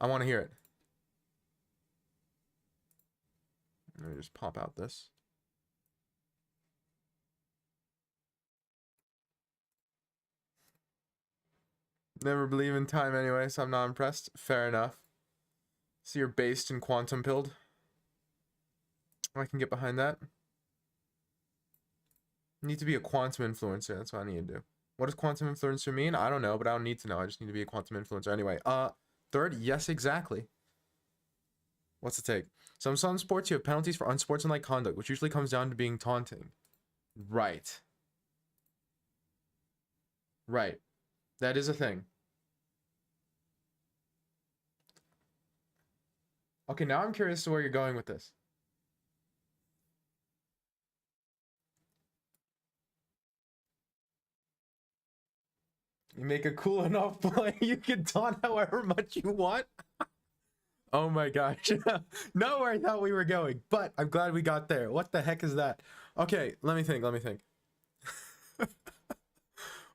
I want to hear it. Let me just pop out this. Never believe in time anyway, so I'm not impressed. Fair enough. So you're based in quantum pilled. I can get behind that. Need to be a quantum influencer. That's what I need to do. What does quantum influencer mean? I don't know, but I don't need to know. I just need to be a quantum influencer anyway. Third, yes, exactly. What's the take? Some sports you have penalties for unsportsmanlike conduct, which usually comes down to being taunting. Right. Right. That is a thing. Okay, now I'm curious to where you're going with this. You make a cool enough play, you can taunt however much you want. Oh my gosh. Not where I thought we were going, but I'm glad we got there. What the heck is that? Okay, let me think.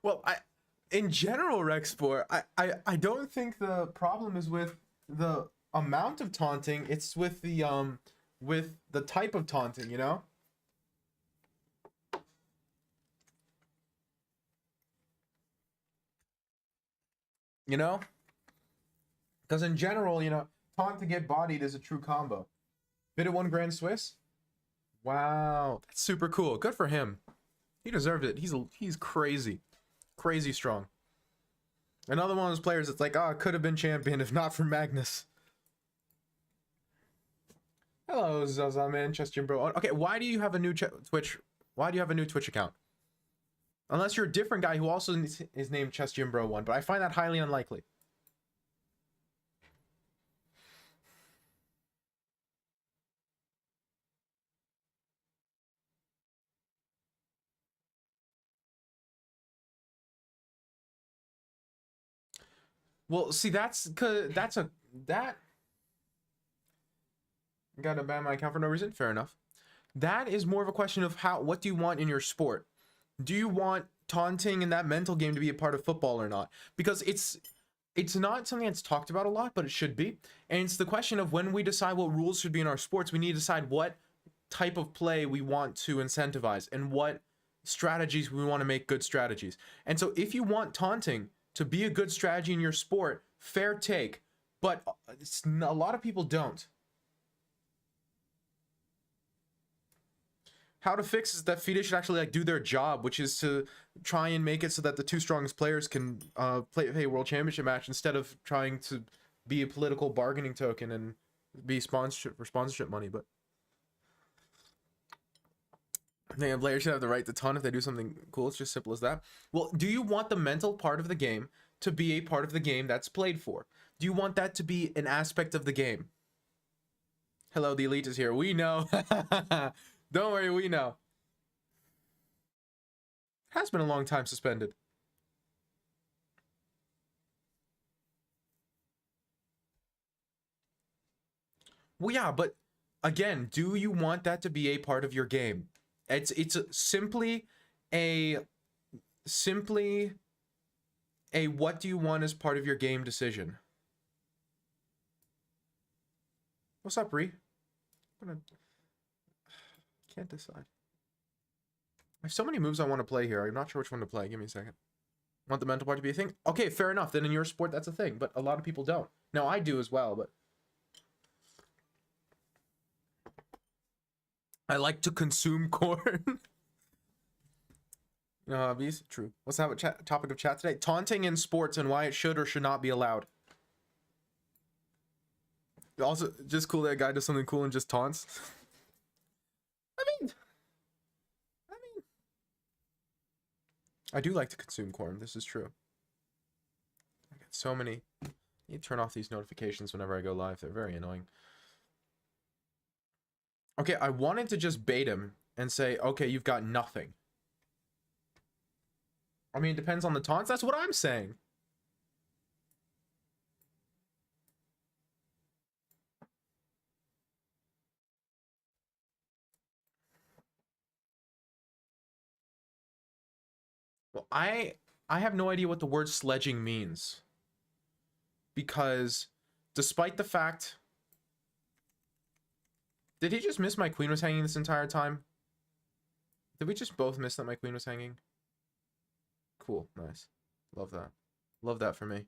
Well, in general, Rexport, I don't think the problem is with the amount of taunting. It's with the type of taunting, you know? You know? Because in general, you know, taunt to get bodied is a true combo. Bid at 1 grand Swiss? Wow, that's super cool. Good for him. He deserved it. He's crazy. Crazy strong. Another one of those players that's like, oh, could have been champion if not for Magnus. Hello, Zazaman, Chess Gym Bro. Okay, why do you have a new Twitch? Why do you have a new Twitch account? Unless you're a different guy who also is named Chess Gym Bro 1, but I find that highly unlikely. Well, see, that gotta ban my account for no reason. Fair enough. That is more of a question of what do you want in your sport? Do you want taunting in that mental game to be a part of football or not? Because it's not something that's talked about a lot, but it should be. And it's the question of when we decide what rules should be in our sports, we need to decide what type of play we want to incentivize and what strategies we want to make good strategies. And so if you want taunting to be a good strategy in your sport, fair take, but a lot of people don't. How to fix is that FIDE should actually like do their job, which is to try and make it so that the 2 strongest players can play a world championship match instead of trying to be a political bargaining token and be sponsorship money. But I think players should have the right to taunt if they do something cool. It's just simple as that. Well, do you want the mental part of the game to be a part of the game that's played for? Do you want that to be an aspect of the game? Hello, the elite is here. We know. Don't worry, we know. Has been a long time suspended. Well, yeah, but again, do you want that to be a part of your game? It's simply a what do you want as part of your game decision. What's up, Ree? Can't decide. I have so many moves I want to play here. I'm not sure which one to play. Give me a second. Want the mental part to be a thing? Okay, fair enough. Then in your sport, that's a thing. But a lot of people don't. Now, I do as well, but I like to consume corn. No hobbies? True. What's the topic of chat today? Taunting in sports and why it should or should not be allowed. Also, just cool that a guy does something cool and just taunts. I mean, I do like to consume corn. This is true. I get so many. I need to turn off these notifications whenever I go live. They're very annoying. Okay, I wanted to just bait him and say, okay, you've got nothing. I mean, it depends on the taunts. That's what I'm saying. Well, I have no idea what the word sledging means. Because Despite the fact... Did he just miss my queen was hanging this entire time? Did we just both miss that my queen was hanging? Cool. Nice. Love that. Love that for me.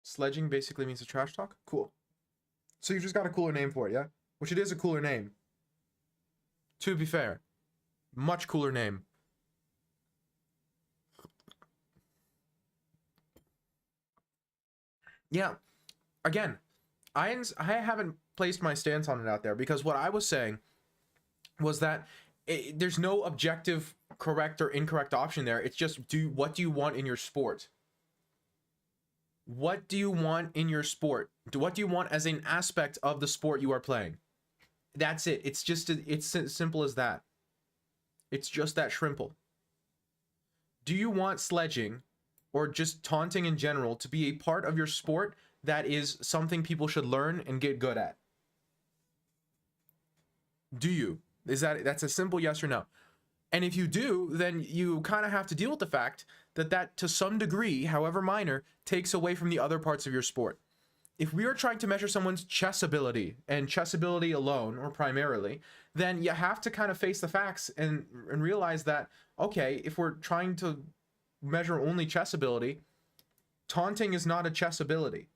Sledging basically means a trash talk? Cool. So you just got a cooler name for it, yeah? Which it is a cooler name. To be fair. Much cooler name. Yeah. Again, I haven't placed my stance on it out there because what I was saying was that there's no objective correct or incorrect option there. It's just what do you want in your sport? What do you want in your sport? What do you want as an aspect of the sport you are playing? That's it. It's just it's as simple as that. It's just that shrimple. Do you want sledging or just taunting in general to be a part of your sport that is something people should learn and get good at? Do you? That's a simple yes or no. And if you do, then you kind of have to deal with the fact that to some degree, however minor, takes away from the other parts of your sport. If we are trying to measure someone's chess ability and chess ability alone or primarily, then you have to kind of face the facts and realize that, okay, if we're trying to measure only chess ability, taunting is not a chess ability.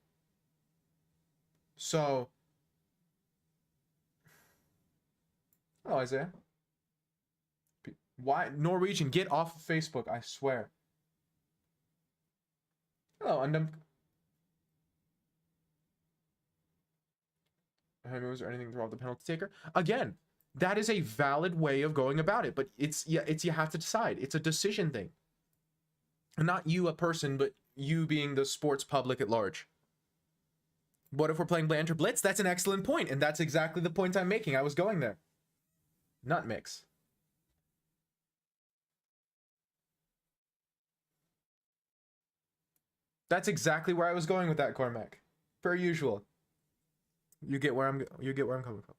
So, oh, Isaiah. Why? Norwegian, get off of Facebook, I swear. Hello, Undum. How many moves or anything to throw off the penalty taker? Again, that is a valid way of going about it, but you have to decide. It's a decision thing. And not you, a person, but you being the sports public at large. What if we're playing Blanter Blitz? That's an excellent point, and that's exactly the point I'm making. I was going there. Nut mix. That's exactly where I was going with that, Cormac. Per usual. You get where I'm coming from.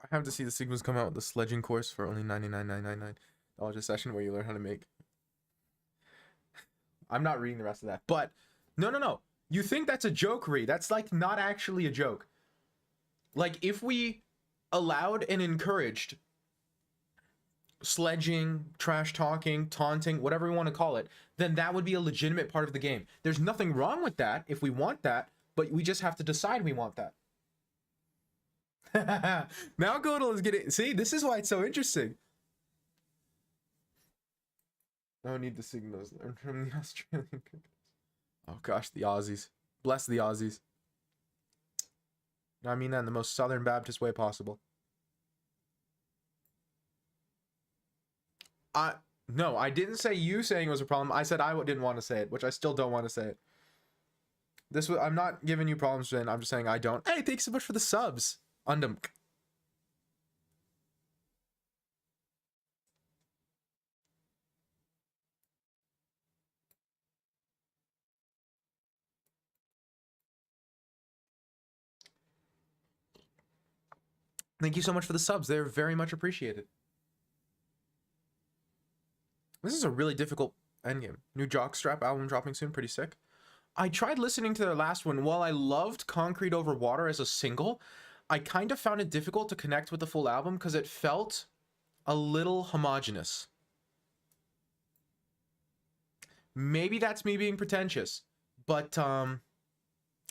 I have to see the Sigmas come out with the sledging course for only $99,999 a session where you learn how to make. I'm not reading the rest of that, but no. You think that's a joke, Reed? That's like not actually a joke. Like if we allowed and encouraged sledging, trash talking, taunting, whatever we want to call it, then that would be a legitimate part of the game. There's nothing wrong with that if we want that, but we just have to decide we want that. Now Godel is getting... See, this is why it's so interesting. I don't need the signals. Learn from the Australian... Oh gosh, the Aussies. Bless the Aussies. I mean that in the most Southern Baptist way possible. No, I didn't say you saying it was a problem. I said I didn't want to say it, which I still don't want to say it. I'm not giving you problems, Jen. I'm just saying I don't. Hey, thanks so much for the subs. Undum. Thank you so much for the subs. They're very much appreciated. This is a really difficult endgame. New Jockstrap album dropping soon. Pretty sick. I tried listening to their last one. While I loved Concrete Over Water as a single, I kind of found it difficult to connect with the full album because it felt a little homogenous. Maybe that's me being pretentious, but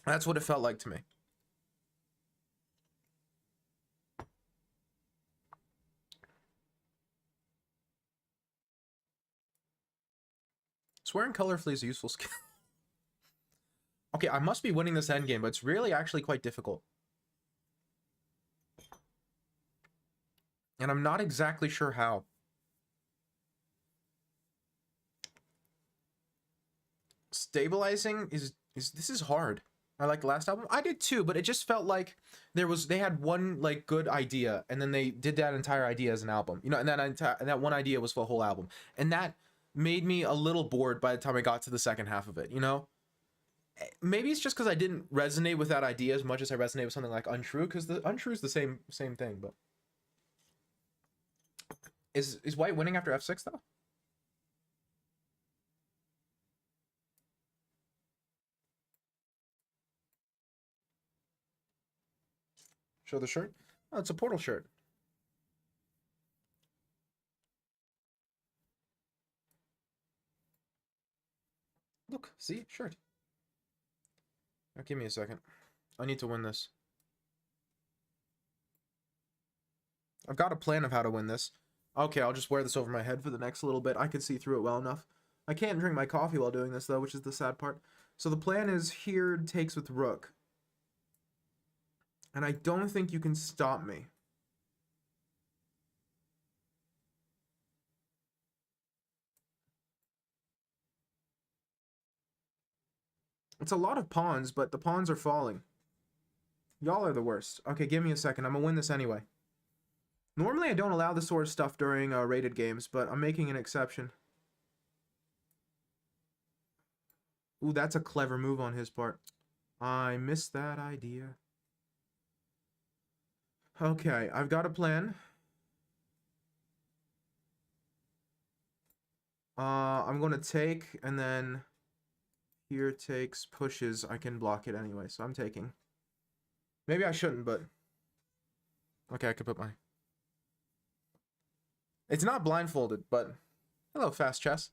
that's what it felt like to me. Swearing colorfully is a useful skill. Okay, I must be winning this endgame, but it's really actually quite difficult. And I'm not exactly sure how. Stabilizing this is hard. I like the last album. I did too, but it just felt like they had one like good idea, and then they did that entire idea as an album. You know, and that one idea was for the whole album. And that made me a little bored by the time I got to the second half of it, you know? maybe it's just because I didn't resonate with that idea as much as I resonate with something like untrue, because the untrue is the same thing. But is white winning after f6 though? Show the shirt. Oh, it's a portal shirt. Look, see, shirt. Now, give me a second. I need to win this. I've got a plan of how to win this. Okay, I'll just wear this over my head for the next little bit. I can see through it well enough. I can't drink my coffee while doing this, though, which is the sad part. So the plan is here takes with rook. And I don't think you can stop me. It's a lot of pawns, but the pawns are falling. Y'all are the worst. Okay, give me a second. I'm gonna win this anyway. Normally, I don't allow this sort of stuff during rated games, but I'm making an exception. Ooh, that's a clever move on his part. I missed that idea. Okay, I've got a plan. I'm gonna take, and then here takes, pushes. I can block it anyway, so I'm taking. Maybe I shouldn't, but okay, I could put my... It's not blindfolded, but hello, fast chess.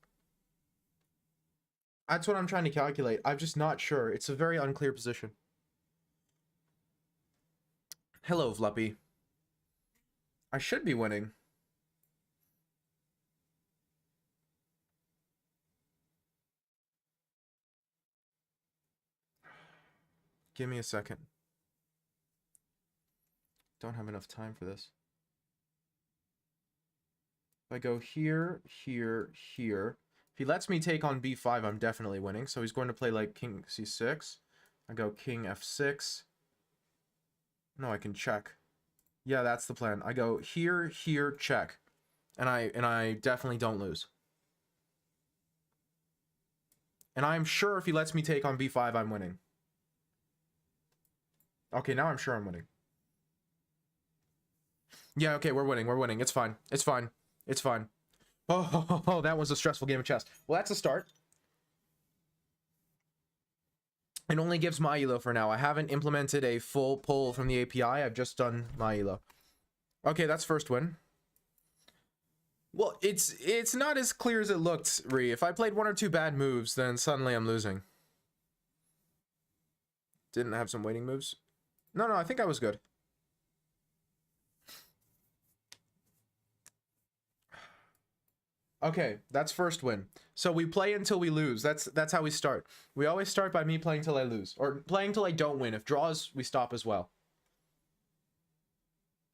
That's what I'm trying to calculate. I'm just not sure. It's a very unclear position. Hello, Fluppy. I should be winning. Give me a second. Don't have enough time for this. If I go here, here, here. If he lets me take on b5, I'm definitely winning. So he's going to play like king c6. I go king f6. No, I can check. Yeah, that's the plan. I go here, here, check. And I definitely don't lose. And I'm sure if he lets me take on b5, I'm winning. Okay, now I'm sure I'm winning. Yeah, okay, we're winning. We're winning. It's fine. It's fine. It's fine. Oh, that was a stressful game of chess. Well, that's a start. It only gives my elo for now. I haven't implemented a full pull from the API. I've just done my elo. Okay, that's first win. Well, it's not as clear as it looked, Ree. If I played one or two bad moves, then suddenly I'm losing. Didn't have some waiting moves? No, I think I was good. Okay, that's first win. So we play until we lose. That's how we start. We always start by me playing till I lose. Or playing till I don't win. If draws, we stop as well.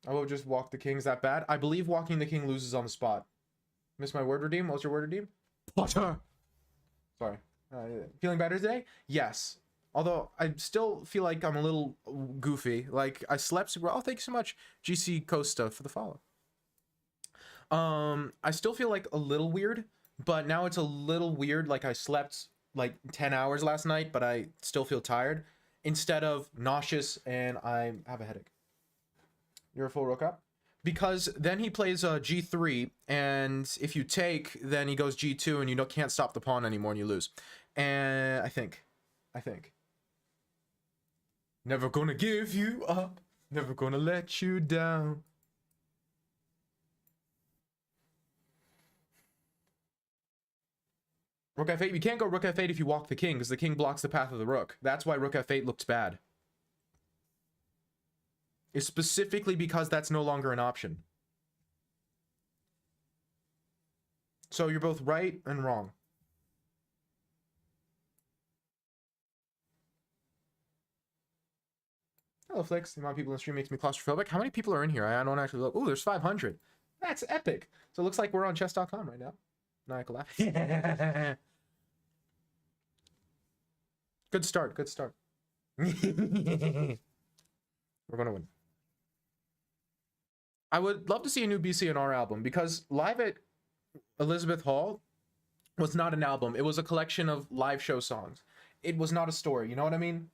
I will just walk the king. Is that bad? I believe walking the king loses on the spot. Missed my word redeem? What was your word redeem? Potter! Sorry. Feeling better today? Yes. Although, I still feel like I'm a little goofy. Like, I slept super well. Oh, thank you so much, GC Costa, for the follow. I still feel like a little weird, but now it's a little weird. Like I slept like 10 hours last night, but I still feel tired instead of nauseous and I have a headache. You're a full rook up? Because then he plays g3, and if you take, then he goes g2, and you can't stop the pawn anymore, and you lose. And I think. Never gonna give you up, never gonna let you down. Rook f8, you can't go rook f8 if you walk the king, because the king blocks the path of the rook. That's why rook f8 looks bad. It's specifically because that's no longer an option. So you're both right and wrong. Hello, Flix. The amount of people in the stream makes me claustrophobic. How many people are in here? I don't actually look. Ooh, there's 500. That's epic. So it looks like we're on chess.com right now. Maniacal laugh. Good start. Good start. We're gonna win. I would love to see a new BC&R album, because Live at Elizabeth Hall was not an album. It was a collection of live show songs. it was not a story. You know what I mean?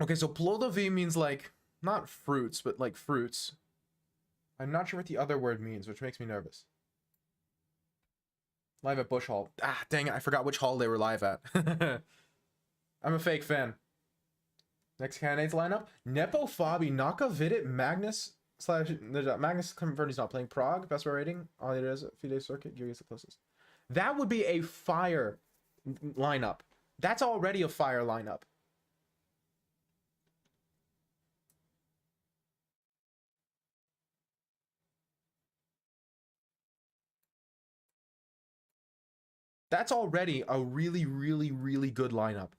Okay, so plodovi means like not fruits, but like fruits. I'm not sure what the other word means, which makes me nervous. Live at Bush Hall. Ah, dang it, I forgot which hall they were live at. I'm a fake fan. Next candidates lineup: Nepo Fabi, Naka Vidit, Magnus slash Magnus confirmed he's not playing. Prague, best rating. All it is, FIDE circuit, Giri is the closest. That would be a fire lineup. That's already a fire lineup. That's already a really, really, really good lineup.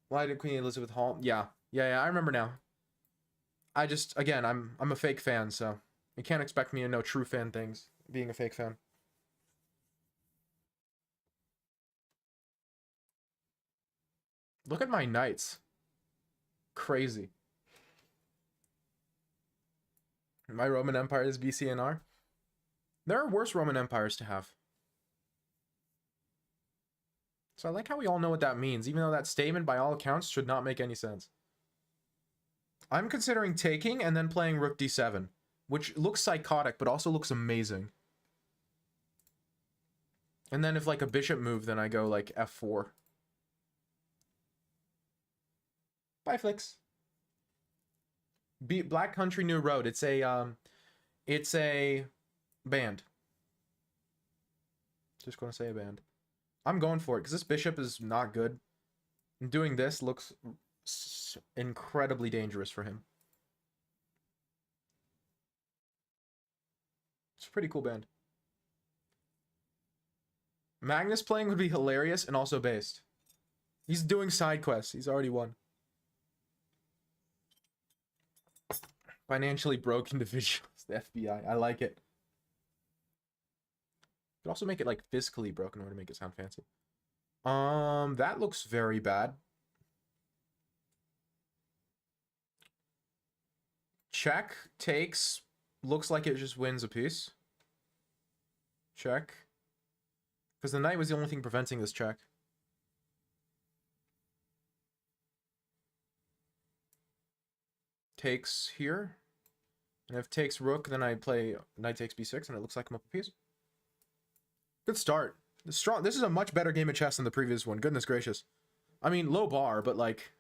Why did Queen Elizabeth Hall? Yeah, I remember now. I just, again, I'm a fake fan, so you can't expect me to know true fan things, being a fake fan. Look at my knights. Crazy. My Roman Empire is BCNR. There are worse Roman empires to have. So I like how we all know what that means, even though that statement, by all accounts, should not make any sense. I'm considering taking and then playing Rook D7, which looks psychotic, but also looks amazing. And then if like a bishop move, then I go like F4. Bye, Flicks. Black Country New Road. It's a band. Just gonna say a band. I'm going for it because this bishop is not good. And doing this looks incredibly dangerous for him. It's a pretty cool band. Magnus playing would be hilarious and also based. He's doing side quests. He's already won. Financially broke individuals. The FBI. I like it. You could also make it like physically broken in order to make it sound fancy. That looks very bad. Check, takes, looks like it just wins a piece. Check. Because the knight was the only thing preventing this check. Takes here. And if takes rook, then I play knight takes b6, and it looks like I'm up a piece. Good start. Strong. This is a much better game of chess than the previous one. Goodness gracious. I mean, low bar, but like...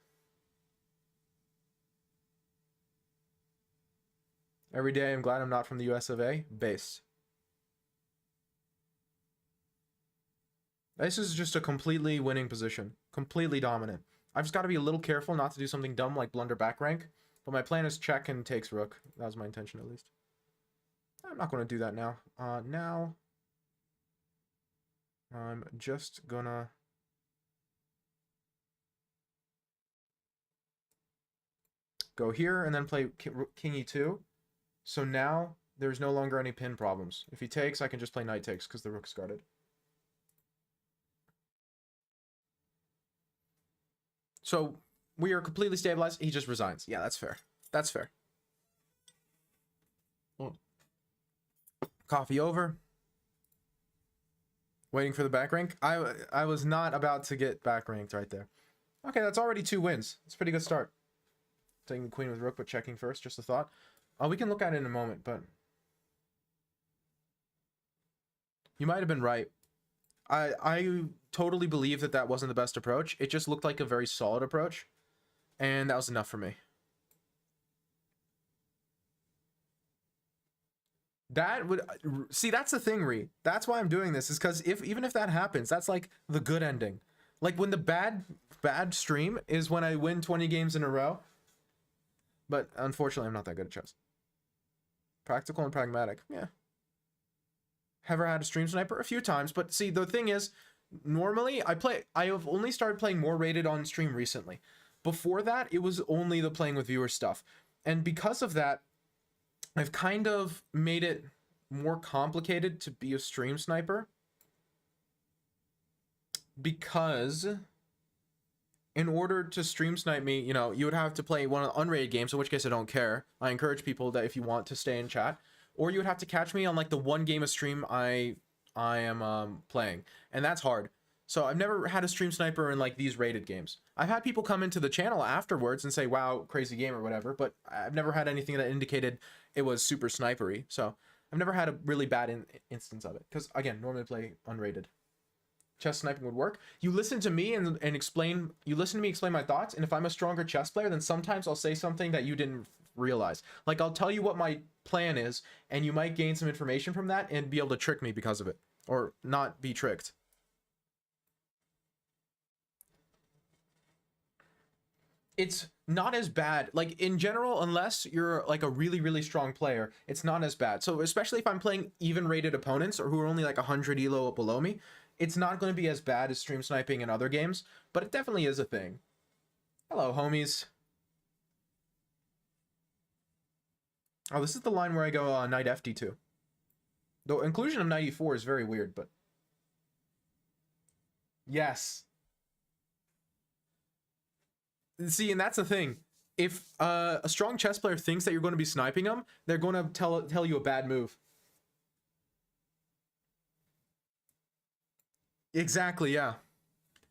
Every day I'm glad I'm not from the US of A. Base. This is just a completely winning position. Completely dominant. I've just got to be a little careful not to do something dumb like blunder back rank. But my plan is check and takes rook. That was my intention, at least. I'm not going to do that now. Now... I'm just gonna... go here and then play king e2. So now there's no longer any pin problems. If he takes, I can just play knight takes because the rook's guarded. So we are completely stabilized. He just resigns. Yeah, that's fair. That's fair. Coffee over. Waiting for the back rank. I was not about to get back ranked right there. Okay, that's already 2 wins. It's a pretty good start. Taking the queen with rook, but checking first. Just a thought. We can look at it in a moment, but... You might have been right. I totally believe that that wasn't the best approach. It just looked like a very solid approach. And that was enough for me. That would... See, that's the thing, Ree. That's why I'm doing this. Is because even if that happens, that's like the good ending. Like when the bad stream is when I win 20 games in a row. But unfortunately, I'm not that good at chess. Practical and pragmatic. Yeah. Ever had a stream sniper? A few times. But see, the thing is, normally I have only started playing more rated on stream recently. Before that, it was only the playing with viewer stuff. And because of that, I've kind of made it more complicated to be a stream sniper. Because in order to stream snipe me, you know, you would have to play one of the unrated games, in which case I don't care. I encourage people that if you want to stay in chat, or you would have to catch me on like the one game of stream I am playing, and that's hard. So I've never had a stream sniper in like these rated games. I've had people come into the channel afterwards and say, "Wow, crazy game" or whatever, but I've never had anything that indicated it was super snipery. So I've never had a really bad instance of it, because again, normally play unrated. Chess sniping would work. You listen to me and explain, you listen to me explain my thoughts, and if I'm a stronger chess player, then sometimes I'll say something that you didn't realize. Like, I'll tell you what my plan is, and you might gain some information from that and be able to trick me because of it, or not be tricked. It's not as bad, like in general, unless you're like a really strong player, it's not as bad. So especially if I'm playing even rated opponents, or who are only like 100 elo below me, it's not going to be as bad as stream sniping in other games, but it definitely is a thing. Hello, homies. Oh, this is the line where I go knight fd2. The inclusion of knight e4 is very weird, but yes. See, and that's the thing. If a strong chess player thinks that you're going to be sniping them, they're going to tell you a bad move. Exactly, yeah.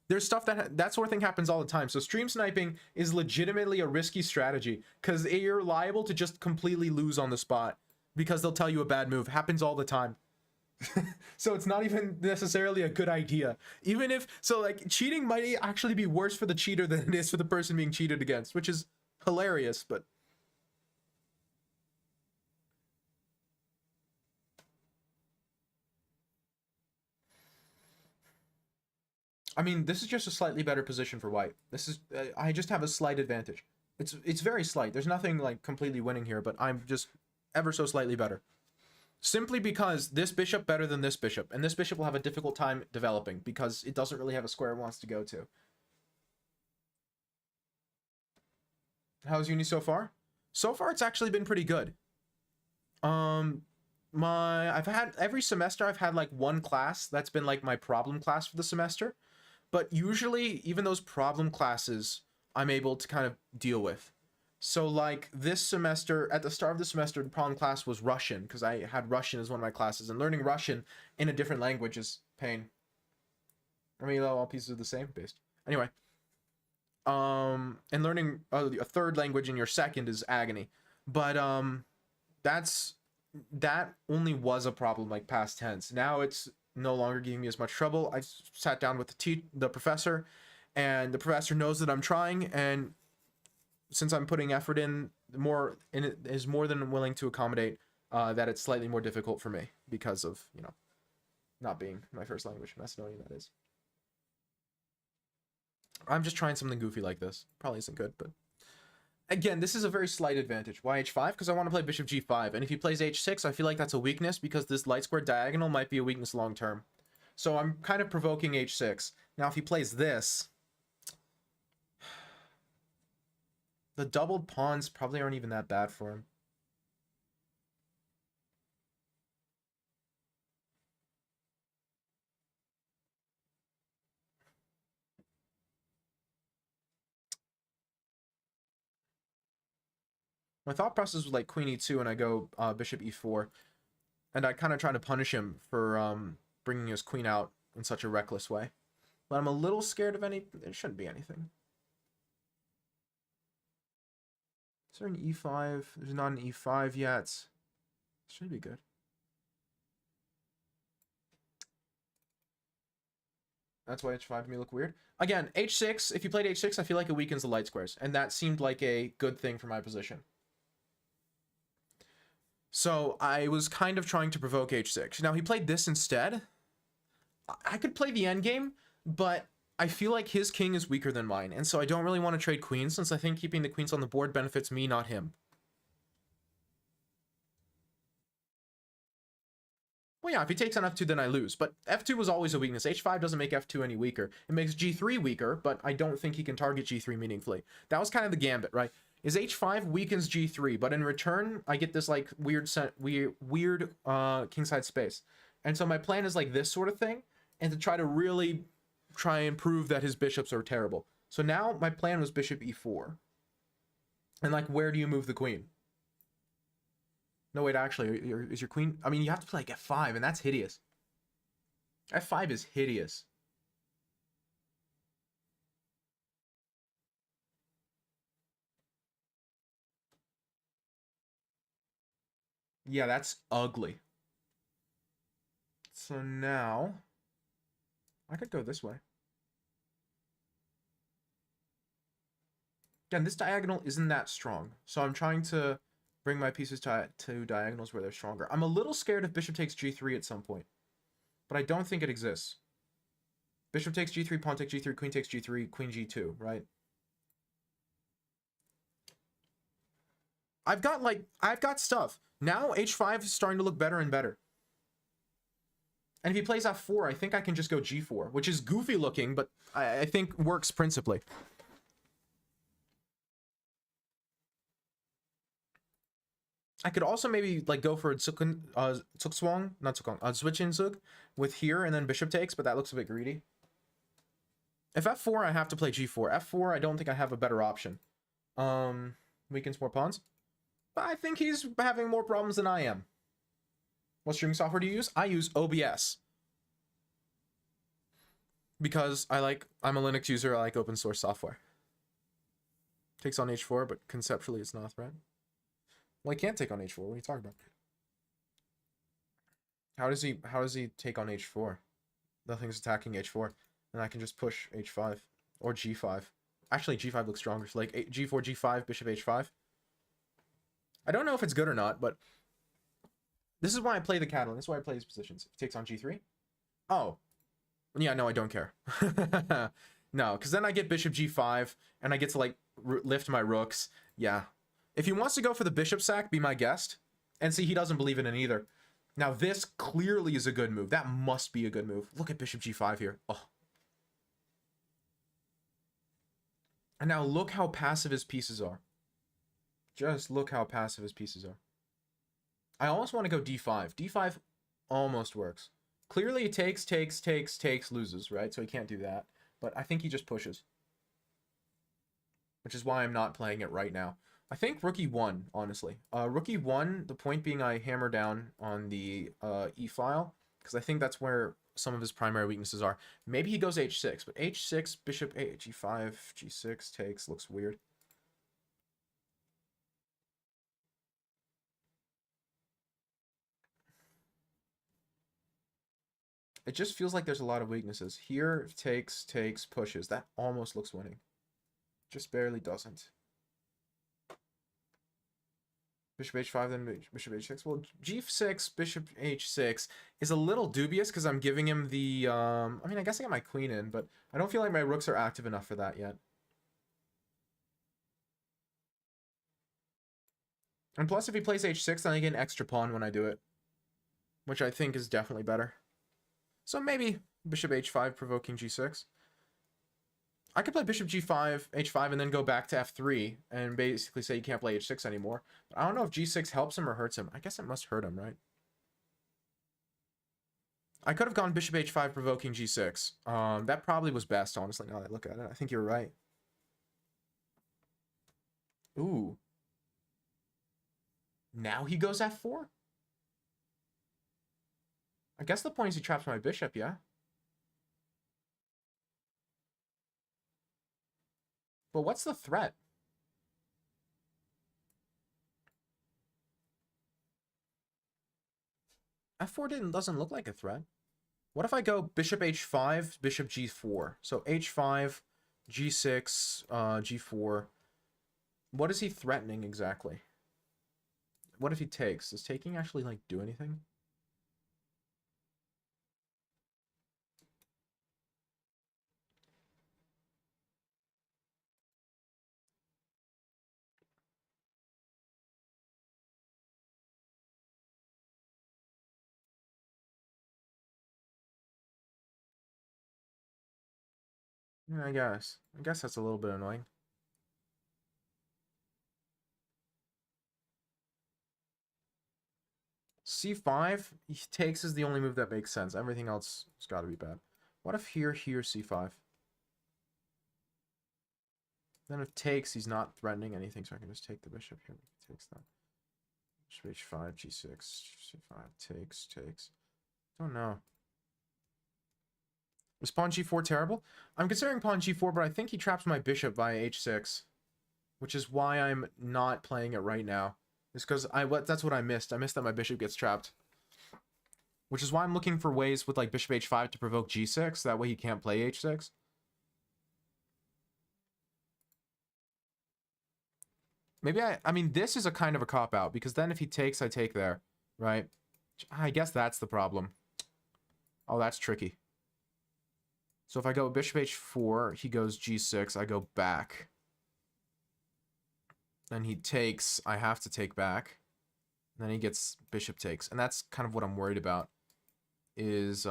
There's stuff that sort of thing happens all the time. So stream sniping is legitimately a risky strategy, because you're liable to just completely lose on the spot because they'll tell you a bad move. Happens all the time. So it's not even necessarily a good idea. Even if, so like, cheating might actually be worse for the cheater than it is for the person being cheated against, which is hilarious, but I mean, this is just a slightly better position for white. This is, I just have a slight advantage. It's very slight. There's nothing like completely winning here, but I'm just ever so slightly better. Simply because this bishop better than this bishop, and this bishop will have a difficult time developing because it doesn't really have a square it wants to go to. How's uni so far? So far, it's actually been pretty good. I've had every semester I've had like one class that's been like my problem class for the semester, but usually even those problem classes I'm able to kind of deal with. So like this semester, at the start of the semester, the problem class was Russian, because I had Russian as one of my classes, and learning Russian in a different language is pain. I mean, all pieces are the same based. Anyway, and learning a third language in your second is agony. But that's that only was a problem like past tense. Now it's no longer giving me as much trouble. I sat down with the professor, and the professor knows that I'm trying, and since I'm putting effort in, more in it is more than willing to accommodate that it's slightly more difficult for me because of, you know, not being my first language, Macedonian that is. I'm just trying something goofy like this. Probably isn't good, but again, this is a very slight advantage. Why h5? Because I want to play bishop g5, and if he plays h6, I feel like that's a weakness, because this light square diagonal might be a weakness long term. So I'm kind of provoking h6. Now if he plays this, the doubled pawns probably aren't even that bad for him. My thought process was like queen e2, and I go bishop e4, and I kind of try to punish him for bringing his queen out in such a reckless way. But I'm a little scared of any. There shouldn't be anything. Is there an e5? There's not an e5 yet. Should be good. That's why h5 may look weird. Again, h6, if you played h6, I feel like it weakens the light squares, and that seemed like a good thing for my position. So I was kind of trying to provoke h6. Now he played this instead. I could play the endgame, but I feel like his king is weaker than mine, and so I don't really want to trade queens, since I think keeping the queens on the board benefits me, not him. Well, yeah, if he takes on f2, then I lose. But f2 was always a weakness. h5 doesn't make f2 any weaker. It makes g3 weaker, but I don't think he can target g3 meaningfully. That was kind of the gambit, right? Is h5 weakens g3, but in return, I get this like weird kingside space. And so my plan is like this sort of thing, and to try to really try and prove that his bishops are terrible. So now my plan was bishop e4. And like, where do you move the queen? No, wait, actually, is your queen... I mean, you have to play like f5, and that's hideous. f5 is hideous. Yeah, that's ugly. So now... I could go this way. Again, this diagonal isn't that strong. So I'm trying to bring my pieces to diagonals where they're stronger. I'm a little scared if bishop takes g3 at some point. But I don't think it exists. Bishop takes g3, pawn takes g3, queen takes g3, queen g2, right? I've got stuff. Now h5 is starting to look better and better. And if he plays f4, I think I can just go g4, which is goofy looking, but I think works principally. I could also maybe like go for a Zugswang, not Zugswang, switch in Zug with here and then bishop takes, but that looks a bit greedy. If f4, I have to play g4. f4, I don't think I have a better option. Weakens more pawns. But I think he's having more problems than I am. What streaming software do you use? I use OBS. Because I'm a Linux user, I like open source software. Takes on h4, but conceptually it's not a threat. Well, he can't take on h4. What are you talking about? How does he take on h4? Nothing's attacking h4. And I can just push h5 or g5. Actually, g5 looks stronger. So like g4, g5, bishop h5. I don't know if it's good or not, but this is why I play the Catalan. This is why I play these positions. If he takes on g3. Oh. Yeah, no, I don't care. No, because then I get bishop g5, and I get to, like, lift my rooks. Yeah. If he wants to go for the bishop sack, be my guest. And see, he doesn't believe in it either. Now, this clearly is a good move. That must be a good move. Look at bishop g5 here. Oh. And now look how passive his pieces are. Just look how passive his pieces are. I almost want to go d5. d5 almost works. Clearly it takes, loses, right? So he can't do that. But I think he just pushes. Which is why I'm not playing it right now. I think rook e1, honestly. Rook e1, the point being I hammer down on the e-file. Because I think that's where some of his primary weaknesses are. Maybe he goes h6. But h6, bishop g5, g6 takes, looks weird. It just feels like there's a lot of weaknesses. Here, takes, pushes. That almost looks winning. Just barely doesn't. Bishop h5, then bishop h6. Well, g6, bishop h6 is a little dubious because I'm giving him the... I mean, I guess I got my queen in, but I don't feel like my rooks are active enough for that yet. And plus, if he plays h6, then I get an extra pawn when I do it. Which I think is definitely better. So maybe bishop h5 provoking g6. I could play bishop g5, h5, and then go back to f3 and basically say you can't play h6 anymore. But I don't know if g6 helps him or hurts him. I guess it must hurt him, right? I could have gone bishop h5 provoking g6. That probably was best, honestly, now that I look at it. I think you're right. Ooh. Now he goes f4? I guess the point is he traps my bishop, yeah? But what's the threat? f4 doesn't look like a threat. What if I go bishop h5, bishop g4? So h5, g6, g4. What is he threatening exactly? What if he takes? Does taking actually, like, do anything? Yeah, I guess. I guess that's a little bit annoying. c5, he takes is the only move that makes sense. Everything else has got to be bad. What if here, c5? Then if takes, he's not threatening anything, so I can just take the bishop here. He takes that. Bishop h5, g6, c5, takes. Don't know. Is pawn g4 terrible? I'm considering pawn g4, but I think he traps my bishop via h6, which is why I'm not playing it right now. It's because that's what I missed. I missed that my bishop gets trapped. Which is why I'm looking for ways with like bishop h5 to provoke g6. That way he can't play h6. Maybe I mean, this is a kind of a cop-out, because then if he takes, I take there, right? I guess that's the problem. Oh, that's tricky. So if I go bishop h4, he goes g6, I go back. Then he takes, I have to take back. And then he gets bishop takes. And that's kind of what I'm worried about. Is,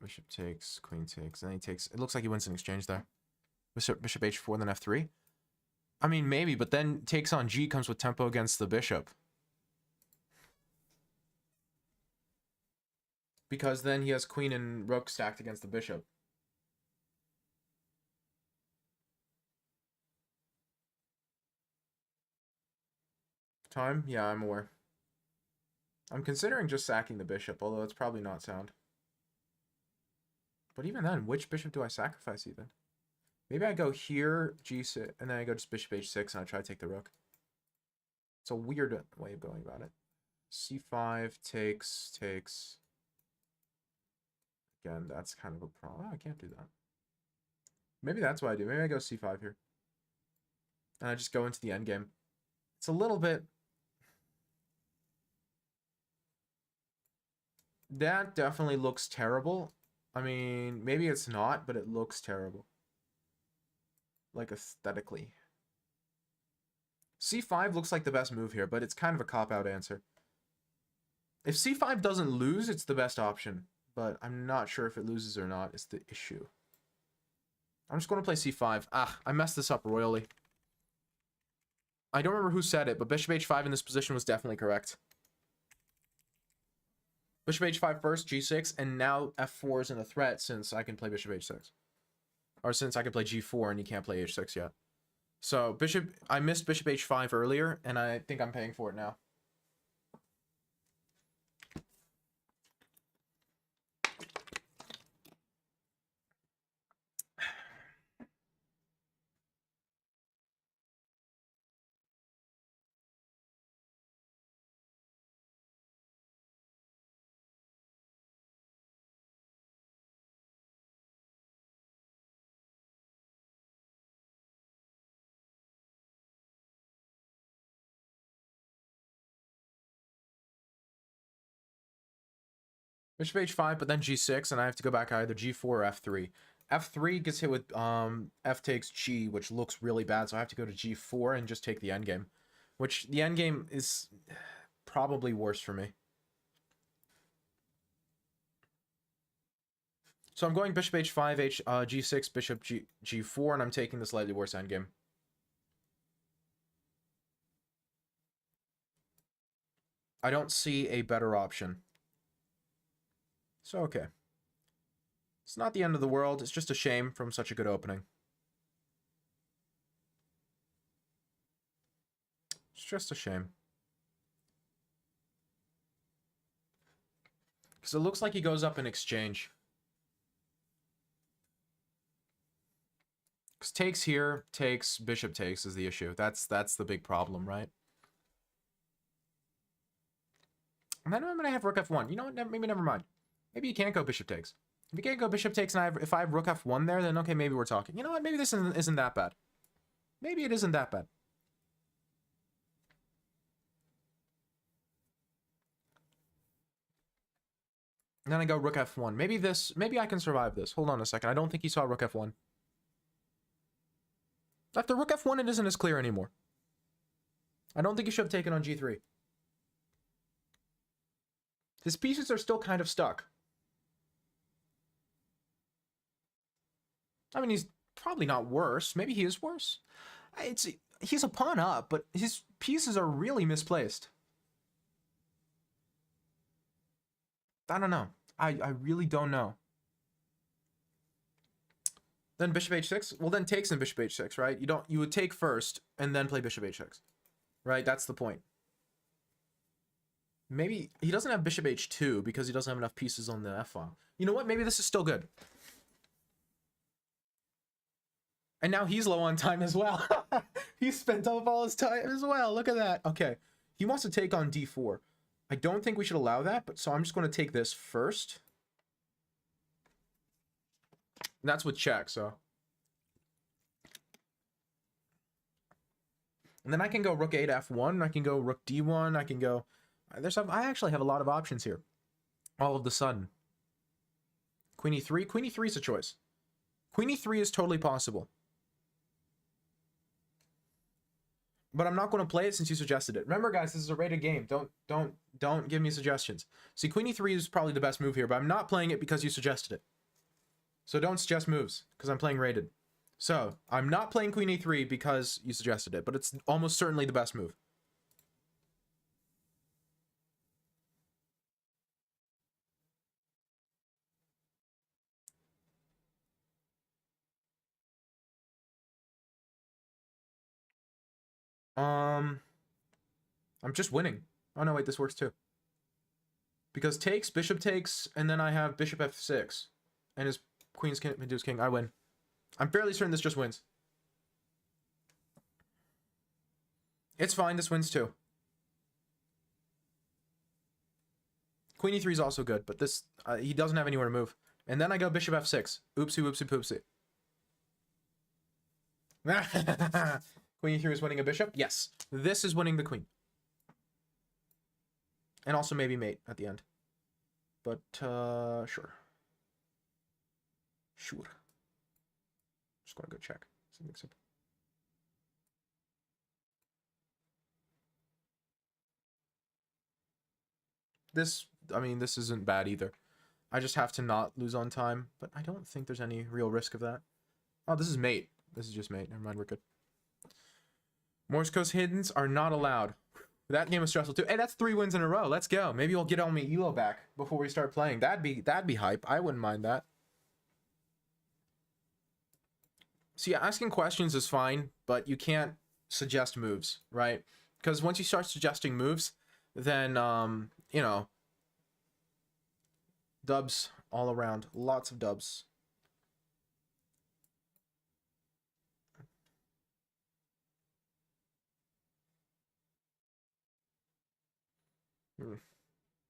bishop takes, queen takes, and then he takes. It looks like he wins an exchange there. Bishop h4, then f3. I mean, maybe, but then takes on g comes with tempo against the bishop. Because then he has queen and rook stacked against the bishop. Time? Yeah, I'm aware. I'm considering just sacking the bishop, although it's probably not sound. But even then, which bishop do I sacrifice even? Maybe I go here, g6, and then I go to bishop h6, and I try to take the rook. It's a weird way of going about it. c5, takes. Again, that's kind of a problem. Oh, I can't do that. Maybe that's what I do. Maybe I go c5 here. And I just go into the endgame. It's a little bit... That definitely looks terrible. I mean, maybe it's not, but it looks terrible. Like, aesthetically. c5 looks like the best move here, but it's kind of a cop-out answer. If c5 doesn't lose, it's the best option. But I'm not sure if it loses or not is the issue. I'm just going to play c5. Ah, I messed this up royally. I don't remember who said it, but bishop h5 in this position was definitely correct. Bishop h5 first, g6, and now f4 isn't a threat since I can play bishop h6. Or since I can play g4 and you can't play h6 yet. So I missed bishop h5 earlier, and I think I'm paying for it now. Bishop h5, but then g6, and I have to go back either g4 or f3. f3 gets hit with f takes g, which looks really bad, so I have to go to g4 and just take the endgame. Which, the endgame is probably worse for me. So I'm going bishop h5, g6, bishop g4, and I'm taking the slightly worse endgame. I don't see a better option. So, okay. It's not the end of the world. It's just a shame from such a good opening. It's just a shame. Because it looks like he goes up in exchange. Because takes here, takes, bishop takes is the issue. That's the big problem, right? And then I'm going to have rook f1. You know what? Maybe never mind. Maybe you can't go bishop takes. If you can't go bishop takes, and if I have rook f1 there, then okay, maybe we're talking. You know what? Maybe this isn't that bad. Maybe it isn't that bad. And then I go rook f1. Maybe I can survive this. Hold on a second. I don't think he saw rook f1. After rook f1, it isn't as clear anymore. I don't think he should have taken on g3. His pieces are still kind of stuck. I mean, he's probably not worse. Maybe he is worse. He's a pawn up, but his pieces are really misplaced. I don't know. I really don't know. Then bishop h6? Well, then takes in bishop h6, right? You would take first and then play bishop h6. Right? That's the point. Maybe he doesn't have bishop h2 because he doesn't have enough pieces on the f-file. You know what? Maybe this is still good. And now he's low on time as well. He spent up all his time as well. Look at that. Okay. He wants to take on d4. I don't think we should allow that, but so I'm just going to take this first. And that's with check, so. And then I can go rook 8 f1. I can go rook d1. I can go... I actually have a lot of options here. All of the sudden. Queen e3. Queen e3 is a choice. Queen e3 is totally possible. But I'm not going to play it since you suggested it. Remember, guys, this is a rated game. Don't give me suggestions. See, Queen e3 is probably the best move here, but I'm not playing it because you suggested it. So don't suggest moves, because I'm playing rated. So, I'm not playing Queen e3 because you suggested it, but it's almost certainly the best move. I'm just winning. Oh no, wait, this works too. Because takes, bishop takes, and then I have bishop f6. And his queen's king, deuce king, I win. I'm fairly certain this just wins. It's fine, this wins too. Queen e3 is also good, but this, he doesn't have anywhere to move. And then I go bishop f6. Oopsie, whoopsie, poopsie. Queen e3 is winning a bishop? Yes. This is winning the queen. And also maybe mate at the end. But, sure. Sure. Just gonna go check. Something simple. This, I mean, this isn't bad either. I just have to not lose on time, but I don't think there's any real risk of that. Oh, this is mate. This is just mate. Never mind, we're good. Morse code hiddens are not allowed. That game was stressful too. Hey, that's 3 wins in a row. Let's go. Maybe we'll get all my elo back before we start playing. That'd be hype. I wouldn't mind that. See, asking questions is fine, but you can't suggest moves, right? Because once you start suggesting moves, then you know, dubs all around. Lots of dubs.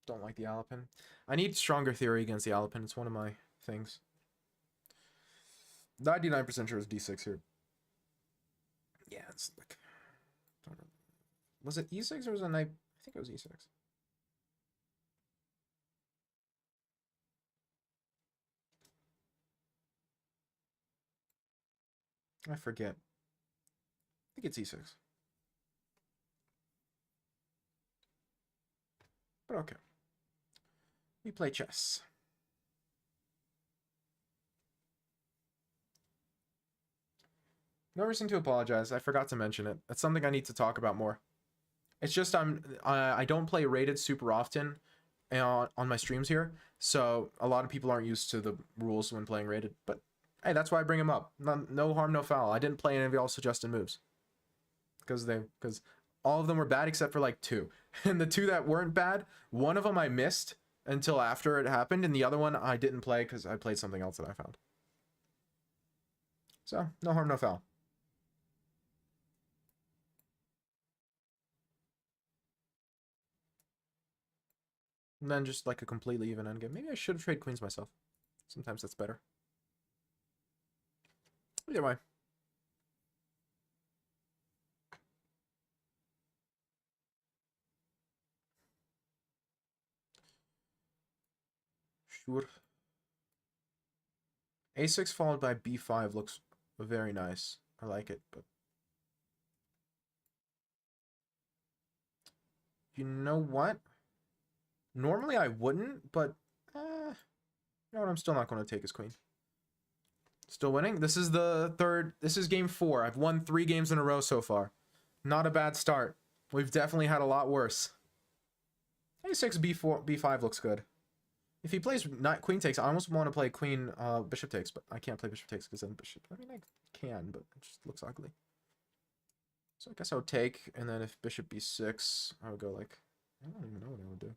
Don't like the Alapin. I need stronger theory against the Alapin. It's one of my things. 99% sure it's d6 here. Yeah, it's like... Don't know. Was it e6 or was it knight? I think it was e6. I forget. I think it's e6. But okay. We play chess. No reason to apologize. I forgot to mention it. It's something I need to talk about more. It's just I don't play rated super often on my streams here, so a lot of people aren't used to the rules when playing rated. But hey, that's why I bring them up. No harm, no foul. I didn't play any of y'all suggested moves because all of them were bad except for like 2, and the 2 that weren't bad, one of them I missed until after it happened, and the other one I didn't play because I played something else that I found. So no harm, no foul. And then just like a completely even endgame. Maybe I should have traded queens myself. Sometimes that's better. Either way. Sure. A6 followed by B5 looks very nice. I like it, but... You know what? Normally I wouldn't, but... you know what? I'm still not going to take his queen. Still winning? This is the third... This is game 4. I've won 3 games in a row so far. Not a bad start. We've definitely had a lot worse. A6, B4, B5 looks good. If he plays not queen takes, I almost want to play queen bishop takes, but I can't play bishop takes because then bishop. I mean, I can, but it just looks ugly. So I guess I would take, and then if bishop b6, I would go like, I don't even know what I would do.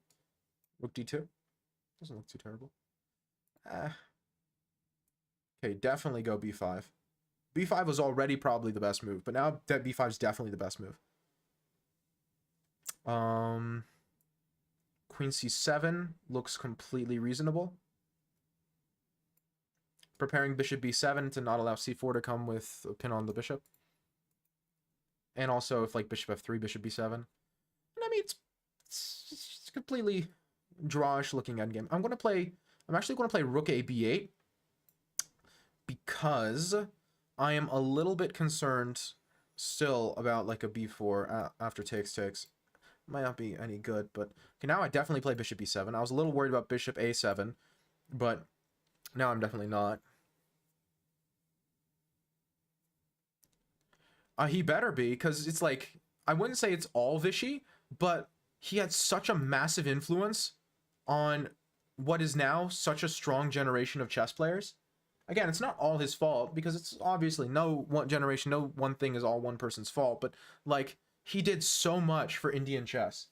Rook d2. Doesn't look too terrible. Okay, definitely go b5. b5 was already probably the best move, but now that b5 is definitely the best move. Queen c7 looks completely reasonable. Preparing bishop b7 to not allow c4 to come with a pin on the bishop. And also if like bishop f3, bishop b7. And I mean, it's completely drawish looking endgame. I'm actually going to play rook a b8 because I am a little bit concerned still about like a b4 after takes. Might not be any good, but okay, now I definitely play bishop b7. I was a little worried about bishop a7, but now I'm definitely not. He better be, because it's like, I wouldn't say it's all Vishy, but he had such a massive influence on what is now such a strong generation of chess players. Again, it's not all his fault, because it's obviously no one generation, no one thing is all one person's fault, but like, he did so much for Indian chess.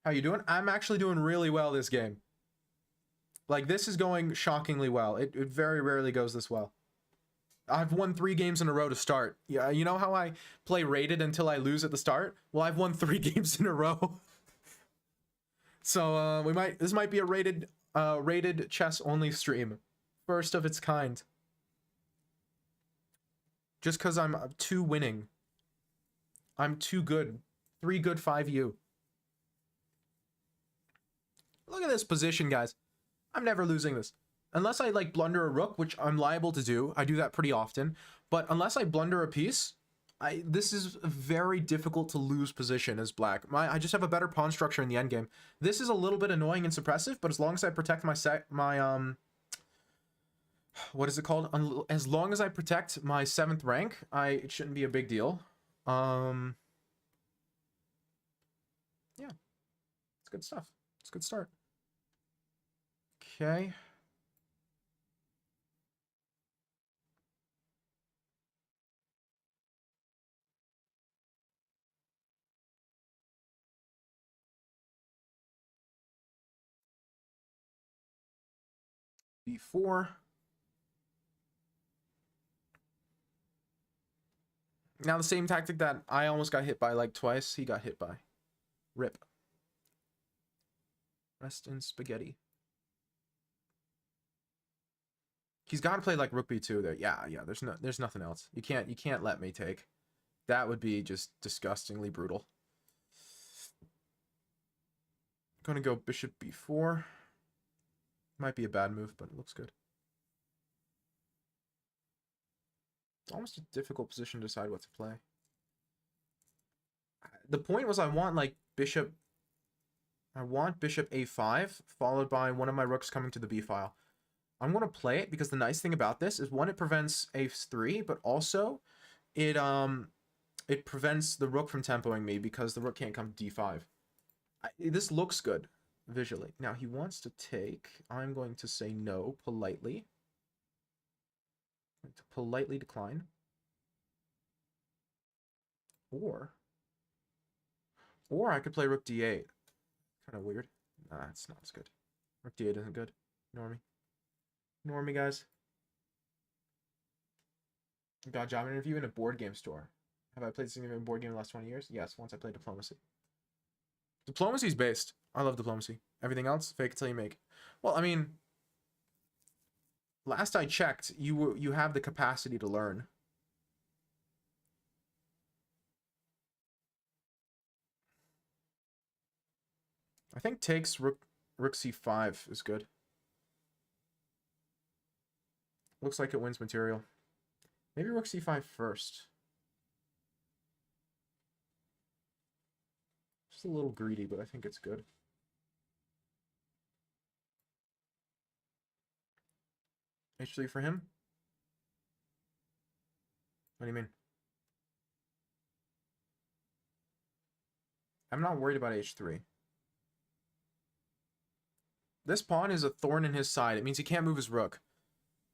How you doing? I'm actually doing really well this game. Like, this is going shockingly well. It very rarely goes this well. I've won 3 games in a row to start. Yeah, you know how I play rated until I lose at the start? Well, I've won 3 games in a row. So this might be a rated chess only stream. First of its kind. Just because I'm too winning. I'm too good. 3 good 5U. Look at this position, guys. I'm never losing this. Unless I like blunder a rook, which I'm liable to do. I do that pretty often. But unless I blunder a piece, this is a very difficult to lose position as black. I just have a better pawn structure in the endgame. This is a little bit annoying and suppressive, but as long as I protect what is it called? As long as I protect my 7th rank, it shouldn't be a big deal. Yeah. It's good stuff. It's a good start. Okay. B4. Now the same tactic that I almost got hit by like twice, he got hit by. Rip. Rest in spaghetti. He's got to play like rook b2 there. Yeah. There's nothing else. You can't let me take. That would be just disgustingly brutal. Gonna go bishop b4. Might be a bad move, but it looks good. It's almost a difficult position to decide what to play. The point was I want bishop a5 followed by one of my rooks coming to the b file. I'm going to play it because the nice thing about this is, one, it prevents a3, but also it prevents the rook from tempoing me because the rook can't come to d5. This looks good visually. Now he wants to take. I'm going to say no politely. I'm going to politely decline. Or I could play rook d8. Kind of weird. Nah, it's not as good. Rook d8 isn't good. Ignore me. Ignore me, guys. Got a job interview in a board game store. Have I played a significant board game in the last 20 years? Yes, once I played Diplomacy. Diplomacy's based. I love Diplomacy. Everything else, fake it till you make it. Well, I mean, last I checked, you have the capacity to learn. I think takes rook c5 is good. Looks like it wins material. Maybe rook c5 first. Just a little greedy, but I think it's good. h3 for him? What do you mean? I'm not worried about h3. This pawn is a thorn in his side. It means he can't move his rook.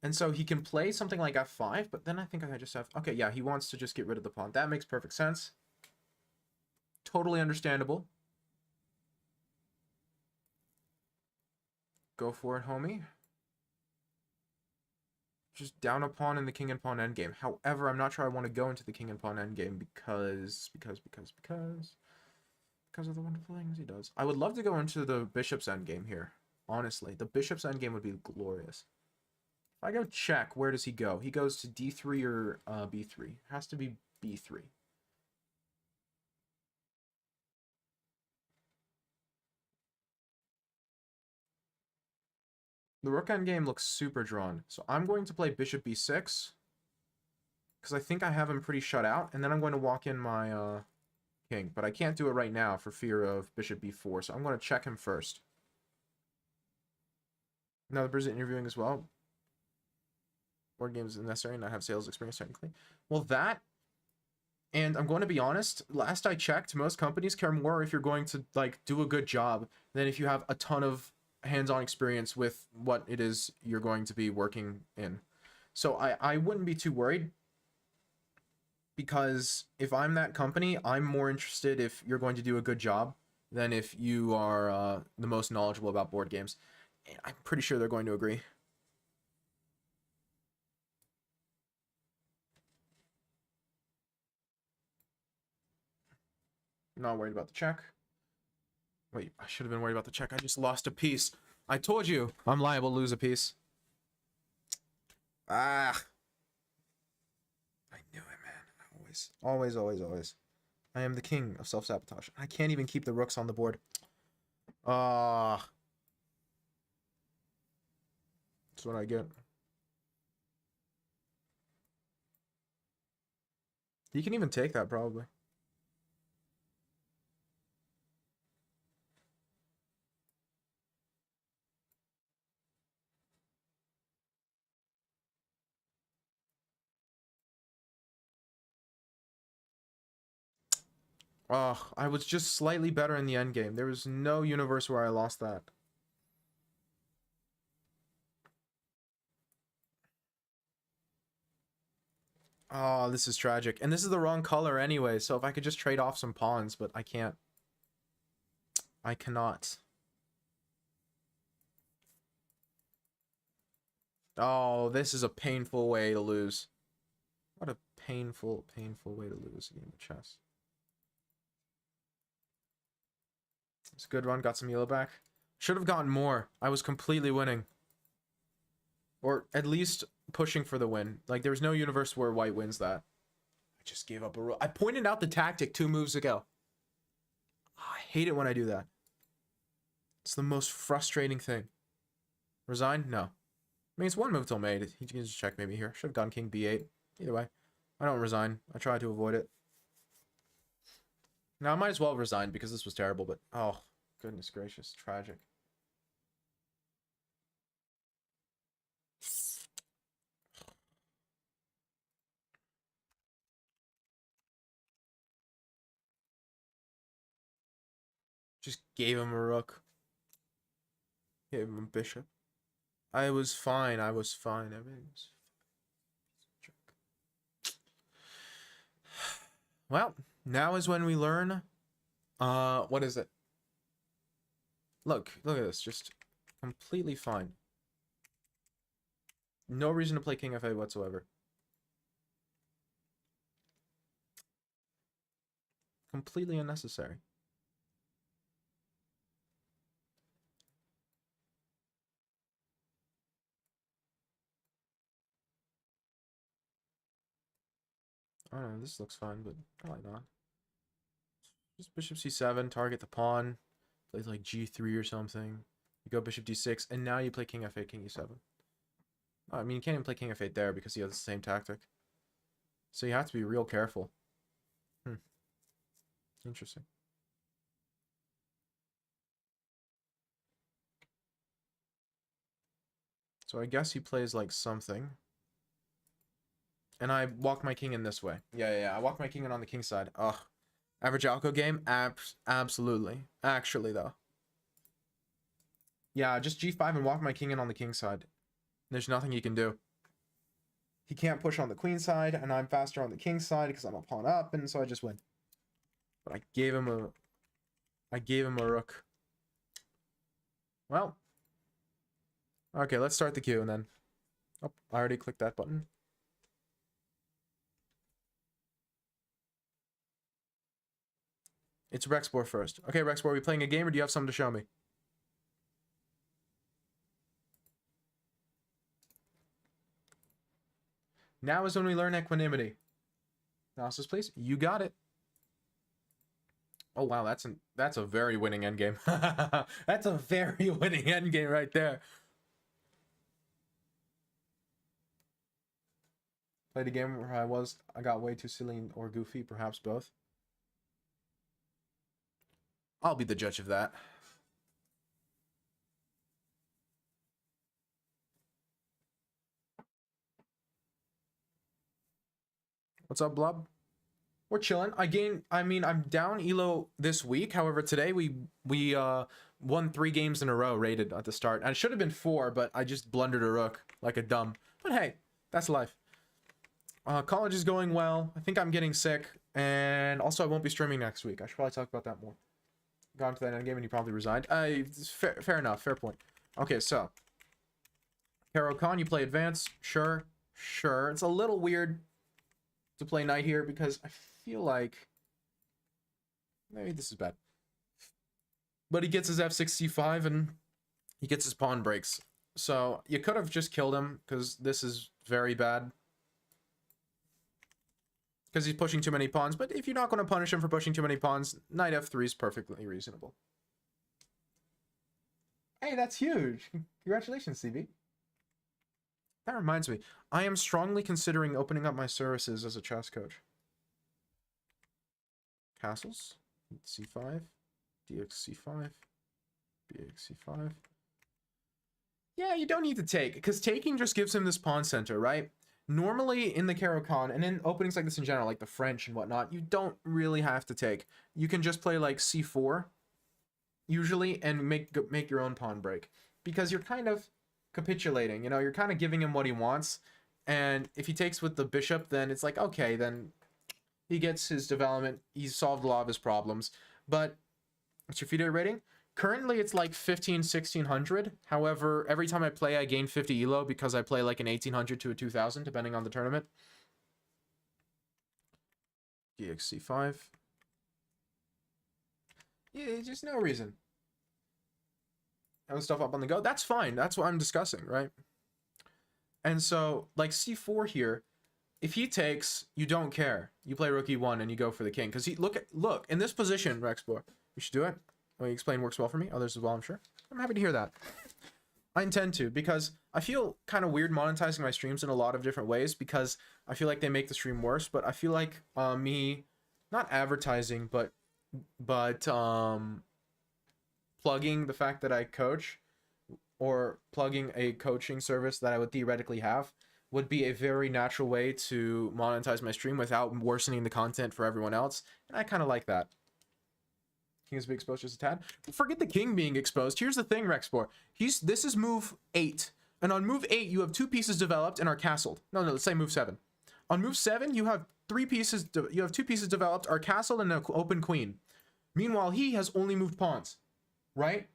And so he can play something like f5, but then I think I just have... Okay, yeah, he wants to just get rid of the pawn. That makes perfect sense. Totally understandable. Go for it, homie. Just down a pawn in the king and pawn endgame. However, I'm not sure I want to go into the king and pawn endgame because of the wonderful things he does. I would love to go into the bishop's endgame here. Honestly, the bishop's endgame would be glorious. If I go check, where does he go? He goes to d3 or b3. Has to be b3. The rook endgame looks super drawn. So I'm going to play bishop b6. Because I think I have him pretty shut out. And then I'm going to walk in my king. But I can't do it right now for fear of bishop b4. So I'm going to check him first. Now the person interviewing as well. Board games is necessary and not have sales experience technically. Well, that, and I'm going to be honest, last I checked, most companies care more if you're going to like do a good job than if you have a ton of hands-on experience with what it is you're going to be working in. So I wouldn't be too worried, because if I'm that company, I'm more interested if you're going to do a good job than if you are the most knowledgeable about board games. And I'm pretty sure they're going to agree. Not worried about the check. Wait, I should have been worried about the check. I just lost a piece. I told you I'm liable to lose a piece. Ah. I knew it, man. Always. I am the king of self-sabotage. I can't even keep the rooks on the board. Ah. That's what I get. He can even take that, probably. Oh, I was just slightly better in the endgame. There was no universe where I lost that. Oh, this is tragic. And this is the wrong color anyway, so if I could just trade off some pawns, but I can't. I cannot. Oh, this is a painful way to lose. What a painful way to lose a game of chess. It's a good run, got some yellow back. Should have gotten more. I was completely winning. Or at least pushing for the win. Like, there was no universe where white wins that. I just gave up a rook. I pointed out the tactic 2 moves ago. Oh, I hate it when I do that. It's the most frustrating thing. Resign? No. I mean, it's 1 move till mate. He can just check maybe here. Should have gone king b8. Either way. I don't resign. I try to avoid it. Now, I might as well resign because this was terrible, but... Oh, goodness gracious. Tragic. Just gave him a rook. Gave him a bishop. I was fine. Everything was... Well, now is when we learn... what is it? Look at this. Just completely fine. No reason to play king f8 whatsoever. Completely unnecessary. I don't know, this looks fine, but probably not. Just bishop c7, target the pawn. Play like g3 or something. You go bishop d6, and now you play king f8, king e7. I mean, you can't even play king f8 there because he has the same tactic. So you have to be real careful. Interesting. So I guess he plays like something. And I walk my king in this way. Yeah. I walk my king in on the king side. Ugh. Average alco game? Absolutely. Actually, though. Yeah, just g5 and walk my king in on the king side. There's nothing he can do. He can't push on the queen side, and I'm faster on the king side because I'm a pawn up, and so I just win. But I gave him a rook. Well. Okay, let's start the queue and then. Oh, I already clicked that button. It's Rexpor first. Okay, Rexpor, are we playing a game or do you have something to show me? Now is when we learn equanimity. Analysis, please. You got it. Oh wow, that's a very winning endgame. That's a very winning endgame right there. Played a game where I got way too silly or goofy, perhaps both. I'll be the judge of that. What's up, Blub? We're chilling. I'm down elo this week. However, today we won 3 games in a row rated at the start. And it should have been 4, but I just blundered a rook like a dumb. But hey, that's life. College is going well. I think I'm getting sick. And also I won't be streaming next week. I should probably talk about that more. Got into that endgame and he probably resigned. Fair enough. Fair point. Okay, so. Caro Khan, you play advance? Sure. Sure. It's a little weird to play knight here because I feel like maybe this is bad. But he gets his f6 c5 and he gets his pawn breaks. So you could have just killed him because this is very bad. Because he's pushing too many pawns. But if you're not going to punish him for pushing too many pawns, knight f3 is perfectly reasonable. Hey, that's huge. Congratulations, CB. That reminds me, I am strongly considering opening up my services as a chess coach. Castles, c5, dx c5, bx c5. Yeah, you don't need to take, because taking just gives him this pawn center, right? Normally in the Caro-Kann, and in openings like this in general, like the French and whatnot, you don't really have to take. You can just play like c4, usually, and make your own pawn break. Because you're kind of capitulating, you know, you're kind of giving him what he wants, and if he takes with the bishop, then it's like, okay, then he gets his development, he's solved a lot of his problems. But what's your FIDE rating? Currently it's like 1600. However, every time I play I gain 50 elo because I play like an 1800 to a 2000 depending on the tournament. dxc5. Yeah, just no reason. And stuff up on the go. That's fine. That's what I'm discussing, right? And so, like c4 here, if he takes, you don't care. You play rook e1 and you go for the king. Because he look in this position, Rexplore. You should do it. Well, you explain works well for me. Others as well, I'm sure. I'm happy to hear that. I intend to, because I feel kind of weird monetizing my streams in a lot of different ways because I feel like they make the stream worse. But I feel like me not advertising, but plugging the fact that I coach or plugging a coaching service that I would theoretically have would be a very natural way to monetize my stream without worsening the content for everyone else. And I kind of like that. King is being exposed just a tad. Forget the king being exposed. Here's the thing, Rexpor. This is move 8. And on move 8, you have 2 pieces developed and are castled. No, let's say move 7. On move 7, you have 3 pieces. You have 2 pieces developed, are castled, and an open queen. Meanwhile, he has only moved pawns. Right?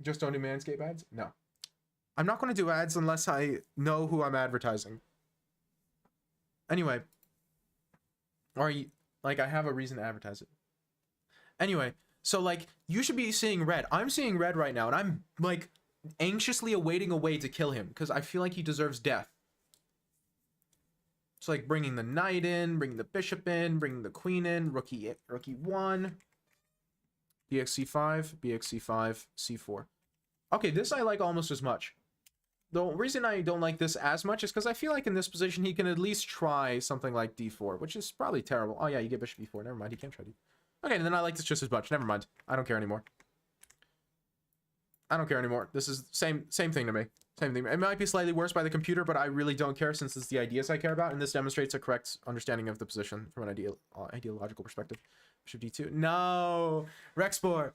Just don't do manscape ads? No. I'm not going to do ads unless I know who I'm advertising. Anyway. Or, like, I have a reason to advertise it. Anyway, so, like, you should be seeing red. I'm seeing red right now, and I'm, like, anxiously awaiting a way to kill him, because I feel like he deserves death. It's like bringing the knight in, bringing the bishop in, bringing the queen in, rook e1, bxc5, bxc5, c4. Okay, this I like almost as much. The reason I don't like this as much is because I feel like in this position he can at least try something like d4, which is probably terrible. Oh yeah, you get bishop e4. Never mind, he can't try d4. Okay, then I like this just as much. Never mind. I don't care anymore. I don't care anymore. This is same thing to me. Same thing. It might be slightly worse by the computer, but I really don't care since it's the ideas I care about, and this demonstrates a correct understanding of the position from an ideological perspective. Bishop d2. No! Rexpor!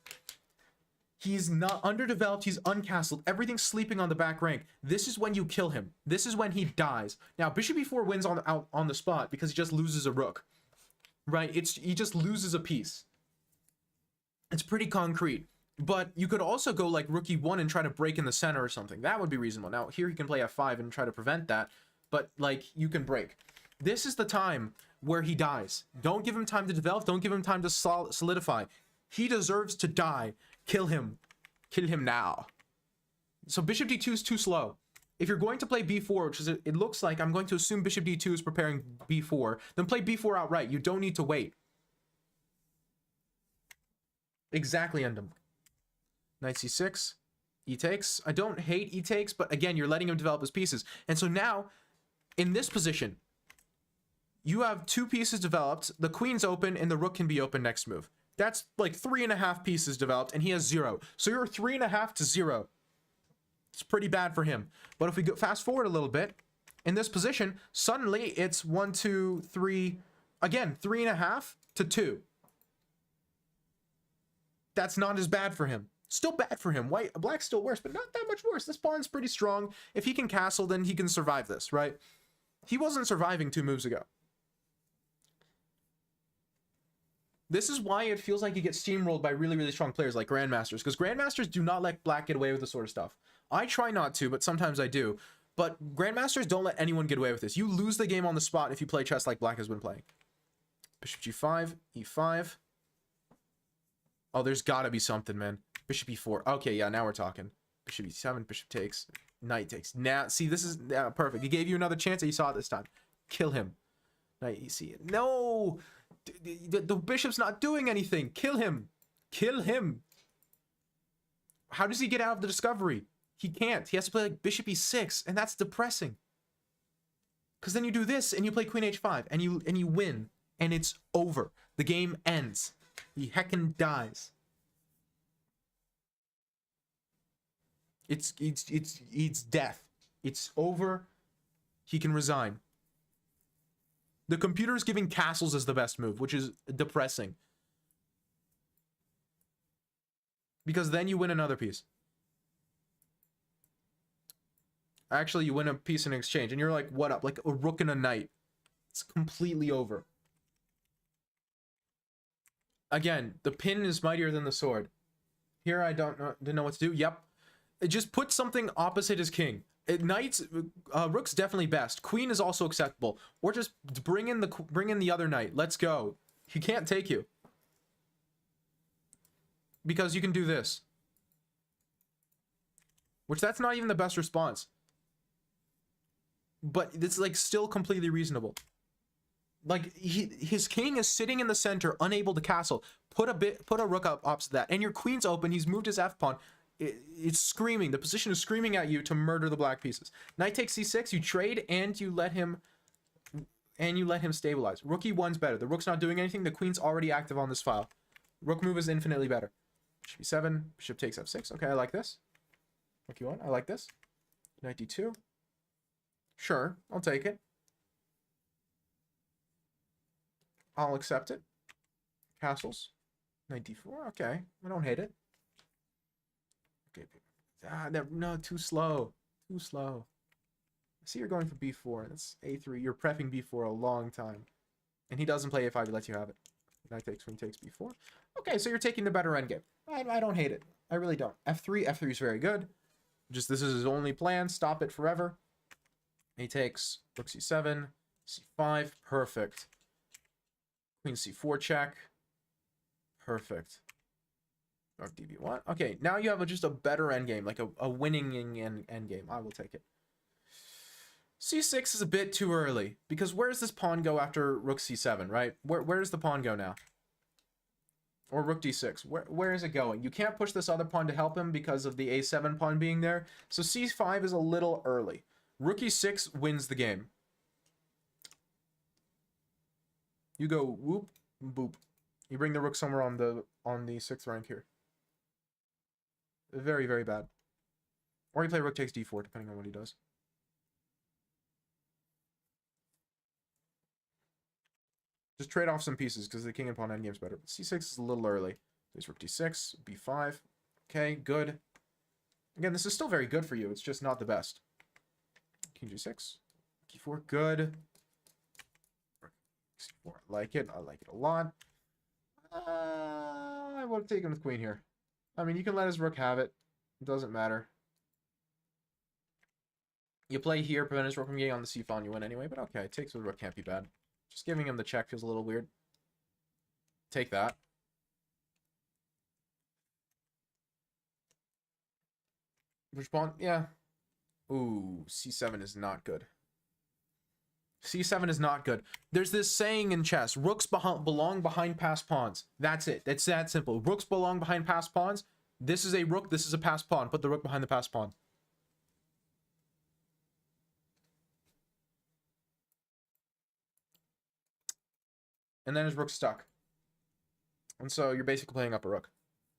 He's not underdeveloped. He's uncastled. Everything's sleeping on the back rank. This is when you kill him. This is when he dies. Now, bishop e4 wins out on the spot because he just loses a rook. Right? He just loses a piece. It's pretty concrete. But you could also go like rook e1 and try to break in the center or something. That would be reasonable. Now, here he can play f5 and try to prevent that. But, like, you can break. This is the time where he dies. Don't give him time to develop. Don't give him time to solidify. He deserves to die. Kill him. Kill him now. So bishop d2 is too slow. If you're going to play b4, which is it looks like I'm going to assume bishop d2 is preparing b4, then play b4 outright. You don't need to wait. Exactly, Endem. Knight c6. E takes. I don't hate e takes, but again, you're letting him develop his pieces. And so now, in this position, you have 2 pieces developed, the queen's open, and the rook can be open next move. That's like 3.5 pieces developed, and he has 0. So you're 3.5 to 0. It's pretty bad for him. But if we go fast forward a little bit, in this position, suddenly it's 1, 2, 3, again, 3.5 to 2. That's not as bad for him. Still bad for him. Black's still worse, but not that much worse. This pawn's pretty strong. If he can castle, then he can survive this, right? He wasn't surviving 2 moves ago. This is why it feels like you get steamrolled by really, really strong players like Grandmasters, because Grandmasters do not let Black get away with this sort of stuff. I try not to, but sometimes I do. But Grandmasters don't let anyone get away with this. You lose the game on the spot if you play chess like Black has been playing. Bishop g5, e5. Oh, there's gotta be something, man. Bishop e4. Okay, yeah, now we're talking. Bishop e7, bishop takes, knight takes. Now, see, this is perfect. He gave you another chance and you saw it this time. Kill him. Knight ec. No! The bishop's not doing anything. Kill him. Kill him. How does he get out of the discovery? He can't. He has to play like bishop e6, and that's depressing. Because then you do this, and you play queen h5, and you win, and it's over. The game ends. He heckin' dies. It's death. It's over. He can resign. The computer is giving castles as the best move, which is depressing. Because then you win another piece. Actually, you win a piece in exchange, and you're like, what up? Like a rook and a knight. It's completely over. Again, the pin is mightier than the sword. Here I didn't know what to do. Yep. Just put something opposite his king. Knights, rook's definitely best. Queen is also acceptable. Or just bring in the other knight. Let's go. He can't take you. Because you can do this. Which that's not even the best response. But it's like still completely reasonable. Like his king is sitting in the center, unable to castle. Put a rook up opposite that, and your queen's open. He's moved his f pawn. It's screaming. The position is screaming at you to murder the black pieces. Knight takes c6. You trade and you let him stabilize. Rook e1's better. The rook's not doing anything. The queen's already active on this file. Rook move is infinitely better. Bishop e7. Bishop takes f6. Okay, I like this. Rook e1. I like this. Knight d2. Sure, I'll take it. I'll accept it. Castles. Knight d4. Okay, I don't hate it. Okay. No, too slow. Too slow. I see you're going for b4. That's a3. You're prepping b4 a long time. And he doesn't play a5. He lets you have it. Knight takes, queen takes b4. Okay, so you're taking the better endgame. I don't hate it. I really don't. f3. f3 is very good. Just this is his only plan. Stop it forever. He takes rook c7, c5. Perfect. Queen c4 check. Perfect. Rook db1. Okay, now you have just a better endgame, like a winning endgame. I will take it. c6 is a bit too early, because where does this pawn go after rook c7, right? Where does the pawn go now? Or rook d6. Where is it going? You can't push this other pawn to help him because of the a7 pawn being there. So c5 is a little early. Rook e6 wins the game. You go whoop, boop. You bring the rook somewhere on the 6th rank here. Very, very bad. Or you play rook takes d4, depending on what he does. Just trade off some pieces, because the king and pawn endgame's better. But c6 is a little early. There's rook d6, b5. Okay, good. Again, this is still very good for you. It's just not the best. King G6. G4, good. C4, I like it. I like it a lot. I would have taken with queen here. I mean, you can let his rook have it. It doesn't matter. You play here, prevent his rook from getting on the c file, and you win anyway. But okay, takes with rook can't be bad. Just giving him the check feels a little weird. Take that. Which pawn? Yeah. Ooh, c7 is not good. C7 is not good. There's this saying in chess, rooks belong behind passed pawns. That's it. It's that simple. Rooks belong behind passed pawns. This is a rook, this is a passed pawn. Put the rook behind the passed pawn. And then his rook's stuck. And so you're basically playing up a rook.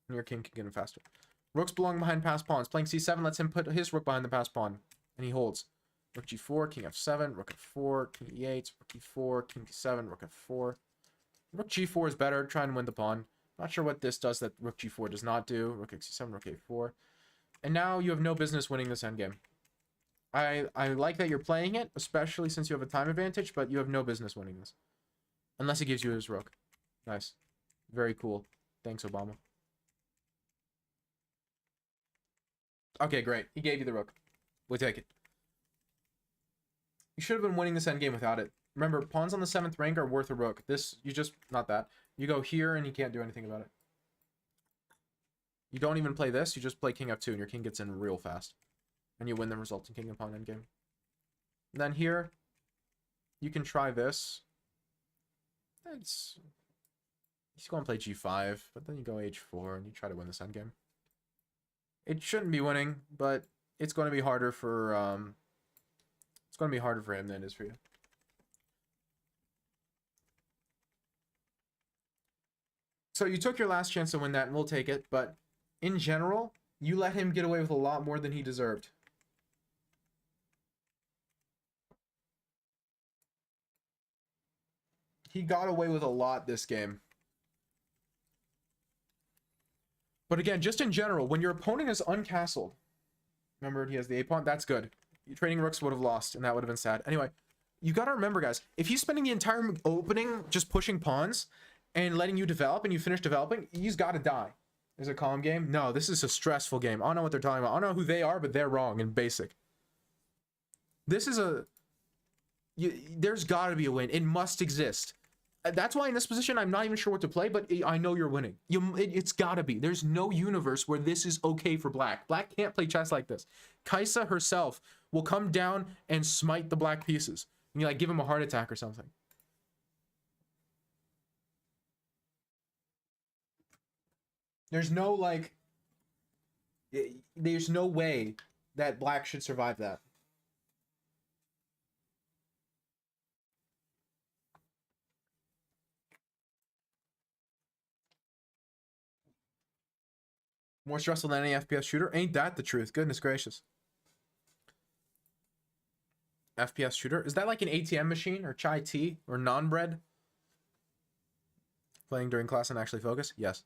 And your king can get him faster. Rooks belong behind passed pawns. Playing c7 lets him put his rook behind the passed pawn. And he holds. Rook g4, king f7, rook f4, king e8, rook e4, king d7, rook f4. Rook g4 is better. Try and win the pawn. Not sure what this does that rook g4 does not do. Rook x7, rook a4. And now you have no business winning this endgame. I like that you're playing it, especially since you have a time advantage, but you have no business winning this. Unless he gives you his rook. Nice. Very cool. Thanks, Obama. Okay, great. He gave you the rook. We'll take it. You should have been winning this endgame without it. Remember, pawns on the 7th rank are worth a rook. This, you just, not that. You go here and you can't do anything about it. You don't even play this, you just play king f2 and your king gets in real fast. And you win the resulting king and pawn endgame. And then here, you can try this. He's going to play g5, but then you go h4 and you try to win this endgame. It shouldn't be winning, but it's going to be harder for it's going to be harder for him than it is for you. So you took your last chance to win that, and we'll take it. But in general, you let him get away with a lot more than he deserved. He got away with a lot this game. But again, just in general, when your opponent is uncastled, remember he has the a-pawn, that's good. Trading rooks would have lost, and that would have been sad. Anyway, you got to remember, guys, if he's spending the entire opening just pushing pawns and letting you develop and you finish developing, he's got to die. Is it a calm game? No, this is a stressful game. I don't know what they're talking about. I don't know who they are, but they're wrong in basic. This is a... there's got to be a win. It must exist. That's why in this position, I'm not even sure what to play, but I know you're winning. It's got to be. There's no universe where this is okay for black. Black can't play chess like this. Kaisa herself will come down and smite the black pieces. And you like give him a heart attack or something. There's no like... there's no way that black should survive that. More stressful than any FPS shooter? Ain't that the truth? Goodness gracious. FPS shooter? Is that like an ATM machine or chai tea or non-bread? Playing during class and actually focus? Yes.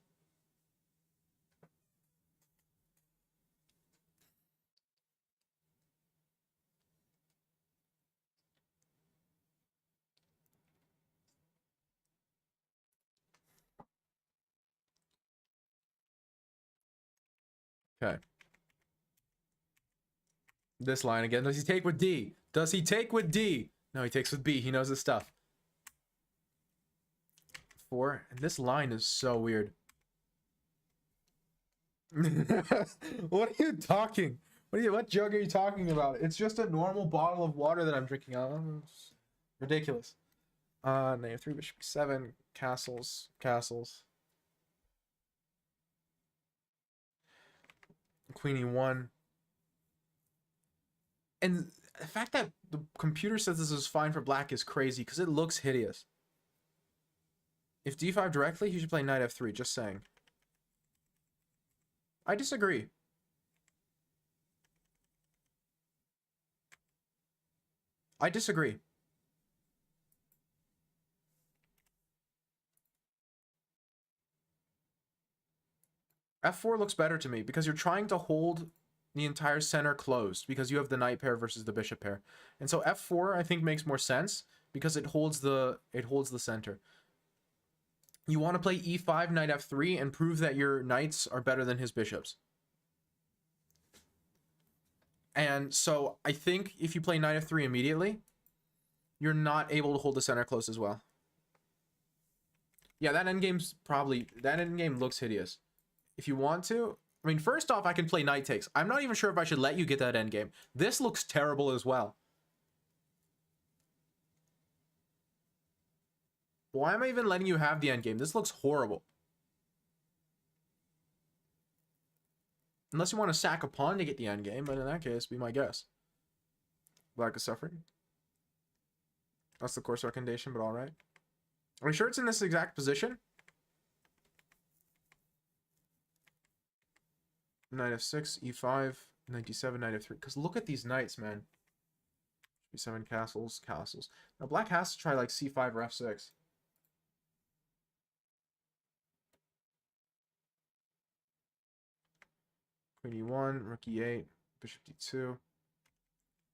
Okay. This line again. Does he take with D? Does he take with D? No, he takes with B. He knows his stuff. 4. And this line is so weird. What are you talking? What jug are you talking about? It's just a normal bottle of water that I'm drinking out of. It's ridiculous. Knight 3, bishop 7, castles. Queen E1. And the fact that the computer says this is fine for black is crazy because it looks hideous. If D5 directly, he should play knight F3, just saying. I disagree. I disagree. F4 looks better to me because you're trying to hold the entire center closed because you have the knight pair versus the bishop pair. And so F4 I think makes more sense because it holds the center. You want to play E5, knight F3 and prove that your knights are better than his bishops. And so I think if you play knight F3 immediately, you're not able to hold the center close as well. Yeah, that endgame looks hideous. If you want to, I mean, first off, I can play knight takes. I'm not even sure if I should let you get that endgame. This looks terrible as well. Why am I even letting you have the endgame? This looks horrible. Unless you want to sack a pawn to get the endgame, but in that case, be my guess. Black is suffering. That's the course recommendation, but alright. Are we sure it's in this exact position? Knight f6, e5, knight d7, knight f3. Because look at these knights, man. b7, castles, castles. Now black has to try like c5 or f6. Queen e1, rook e8, bishop d2.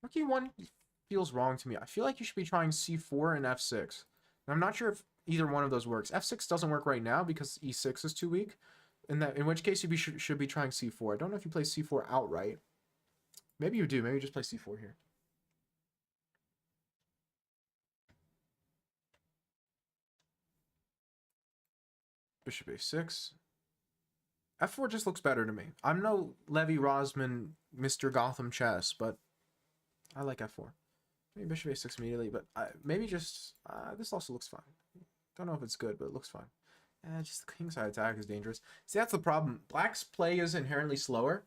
Rook e1 feels wrong to me. I feel like you should be trying c4 and f6. And I'm not sure if either one of those works. f6 doesn't work right now because e6 is too weak. In which case you should be trying c4. I don't know if you play c4 outright. Maybe you do. Maybe you just play c4 here. Bishop a6. f4 just looks better to me. I'm no Levy Rosman, Mr. Gotham chess, but I like f4. Maybe bishop a6 immediately, but maybe just... this also looks fine. Don't know if it's good, but it looks fine. Just the kingside attack is dangerous. See, that's the problem. Black's play is inherently slower.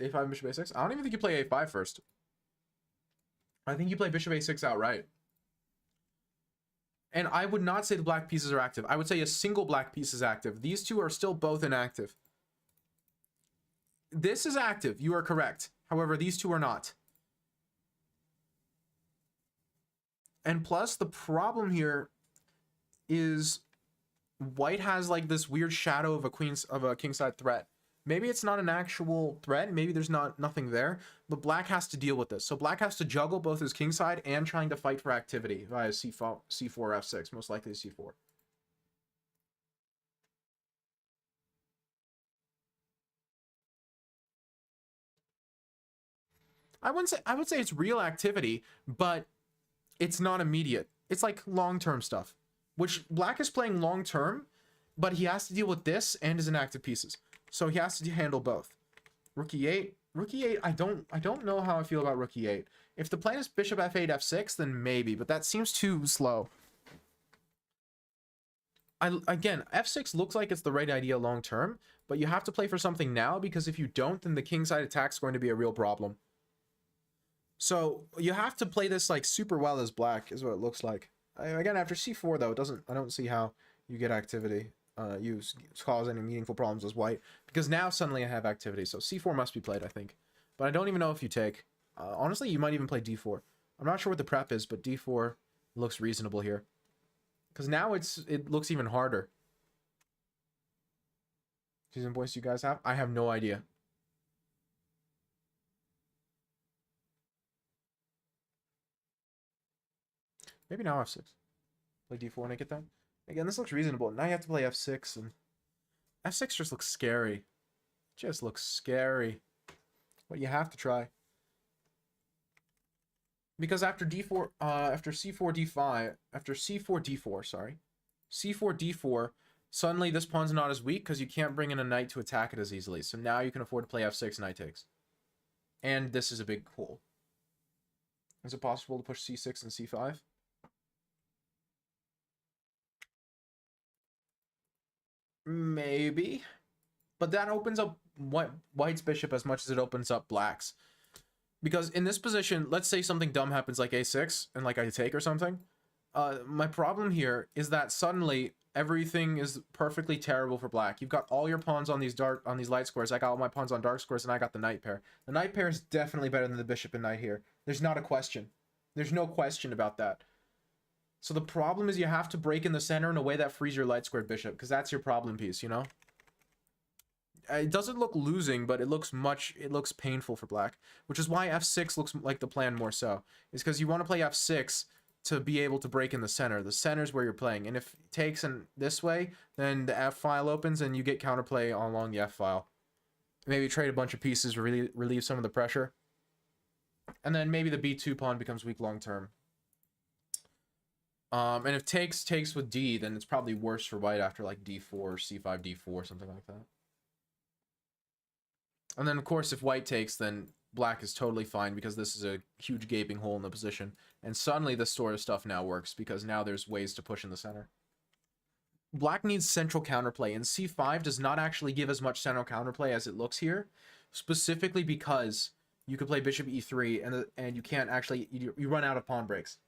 a5, bishop a6. I don't even think you play a5 first. I think you play bishop a6 outright. And I would not say the black pieces are active. I would say a single black piece is active. These two are still both inactive. This is active. You are correct. However, these two are not. And plus, the problem here is white has like this weird shadow of a kingside threat. Maybe it's not an actual threat. Maybe there's nothing there. But black has to deal with this. So black has to juggle both his kingside and trying to fight for activity via c4, f6. Most likely c4. I would say it's real activity, but it's not immediate. It's like long-term stuff, which black is playing long-term, but he has to deal with this and his inactive pieces. So he has to handle both. Rook e8. Rook e8, I don't know how I feel about rook e8. If the plan is bishop f8, f6, then maybe, but that seems too slow. Again, f6 looks like it's the right idea long-term, but you have to play for something now, because if you don't, then the kingside attack is going to be a real problem. So you have to play this like super well as black, is what it looks like. Again, after c4 though, I don't see how you get activity. You cause any meaningful problems as white, because now suddenly I have activity. So c4 must be played, I think, but I don't even know if you take. Honestly, you might even play d4. I'm not sure what the prep is, but d4 looks reasonable here, because now it looks even harder. Season points you guys have? I have no idea. Maybe now f6. Play d4 and I get that. Again, this looks reasonable. Now you have to play f6, and f6 just looks scary. Just looks scary. But you have to try. Because after d4, after c4 d5, after c4 d4, sorry, c4 d4, suddenly this pawn's not as weak because you can't bring in a knight to attack it as easily. So now you can afford to play f6, knight takes. And this is a big hole. Is it possible to push c6 and c5? Maybe. But that opens up white's bishop as much as it opens up black's. Because in this position, let's say something dumb happens like a6 and like I take or something. My problem here is that suddenly everything is perfectly terrible for black. You've got all your pawns on these light squares. I got all my pawns on dark squares, and I got the knight pair. The knight pair is definitely better than the bishop and knight here. There's not a question. There's no question about that. So the problem is you have to break in the center in a way that frees your light squared bishop, because that's your problem piece, you know? it doesn't look losing, but it looks painful for black, which is why f6 looks like the plan more so. Is because you want to play f6 to be able to break in the center. The center is where you're playing, and if it takes in this way, then the f file opens and you get counterplay along the f file. Maybe trade a bunch of pieces, relieve some of the pressure, and then maybe the b2 pawn becomes weak long term. And if takes with d, then it's probably worse for white after like d4, c5, d4, something like that. And then, of course, if white takes, then black is totally fine because this is a huge gaping hole in the position. And suddenly this sort of stuff now works because now there's ways to push in the center. Black needs central counterplay, and c5 does not actually give as much central counterplay as it looks here, specifically because you could play bishop e3 and you can't actually, you run out of pawn breaks.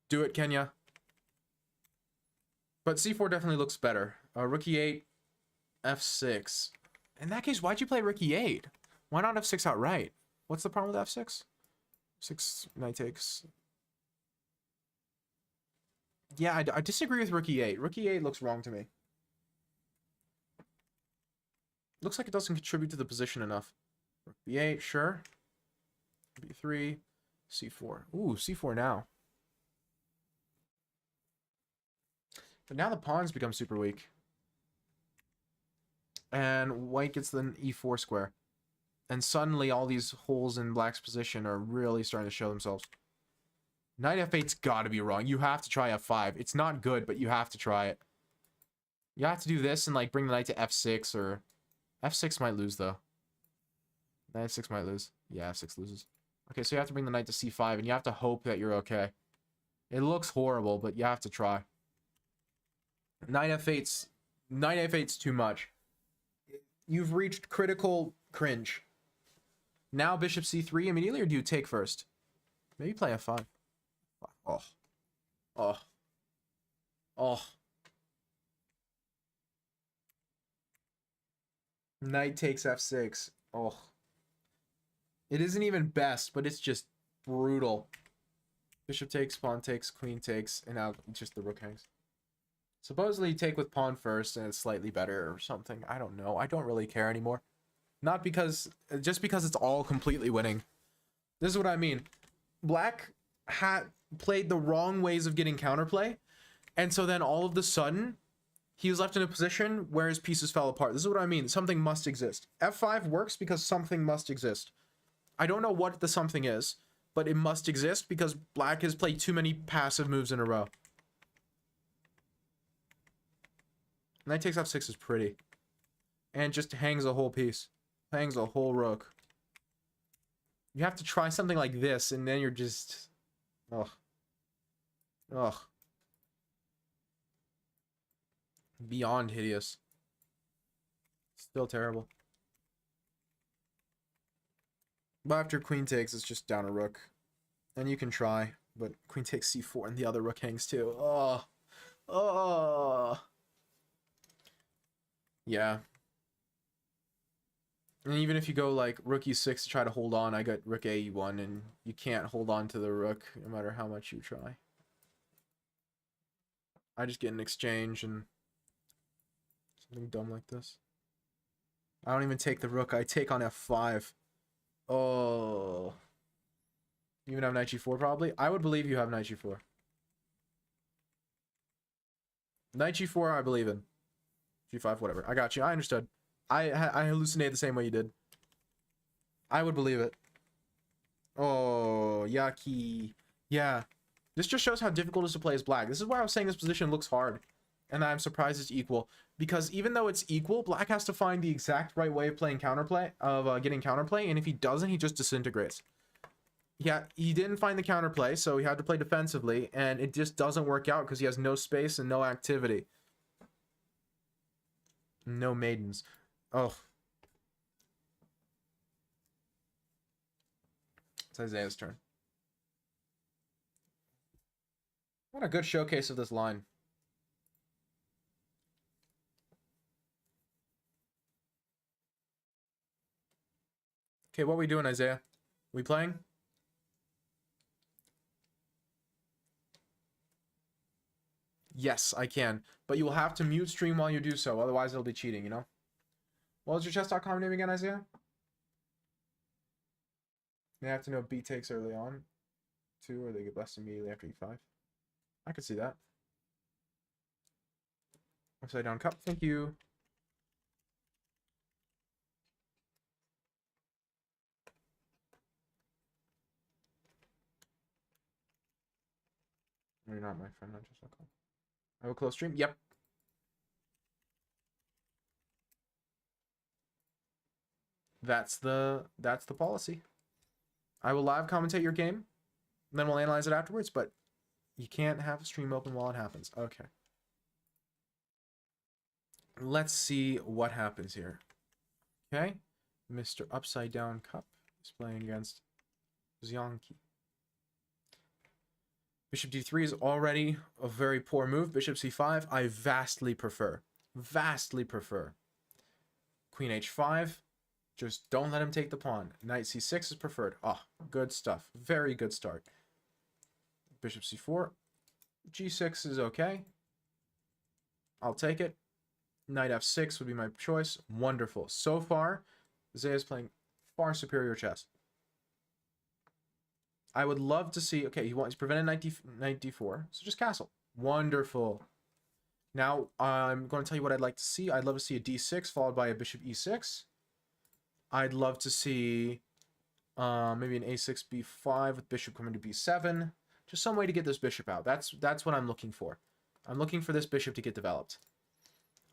Do it, Kenya. But c4 definitely looks better. Rook e8, f6. In that case, why'd you play rook e8? Why not f6 outright? What's the problem with f6? 6, knight takes. Yeah, I disagree with rook e8. Rook e8 looks wrong to me. Looks like it doesn't contribute to the position enough. Rook b8, sure. b3, c4. Ooh, c4 now. But now the pawns become super weak. And white gets the e4 square. And suddenly all these holes in black's position are really starting to show themselves. Knight f8's got to be wrong. You have to try f5. It's not good, but you have to try it. You have to do this and like bring the knight to f6 or... f6 might lose though. Knight f6 might lose. Yeah, f6 loses. Okay, so you have to bring the knight to c5 and you have to hope that you're okay. It looks horrible, but you have to try. Knight f8's too much. You've reached critical cringe. Now bishop c3 immediately, or do you take first? Maybe play f5. Oh. Oh. Oh. Knight takes f6. Oh. It isn't even best, but it's just brutal. Bishop takes, pawn takes, queen takes, and now just the rook hangs. Supposedly you take with pawn first and it's slightly better or something. I don't know. I don't really care anymore. Not because... just because it's all completely winning. This is what I mean. Black had played the wrong ways of getting counterplay. And so then all of the sudden, he was left in a position where his pieces fell apart. This is what I mean. Something must exist. f5 works because something must exist. I don't know what the something is, but it must exist because black has played too many passive moves in a row. Knight takes f6 is pretty. And just hangs a whole piece. Hangs a whole rook. You have to try something like this, and then you're just... ugh. Ugh. Beyond hideous. Still terrible. But after queen takes, it's just down a rook. And you can try, but queen takes c4 and the other rook hangs too. Oh. Oh. Yeah. And even if you go like rook e6 to try to hold on, I got rook a1, and you can't hold on to the rook no matter how much you try. I just get an exchange and something dumb like this. I don't even take the rook, I take on f5. Oh. You even have knight g4 probably? I would believe you have knight g4. Knight g4 I believe in. g5, whatever. I got you. I understood. I hallucinated the same way you did. I would believe it. Oh, yucky. Yeah. This just shows how difficult it is to play as black. This is why I was saying this position looks hard. And I'm surprised it's equal. Because even though it's equal, black has to find the exact right way of playing counterplay, of getting counterplay. And if he doesn't, he just disintegrates. Yeah, he didn't find the counterplay, so he had to play defensively. And it just doesn't work out because he has no space and no activity. No maidens. Oh. It's Isaiah's turn. What a good showcase of this line. Okay, what are we doing, Isaiah? We playing? Yes, I can. But you will have to mute stream while you do so. Otherwise, it'll be cheating, you know? What was your chess.com name again, Isaiah? They have to know B takes early on, too, or they get blessed immediately after E5. I could see that. Upside down cup, thank you. No, you're not my friend on chess.com. I have a close stream? Yep. That's the policy. I will live commentate your game, then we'll analyze it afterwards, but you can't have a stream open while it happens. Okay. Let's see what happens here. Okay. Mr. Upside Down Cup is playing against Zyanki. Bishop d3 is already a very poor move. Bishop c5, I vastly prefer. Vastly prefer. Queen h5, just don't let him take the pawn. Knight c6 is preferred. Ah, oh, good stuff. Very good start. Bishop c4, g6 is okay. I'll take it. Knight f6 would be my choice. Wonderful. So far, Zay is playing far superior chess. I would love to see... Okay, he's prevented knight d4, so just castle. Wonderful. Now, I'm going to tell you what I'd like to see. I'd love to see a d6 followed by a bishop e6. I'd love to see maybe an a6, b5 with bishop coming to b7. Just some way to get this bishop out. That's what I'm looking for. I'm looking for this bishop to get developed.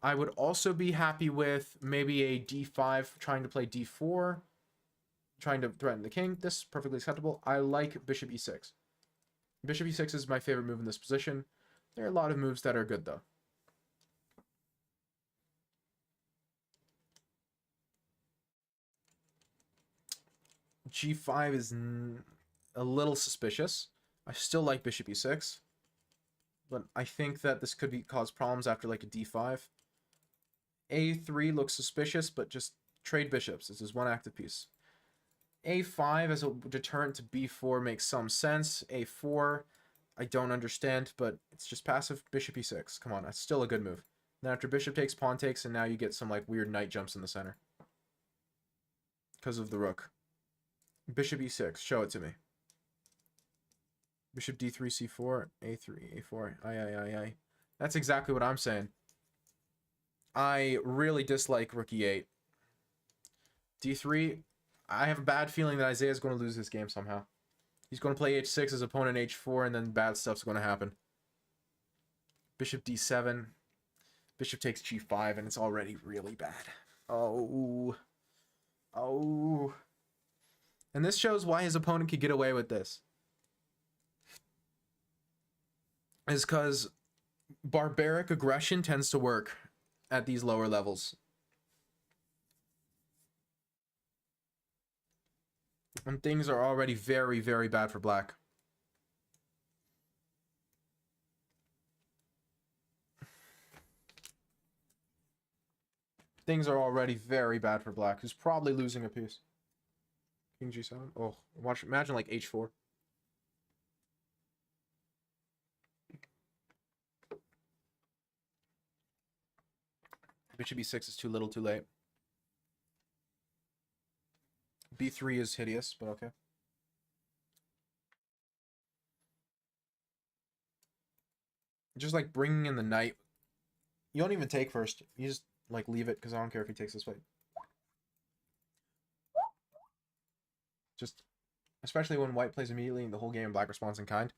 I would also be happy with maybe a d5 trying to play d4, trying to threaten the king. This is perfectly acceptable. I like bishop e6. Bishop e6 is my favorite move in this position. There are a lot of moves that are good, though. g5 is a little suspicious. I still like bishop e6, but I think that this could cause problems after like a d5. a3 looks suspicious, but just trade bishops. This is one active piece. a5 as a deterrent to b4 makes some sense. a4, I don't understand, but it's just passive. Bishop e6. Come on, that's still a good move. Then after bishop takes, pawn takes, and now you get some like weird knight jumps in the center. Because of the rook. Bishop e6. Show it to me. Bishop d3, c4, a3, a4. Aye. That's exactly what I'm saying. I really dislike rook e8. d3, I have a bad feeling that Isaiah's going to lose this game somehow. He's going to play h6, his opponent h4, and then bad stuff's going to happen. Bishop d7. Bishop takes g5, and it's already really bad. Oh. And this shows why his opponent could get away with this. Is because barbaric aggression tends to work at these lower levels. And things are already very, very bad for black. Things are already very bad for black, who's probably losing a piece. King g7. Oh, imagine like h4. Bishop e6 is too little, too late. b3 is hideous, but okay. Just like bringing in the knight. You don't even take first. You just like leave it because I don't care if he takes this fight. Just, especially when white plays immediately in the whole game, black responds in kind.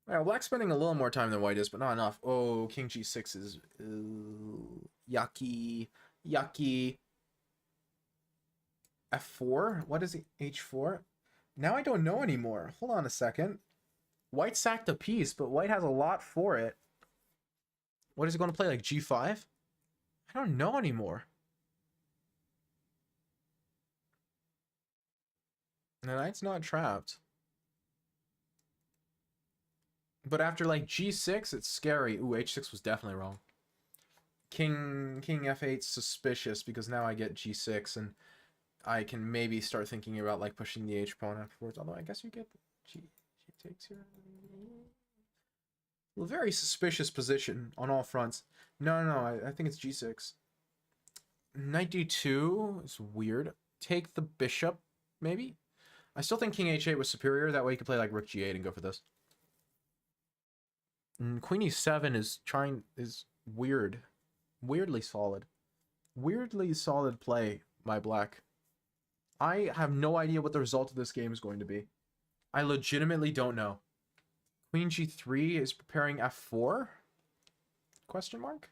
Well, black's spending a little more time than white is, but not enough. Oh, king g6 is yucky. f4? What is it? h4? Now I don't know anymore. Hold on a second. White sacked a piece, but white has a lot for it. What is he going to play, like g5? I don't know anymore. The knight's not trapped. But after like g6, it's scary. Ooh, h6 was definitely wrong. King f8 suspicious because now I get g6 and I can maybe start thinking about like pushing the h pawn afterwards. Although I guess you get g takes here. A very suspicious position on all fronts. No, I think it's g6. Knight d2 is weird. Take the bishop, maybe? I still think king h8 was superior. That way you could play like rook g8 and go for this. And queen e7 is weird. Weirdly solid. Weirdly solid play by black. I have no idea what the result of this game is going to be. I legitimately don't know. Queen g3 is preparing f4? Question mark?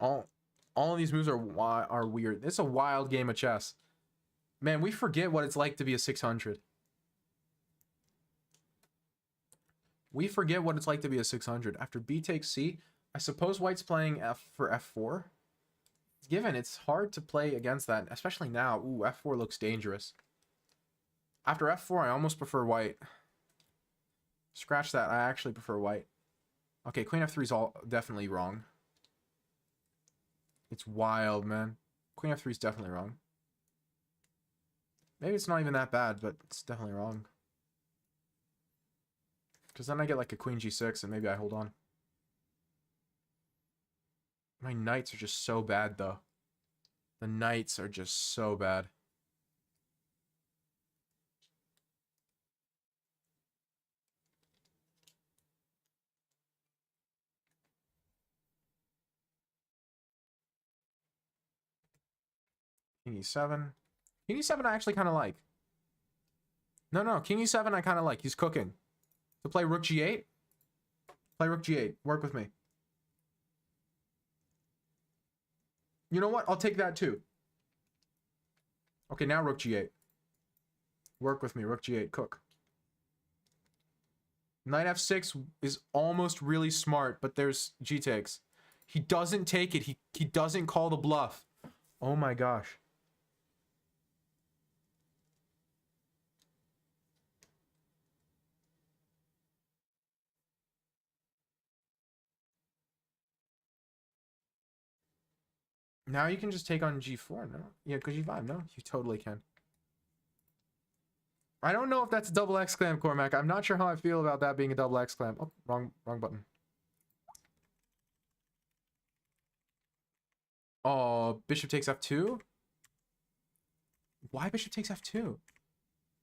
All of these moves are weird. It's a wild game of chess. Man, we forget what it's like to be a 600. We forget what it's like to be a 600. After b takes c, I suppose white's playing f for f4. Given it's hard to play against that, especially now. Ooh, f4 looks dangerous. After f4, I almost prefer white. Scratch that, I actually prefer white. Okay, queen f3 is all definitely wrong. It's wild, man. Queen f3 is definitely wrong. Maybe it's not even that bad, but it's definitely wrong. Because then I get like a queen g6 and maybe I hold on. My knights are just so bad, though. The knights are just so bad. King e7. King e7 I actually kind of like. No, King e7 I kind of like. He's cooking. To play rook g8? Play rook g8. Work with me. You know what? I'll take that too. Okay, now rook g8. Work with me. Rook g8. Cook. Knight f6 is almost really smart, but there's g takes. He doesn't take it. He doesn't call the bluff. Oh my gosh. Now you can just take on g4, no? Yeah, because g5, no? You totally can. I don't know if that's a double exclam, Cormac. I'm not sure how I feel about that being a double exclam. Oh, wrong button. Oh, bishop takes f2? Why bishop takes f2?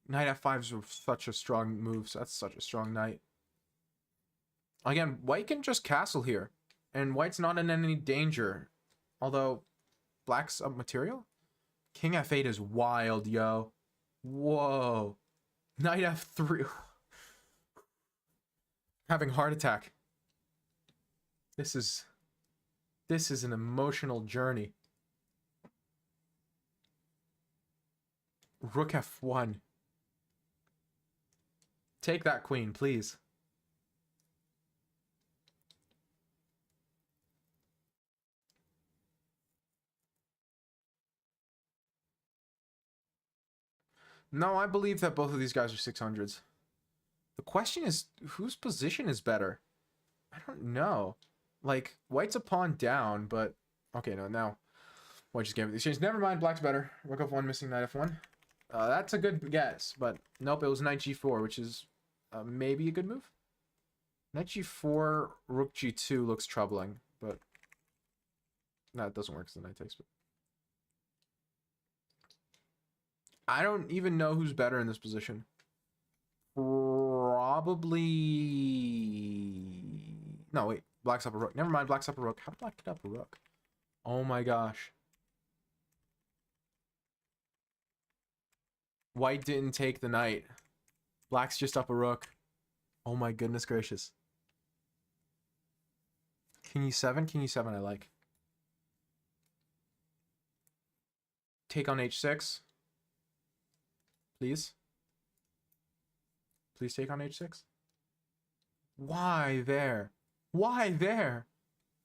Knight f5 is such a strong move. So that's such a strong knight. Again, white can just castle here. And white's not in any danger. Although, black's up material? King f8 is wild, yo. Whoa. Knight f3. Having heart attack. This is an emotional journey. Rook f1. Take that queen, please. No, I believe that both of these guys are 600s. The question is, whose position is better? I don't know. Like, white's a pawn down, but... Okay, no, now... White just gave it the exchange. Never mind, black's better. Rook f1, missing knight f1. That's a good guess, but nope, it was knight g4, which is maybe a good move. Knight g4, rook g2 looks troubling, but... No, it doesn't work because the knight takes, but... I don't even know who's better in this position. Probably... No, wait. Black's up a rook. Never mind, black's up a rook. How did black get up a rook? Oh my gosh. White didn't take the knight. Black's just up a rook. Oh my goodness gracious. King e7? King e7 I like. Take on h6. Please. Please take on h6. Why there? Why there?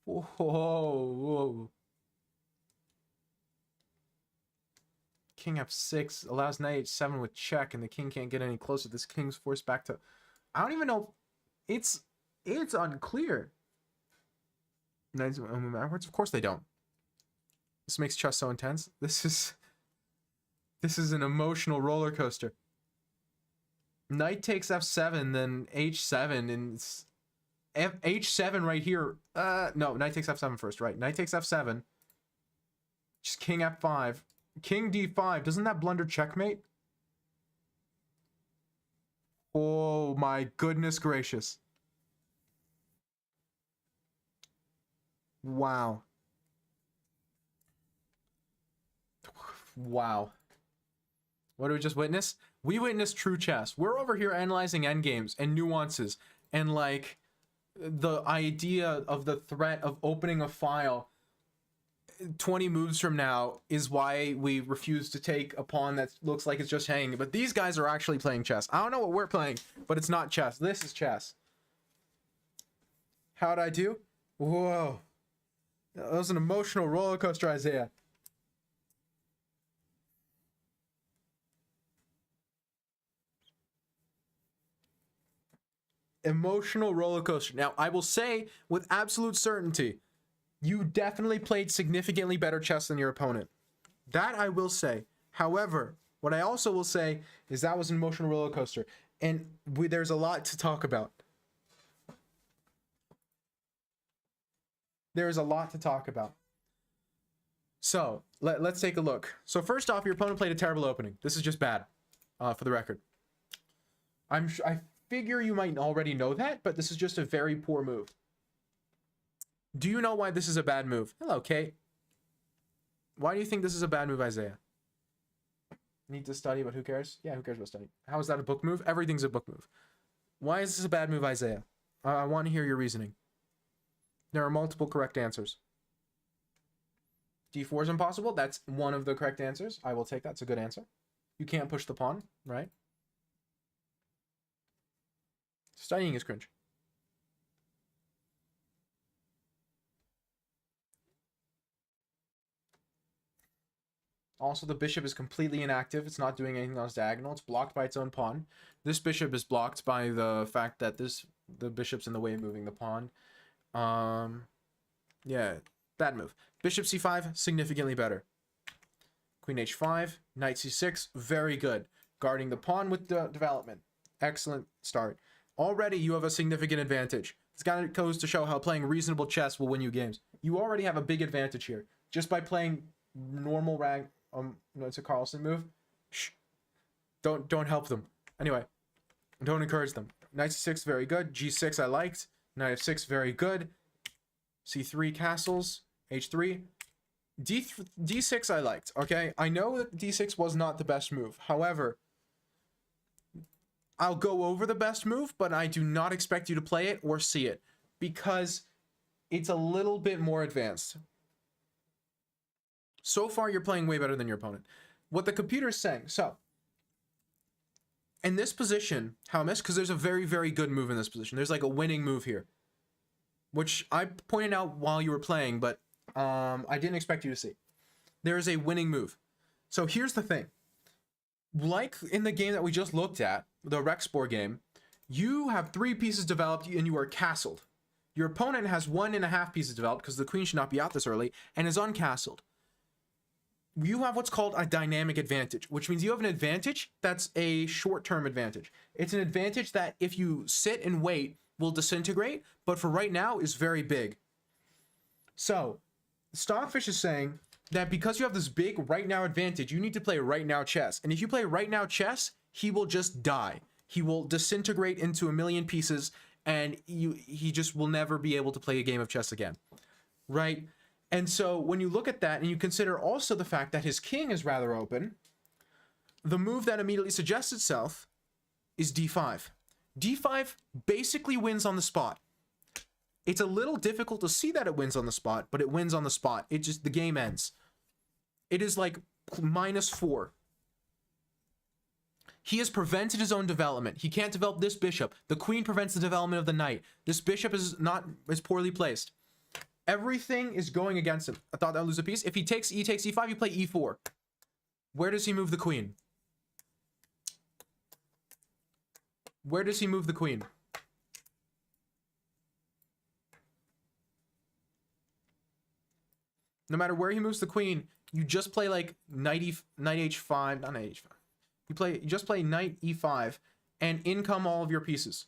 Whoa, whoa. King f6 allows knight h7 with check, and the king can't get any closer. This king's forced back to... I don't even know. It's unclear. Knights move backwards? Of course they don't. This makes chess so intense. This is an emotional roller coaster. Knight takes f7, then h7, and h7 right here. No, knight takes f7 first, right? Knight takes f7. Just king f5. King d5. Doesn't that blunder checkmate? Oh my goodness gracious. Wow. Wow. What did we just witness? We witnessed true chess. We're over here analyzing endgames and nuances and like the idea of the threat of opening a file 20 moves from now is why we refuse to take a pawn that looks like it's just hanging. But these guys are actually playing chess. I don't know what we're playing, but it's not chess. This is chess. How'd I do? Whoa. That was an emotional roller coaster, Isaiah. Emotional roller coaster. Now, I will say with absolute certainty, you definitely played significantly better chess than your opponent. That I will say. However, what I also will say is that was an emotional roller coaster. And there's a lot to talk about. There is a lot to talk about. So, let's take a look. So first off, your opponent played a terrible opening. This is just bad, for the record. I figure you might already know that, but this is just a very poor move. Do you know why this is a bad move? Hello, Kate. Why do you think this is a bad move, Isaiah? Need to study, but who cares? Yeah, who cares about studying? How is that a book move? Everything's a book move. Why is this a bad move, Isaiah? I want to hear your reasoning. There are multiple correct answers. D4 is impossible. That's one of the correct answers. I will take that. It's a good answer. You can't push the pawn, right? Studying is cringe. Also, the bishop is completely inactive. It's not doing anything on its diagonal. It's blocked by its own pawn. This bishop is blocked by the fact that the bishop's in the way of moving the pawn. Yeah, bad move. Bishop c5, significantly better. Queen h5, knight c6, very good. Guarding the pawn with the development. Excellent start. Already, you have a significant advantage. This kind of goes to show how playing reasonable chess will win you games. You already have a big advantage here. Just by playing normal rank, no, it's a Carlsen move. Shh. Don't help them. Anyway, don't encourage them. Knight c6, very good. g6, I liked. Knight f6, very good. c3, castles. h3. d6, I liked. Okay, I know that d6 was not the best move. However, I'll go over the best move, but I do not expect you to play it or see it because it's a little bit more advanced. So far, you're playing way better than your opponent. What the computer is saying, so in this position, how I missed, because there's a very, very good move in this position. There's like a winning move here, which I pointed out while you were playing, but I didn't expect you to see. There is a winning move. So here's the thing. Like in the game that we just looked at, the Rexpor game, you have 3 pieces developed and you are castled. Your opponent has 1.5 pieces developed because the queen should not be out this early and is uncastled. You have what's called a dynamic advantage, which means you have an advantage that's a short-term advantage. It's an advantage that if you sit and wait will disintegrate, but for right now is very big. So, Stockfish is saying that because you have this big right now advantage, you need to play right now chess. And if you play right now chess, he will just die. He will disintegrate into a million pieces and he just will never be able to play a game of chess again. Right? And so when you look at that and you consider also the fact that his king is rather open, the move that immediately suggests itself is d5. d5 basically wins on the spot. It's a little difficult to see that it wins on the spot, but it wins on the spot. It just, the game ends. It is like -4. He has prevented his own development. He can't develop this bishop. The queen prevents the development of the knight. This bishop is poorly placed. Everything is going against him. I thought that would lose a piece. If he takes e5, you play e4. Where does he move the queen? Where does he move the queen? No matter where he moves the queen, you just play like knight h5, not knight h5. You just play knight e5, and income all of your pieces.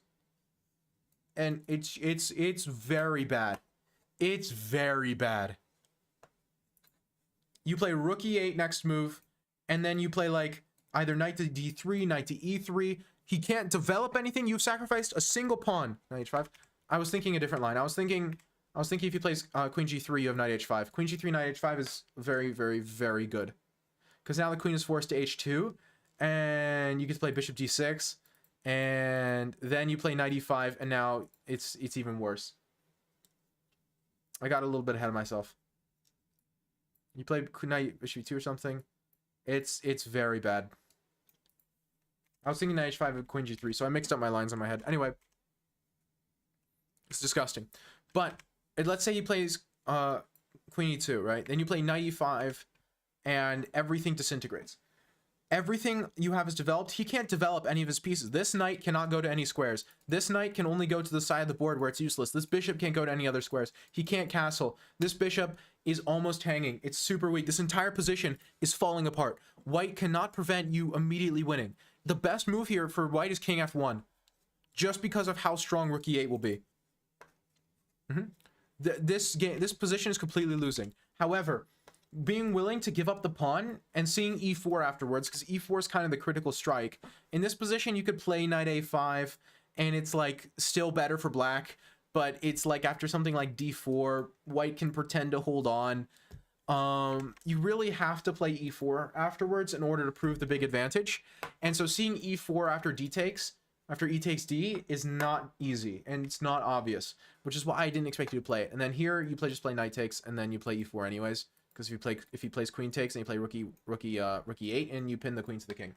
And it's very bad. It's very bad. You play rook e8 next move, and then you play like either knight to d3, knight to e3. He can't develop anything. You've sacrificed a single pawn. Knight h5. I was thinking a different line. I was thinking if he plays queen g3, you have knight h5. Queen g3, knight h5 is very, very, very good. Because now the queen is forced to h2, and you get to play bishop d6, and then you play knight e5, and now it's even worse. I got a little bit ahead of myself. You play knight bishop e2 or something. It's very bad. I was thinking knight h5 and queen g3, so I mixed up my lines in my head. Anyway, it's disgusting. But let's say he plays queen e2, right? Then you play knight e5, and everything disintegrates. Everything you have is developed. He can't develop any of his pieces. This knight cannot go to any squares. This knight can only go to the side of the board where it's useless. This bishop can't go to any other squares. He can't castle. This bishop is almost hanging. It's super weak. This entire position is falling apart. White cannot prevent you immediately winning. The best move here for white is king f1, just because of how strong rook e8 will be. This position is completely losing. However, being willing to give up the pawn and seeing e4 afterwards, because e4 is kind of the critical strike. In this position, you could play knight a5, and it's like still better for black, but it's like after something like d4, white can pretend to hold on. You really have to play e4 afterwards in order to prove the big advantage. And so seeing e4 after e takes d is not easy, and it's not obvious, which is why I didn't expect you to play it. And then here you just play knight takes, and then you play e4 anyways, because if he plays queen takes, and you play rook e8, and you pin the queen to the king.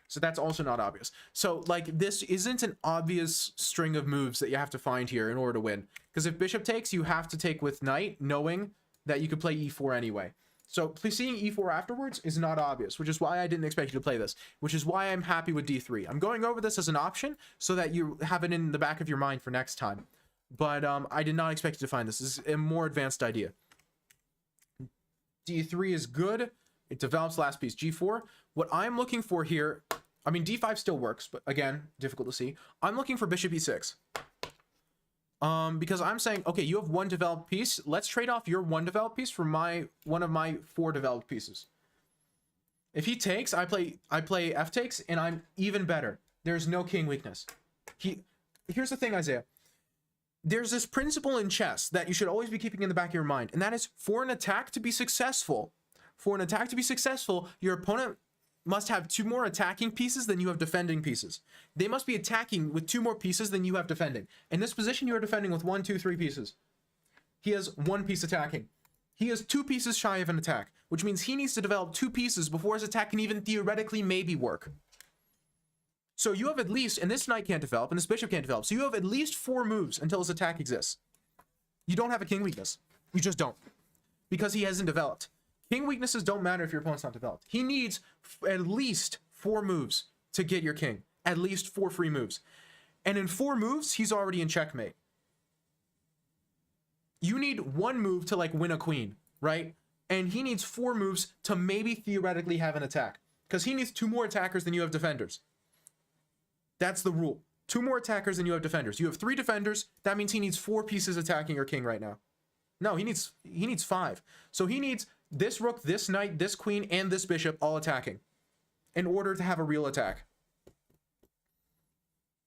So that's also not obvious. So like this isn't an obvious string of moves that you have to find here in order to win, because if bishop takes, you have to take with knight, knowing that you could play e4 anyway. So seeing e4 afterwards is not obvious, which is why I didn't expect you to play this, which is why I'm happy with d3. I'm going over this as an option so that you have it in the back of your mind for next time. But I did not expect you to find this. This is a more advanced idea. d3 is good. It develops last piece. g4. What I'm looking for here, I mean, d5 still works, but again, difficult to see. I'm looking for bishop e6. Because I'm saying, okay, you have one developed piece. Let's trade off your one developed piece for one of my 4 developed pieces. If he takes, I play f takes, and I'm even better. There's no king weakness. Here's the thing, Isaiah. There's this principle in chess that you should always be keeping in the back of your mind, and that is, for an attack to be successful, your opponent must have 2 more attacking pieces than you have defending pieces. They must be attacking with 2 more pieces than you have defending. In this position, you are defending with 1, 2, 3 pieces. He has 1 piece attacking. He is 2 pieces shy of an attack, which means he needs to develop 2 pieces before his attack can even theoretically maybe work. So you have at least, and this knight can't develop, and this bishop can't develop, so you have at least 4 moves until his attack exists. You don't have a king weakness. You just don't. Because he hasn't developed. King weaknesses don't matter if your opponent's not developed. He needs at least 4 moves to get your king. At least 4 free moves. And in 4 moves, he's already in checkmate. You need 1 move to like win a queen, right? And he needs 4 moves to maybe theoretically have an attack. Because he needs 2 more attackers than you have defenders. That's the rule. 2 more attackers than you have defenders. You have 3 defenders. That means he needs 4 pieces attacking your king right now. No, he needs 5. So he needs this rook, this knight, this queen, and this bishop all attacking in order to have a real attack.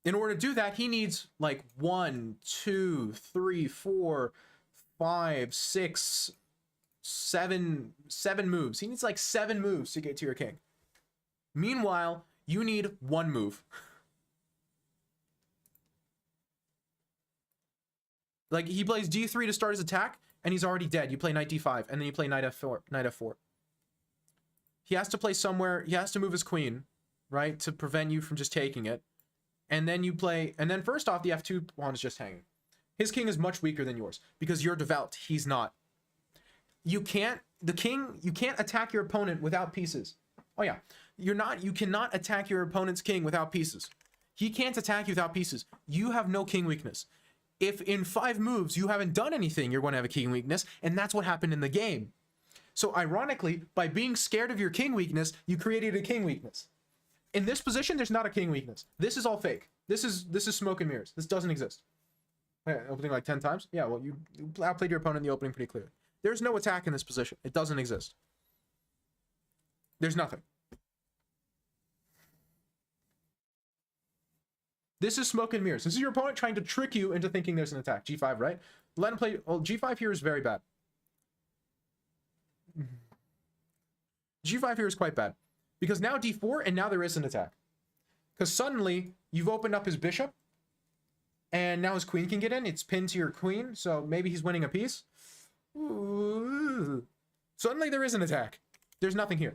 In order to do that, he needs like 1, 2, 3, 4, 5, 6, 7 moves. He needs like 7 moves to get to your king. Meanwhile, you need 1 move. Like, he plays d3 to start his attack, and he's already dead. You play knight d5, and then you play knight f4. Knight f4. He has to play somewhere. He has to move his queen, right, to prevent you from just taking it. And then you play, and then first off, the f2 pawn is just hanging. His king is much weaker than yours because you're developed. He's not. You can't attack your opponent without pieces. Oh yeah, you cannot attack your opponent's king without pieces. He can't attack you without pieces. You have no king weakness. If in 5 moves you haven't done anything, you're going to have a king weakness, and that's what happened in the game. So ironically, by being scared of your king weakness, you created a king weakness. In this position, there's not a king weakness. This is all fake. This is smoke and mirrors. This doesn't exist. Okay, opening like 10 times? Yeah, well, you outplayed your opponent in the opening pretty clearly. There's no attack in this position. It doesn't exist. There's nothing. This is smoke and mirrors. This is your opponent trying to trick you into thinking there's an attack. G5, right? Let him play... Well, G5 here is very bad. G5 here is quite bad. Because now D4, and now there is an attack. Because suddenly, you've opened up his bishop, and now his queen can get in. It's pinned to your queen, so maybe he's winning a piece. Ooh. Suddenly, there is an attack. There's nothing here.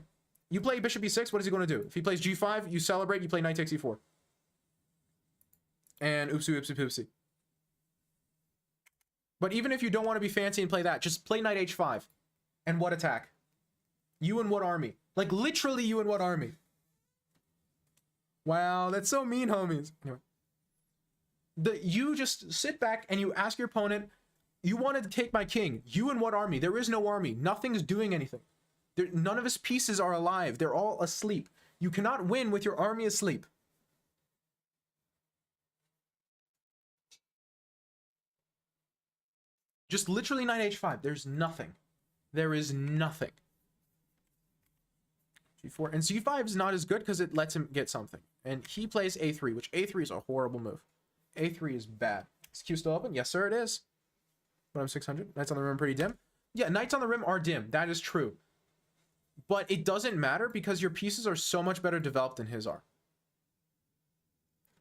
You play bishop e6, what is he going to do? If he plays G5, you celebrate, you play knight takes e4. And oopsie, oopsie, poopsie. But even if you don't want to be fancy and play that, just play knight h5. And what attack? You and what army? Like, literally, you and what army? Wow, that's so mean, homies. Anyway. You just sit back and you ask your opponent, you wanted to take my king. You and what army? There is no army. Nothing's doing anything. None of his pieces are alive. They're all asleep. You cannot win with your army asleep. Just literally knight h5. There's nothing. There is nothing. G4. And c5 is not as good because it lets him get something. And he plays a3, which a3 is a horrible move. a3 is bad. Is Q still open? Yes, sir, it is. But I'm 600. Knights on the rim pretty dim. Yeah, knights on the rim are dim. That is true. But it doesn't matter because your pieces are so much better developed than his are.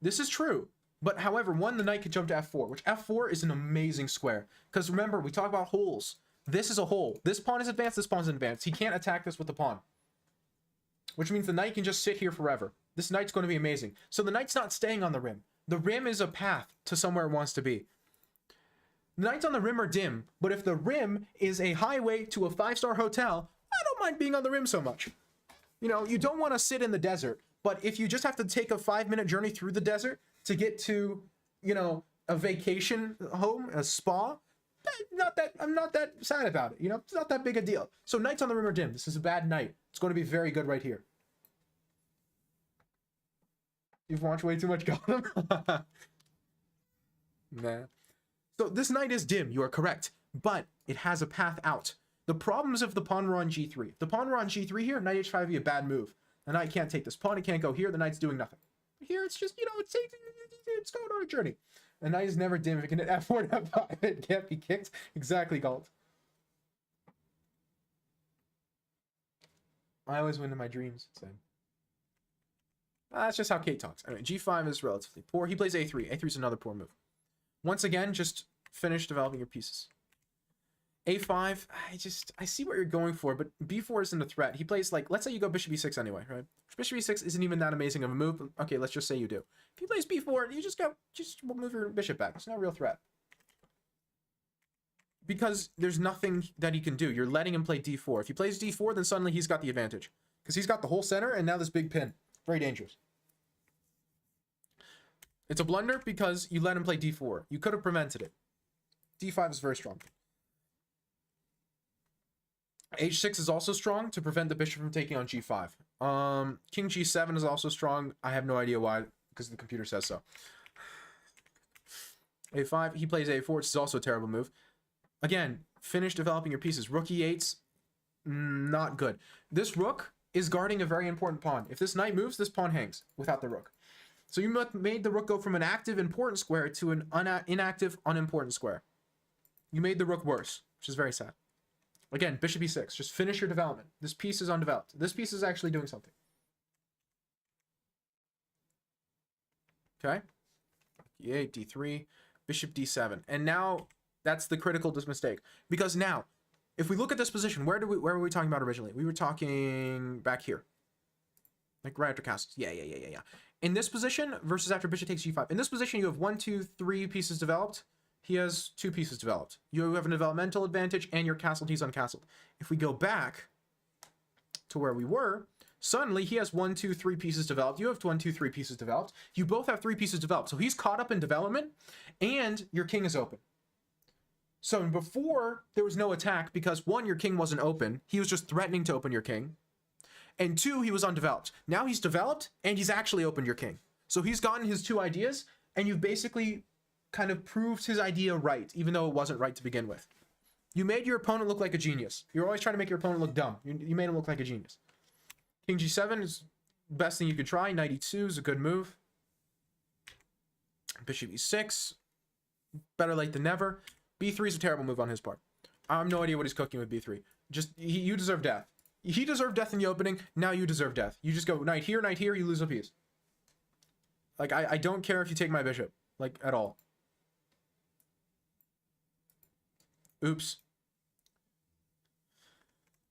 This is true. But however, the knight could jump to f4, which f4 is an amazing square. Because remember, we talk about holes. This is a hole. This pawn is advanced, this pawn's advanced. He can't attack this with the pawn. Which means the knight can just sit here forever. This knight's going to be amazing. So the knight's not staying on the rim. The rim is a path to somewhere it wants to be. The knights on the rim are dim, but if the rim is a highway to a 5-star hotel, I don't mind being on the rim so much. You know, you don't want to sit in the desert, but if you just have to take a 5-minute journey through the desert to get to, you know, a vacation home, a spa, I'm not that sad about it. You know, it's not that big a deal. So knights on the rim are dim. This is a bad knight. It's going to be very good right here. You've watched way too much Gotham. Nah. So this knight is dim. You are correct, but it has a path out. The problem is if the pawn were on g3. If the pawn were on g3 here, knight h5 would be a bad move. The knight can't take this pawn. It can't go here. The knight's doing nothing. Here it's just, you know, it's going on a journey. A knight is never dim. If it can hit f4 and f5, it can't be kicked. Exactly, Galt. I always win in my dreams. Same. That's just how Kate talks. Anyway, g5 is relatively poor. He plays a3. a3 is another poor move. Once again, just finish developing your pieces. a5, I see what you're going for, but b4 isn't a threat. He plays, like, let's say you go bishop e6 anyway, right? Bishop e6 isn't even that amazing of a move. Okay, let's just say you do. If he plays b4, you just move your bishop back. It's not a real threat. Because there's nothing that he can do. You're letting him play d4. If he plays d4, then suddenly he's got the advantage. Because he's got the whole center, and now this big pin. Very dangerous. It's a blunder because you let him play d4. You could have prevented it. d5 is very strong. h6 is also strong to prevent the bishop from taking on g5. King g7 is also strong. I have no idea why, because the computer says so. a5, he plays a4, which is also a terrible move. Again, finish developing your pieces. Rook e8's not good. This rook is guarding a very important pawn. If this knight moves, this pawn hangs without the rook. So you made the rook go from an active, important square to an inactive, unimportant square. You made the rook worse, which is very sad. Again, bishop e6. Just finish your development. This piece is undeveloped. This piece is actually doing something. Okay. e8, d3, bishop d7. And now that's the critical mistake. Because now, if we look at this position, where were we talking about originally? We were talking back here. Like right after castles. Yeah. In this position versus after bishop takes g5. In this position, you have 1, 2, 3 pieces developed. He has 2 pieces developed. You have a developmental advantage and you're castled, he's uncastled. If we go back to where we were, suddenly he has 1, 2, 3 pieces developed. You have 1, 2, 3 pieces developed. You both have 3 pieces developed. So he's caught up in development and your king is open. So before, there was no attack because 1, your king wasn't open. He was just threatening to open your king. And 2, he was undeveloped. Now he's developed, and he's actually opened your king. So he's gotten his 2 ideas, and you've basically kind of proved his idea right, even though it wasn't right to begin with. You made your opponent look like a genius. You're always trying to make your opponent look dumb. You made him look like a genius. King G7 is the best thing you could try. Knight E2 is a good move. Bishop E6. Better late than never. B3 is a terrible move on his part. I have no idea what he's cooking with B3. You deserve death. He deserved death in the opening. Now you deserve death. You just go knight here, you lose a piece. Like, I don't care if you take my bishop. Like, at all. Oops.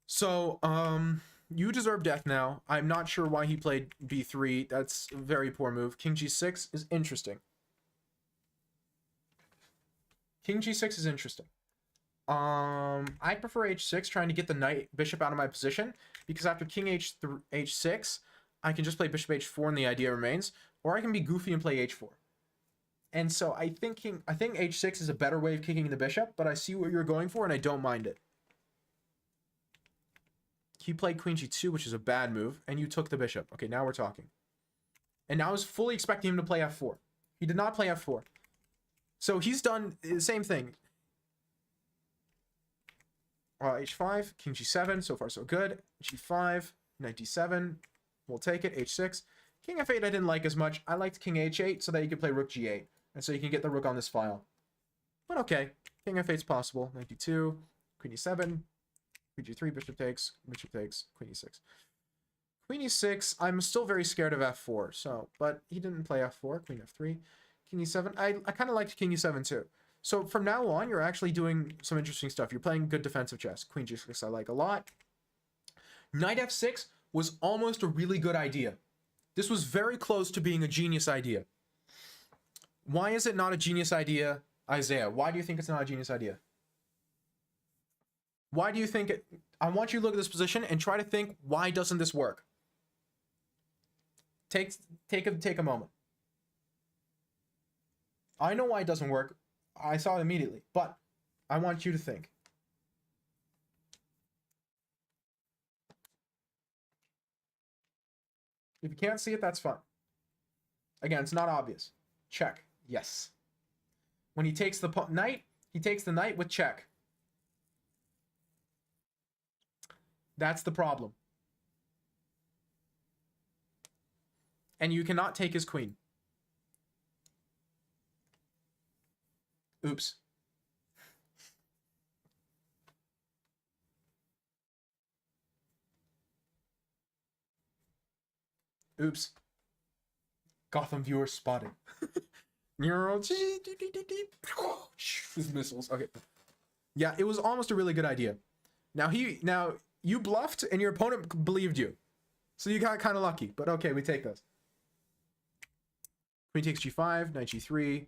So, you deserve death now. I'm not sure why he played B3. That's a very poor move. King G6 is interesting. King G6 is interesting. I prefer H6, trying to get the knight bishop out of my position, because after King H6, I can just play Bishop H4 and the idea remains, or I can be goofy and play H4. And so I think H6 is a better way of kicking the bishop, but I see what you're going for and I don't mind it. He played Queen G2, which is a bad move, and you took the bishop. Okay, now we're talking. And now I was fully expecting him to play F4. He did not play F4. So he's done the same thing. H5, King G7, so far so good. G5, Knight D7, we'll take it. H6. King F8 I didn't like as much. I liked King H8 so that you could play Rook G8. And so you can get the rook on this file. But okay, King F8's possible. Knight D2, Queen E7, Queen G3, Bishop takes, Queen E6. Queen E6, I'm still very scared of F4, so, but he didn't play F4, Queen F3, King E7. I kind of liked King E7 too. So from now on, you're actually doing some interesting stuff. You're playing good defensive chess. Queen G6 I like a lot. Knight F6 was almost a really good idea. This was very close to being a genius idea. Why is it not a genius idea, Isaiah? Why do you think it's not a genius idea? Why do you think it... I want you to look at this position and try to think, why doesn't this work? Take a moment. I know why it doesn't work. I saw it immediately, but I want you to think. If you can't see it, that's fine. Again, it's not obvious. Check. Yes. When he takes the knight, he takes the knight with check. That's the problem. And you cannot take his queen. Oops. Oops. Gotham viewer spotted. Neural missiles. Okay. Yeah, it was almost a really good idea. Now you bluffed and your opponent believed you. So you got kind of lucky, but okay, we take this. Queen takes G5, Knight G3.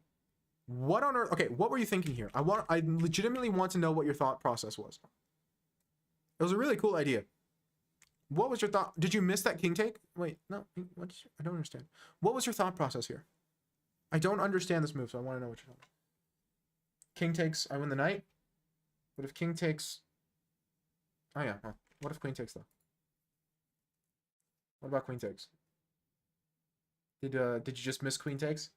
What on earth? Okay, what were you thinking here? I legitimately want to know what your thought process was. It was a really cool idea. What was your thought? Did you miss that king take? Wait, no. I don't understand. What was your thought process here? I don't understand this move, so I want to know what you're talking about. King takes, I win the knight. What if king takes... Oh yeah, huh. What if queen takes though? What about queen takes? Did you just miss queen takes?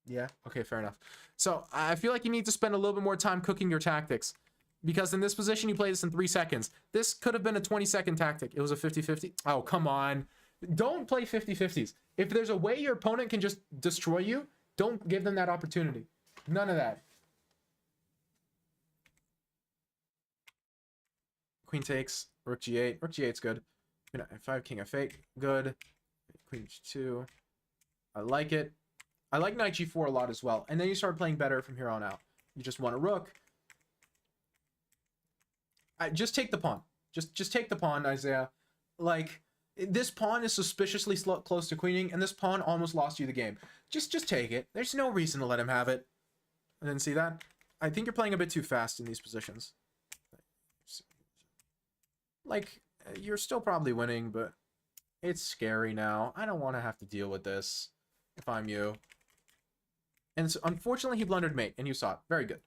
Yeah, okay, fair enough. So I feel like you need to spend a little bit more time cooking your tactics, because in this position you play this in 3 seconds. This could have been a 20-second tactic. It was a 50-50. Oh, come on. Don't play 50-50s. If there's a way your opponent can just destroy you, don't give them that opportunity. None of that. Queen takes, rook G8. Rook G8's good. Queen F5, King F8, good. Queen G2. I like it. I like Knight G4 a lot as well. And then you start playing better from here on out. You just want a rook. Just take the pawn. Just take the pawn, Isaiah. Like, this pawn is suspiciously close to queening, and this pawn almost lost you the game. Just take it. There's no reason to let him have it. I didn't see that. I think you're playing a bit too fast in these positions. Like, you're still probably winning, but it's scary now. I don't want to have to deal with this if I'm you. And so, unfortunately, he blundered mate, and you saw it. Very good.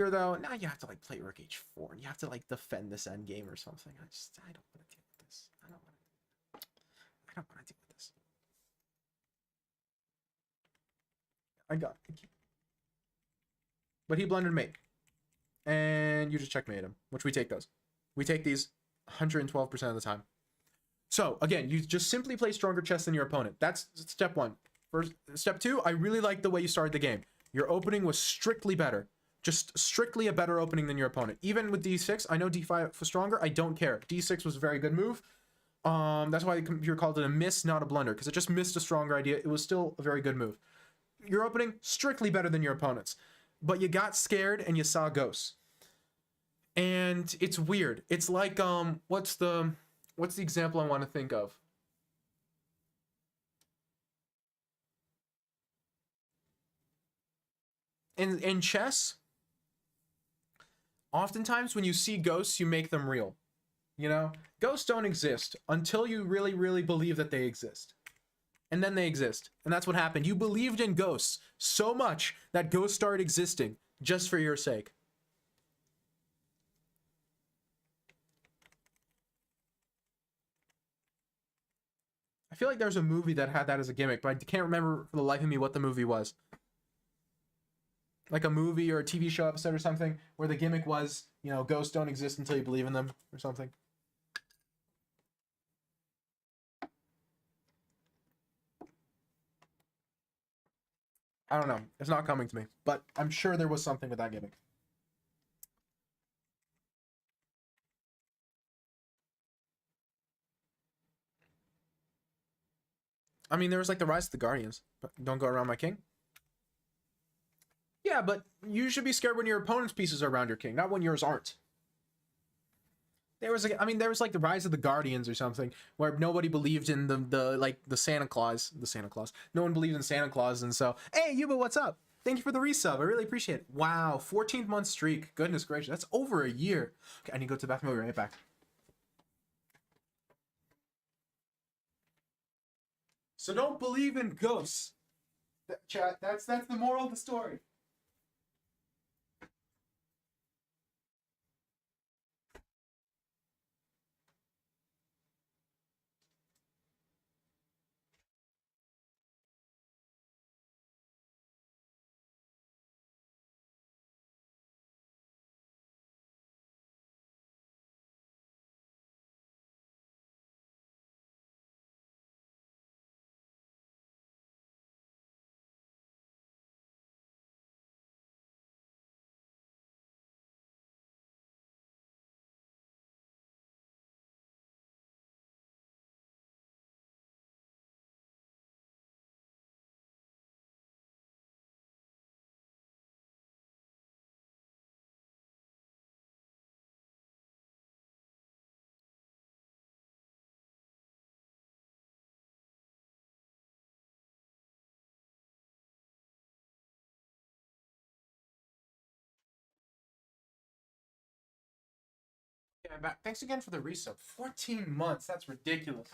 here though, now you have to like play rook h4 and you have to like defend this endgame or something. I don't want to deal with this. I don't want to deal with this. I got it. But he blundered mate. And you just checkmate him, which we take those. We take these 112% of the time. So again, you just simply play stronger chess than your opponent. That's step one. First, step two, I really like the way you started the game. Your opening was strictly better. Just strictly a better opening than your opponent. Even with d6, I know d5 was stronger. I don't care. d6 was a very good move. That's why the computer called it a miss, not a blunder, because it just missed a stronger idea. It was still a very good move. Your opening, strictly better than your opponent's. But you got scared and you saw ghosts. And it's weird. It's like, what's the example I want to think of? In chess, oftentimes when you see ghosts, you make them real. You know, ghosts don't exist until you really, really believe that they exist. And then they exist. And that's what happened. You believed in ghosts so much that ghosts started existing just for your sake. I feel like there's a movie that had that as a gimmick, but I can't remember for the life of me what the movie was. Like a movie or a TV show episode or something where the gimmick was, you know, ghosts don't exist until you believe in them or something. I don't know. It's not coming to me, but I'm sure there was something with that gimmick. I mean, there was like the Rise of the Guardians, but don't go around my king. Yeah, but you should be scared when your opponent's pieces are around your king, not when yours aren't. There was like, I mean, there was like the Rise of the Guardians or something where nobody believed in the Santa Claus. No one believed in Santa Claus, and so, hey, Yuba, what's up? Thank you for the resub. I really appreciate it. Wow, 14th month streak. Goodness gracious, that's over a year. Okay, I need to go to the bathroom. I'll be right back. So don't believe in ghosts. Chat, that's the moral of the story. Yeah, I'm back. Thanks again for the resub. 14 months. That's ridiculous.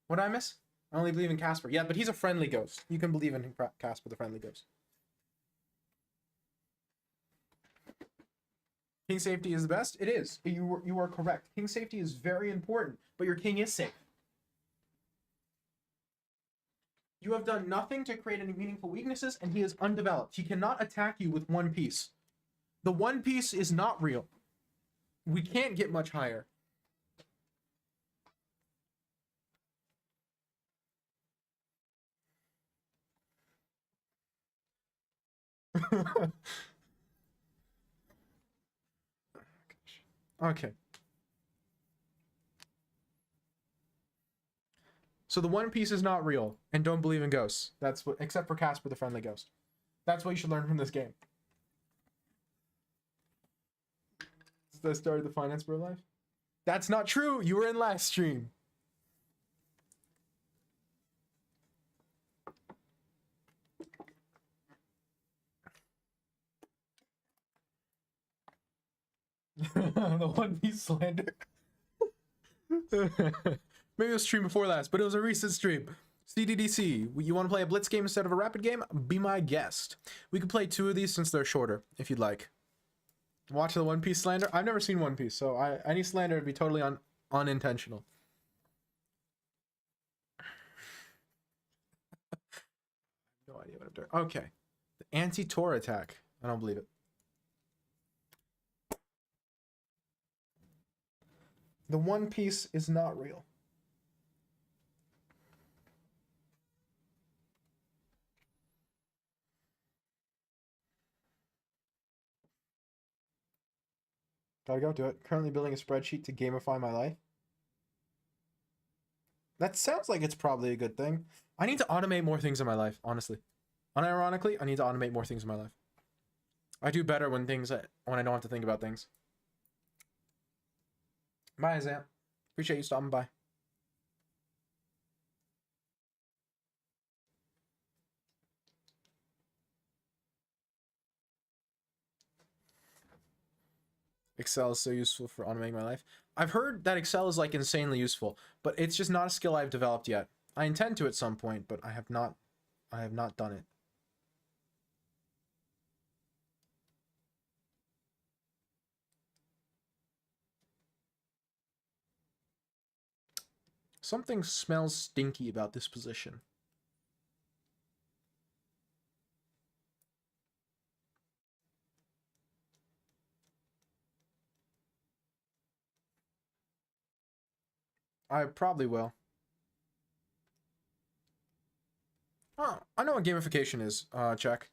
What did I miss? I only believe in Casper. Yeah, but he's a friendly ghost. You can believe in Casper, the friendly ghost. King safety is the best? It is. You are correct. King safety is very important, but your king is safe. You have done nothing to create any meaningful weaknesses, and he is undeveloped. He cannot attack you with one piece. The one piece is not real. We can't get much higher. Okay. So the one piece is not real, and don't believe in ghosts. That's what, except for Casper the friendly ghost. That's what you should learn from this game. Is that started the finance bro life? That's not true. You were in last stream. The One Piece slander. Maybe it was stream before last, but it was a recent stream. CDDC, you want to play a blitz game instead of a rapid game? Be my guest. We could play 2 of these since they're shorter, if you'd like. Watch the One Piece slander. I've never seen One Piece, so any slander would be totally unintentional. No idea what I'm doing. Okay. The anti-Tor attack. I don't believe it. The One Piece is not real. Gotta go do it. Currently building a spreadsheet to gamify my life. That sounds like it's probably a good thing. I need to automate more things in my life, honestly. Unironically, I need to automate more things in my life. I do better when I don't have to think about things. Bye, Zam. Appreciate you stopping by. Excel is so useful for automating my life. I've heard that Excel is like insanely useful, but it's just not a skill I've developed yet. I intend to at some point, but I have not done it. Something smells stinky about this position. I probably will. Oh, I know what gamification is, check.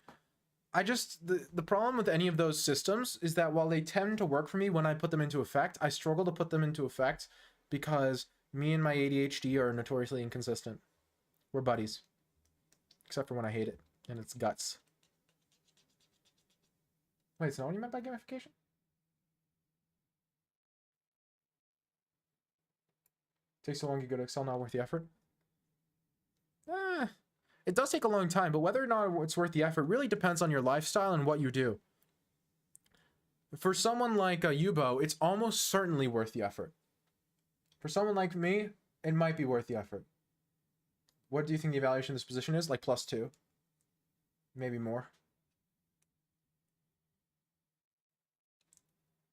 The problem with any of those systems is that while they tend to work for me when I put them into effect, I struggle to put them into effect because me and my ADHD are notoriously inconsistent. We're buddies. Except for when I hate it, and it's guts. Wait, is that what you meant by gamification? Takes so long to go to Excel, not worth the effort? Eh, it does take a long time, but whether or not it's worth the effort really depends on your lifestyle and what you do. For someone like Yubo, it's almost certainly worth the effort. For someone like me, it might be worth the effort. What do you think the evaluation of this position is? Like +2? Maybe more.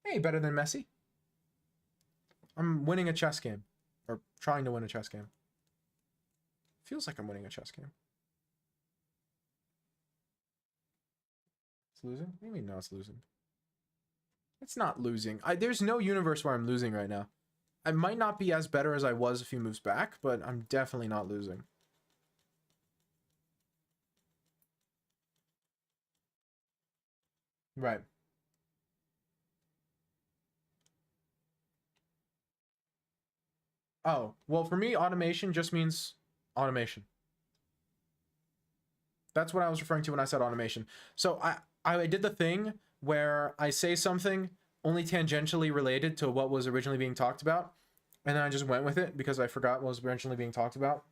Hey, better than Messi. I'm winning a chess game. Or trying to win a chess game. Feels like I'm winning a chess game. It's losing? What do you mean no, it's losing? It's not losing. There's no universe where I'm losing right now. I might not be as better as I was a few moves back, but I'm definitely not losing. Right. Oh, well, for me, automation just means automation. That's what I was referring to when I said automation. So I did the thing where I say something only tangentially related to what was originally being talked about, and then I just went with it because I forgot what was originally being talked about.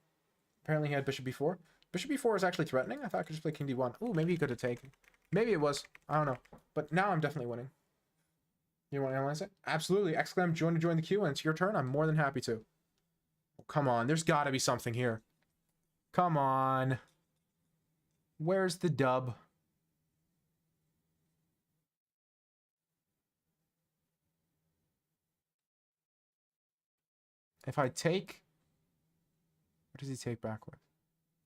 Apparently he had bishop b4. Bishop b4 is actually threatening. I thought I could just play king d1. Ooh, maybe he could have taken. Maybe it was. I don't know. But now I'm definitely winning. You want to analyze it? Absolutely. Exclam, join to join the queue, and it's your turn. I'm more than happy to. Oh, come on. There's got to be something here. Come on. Where's the dub? If I take... What does he take back with?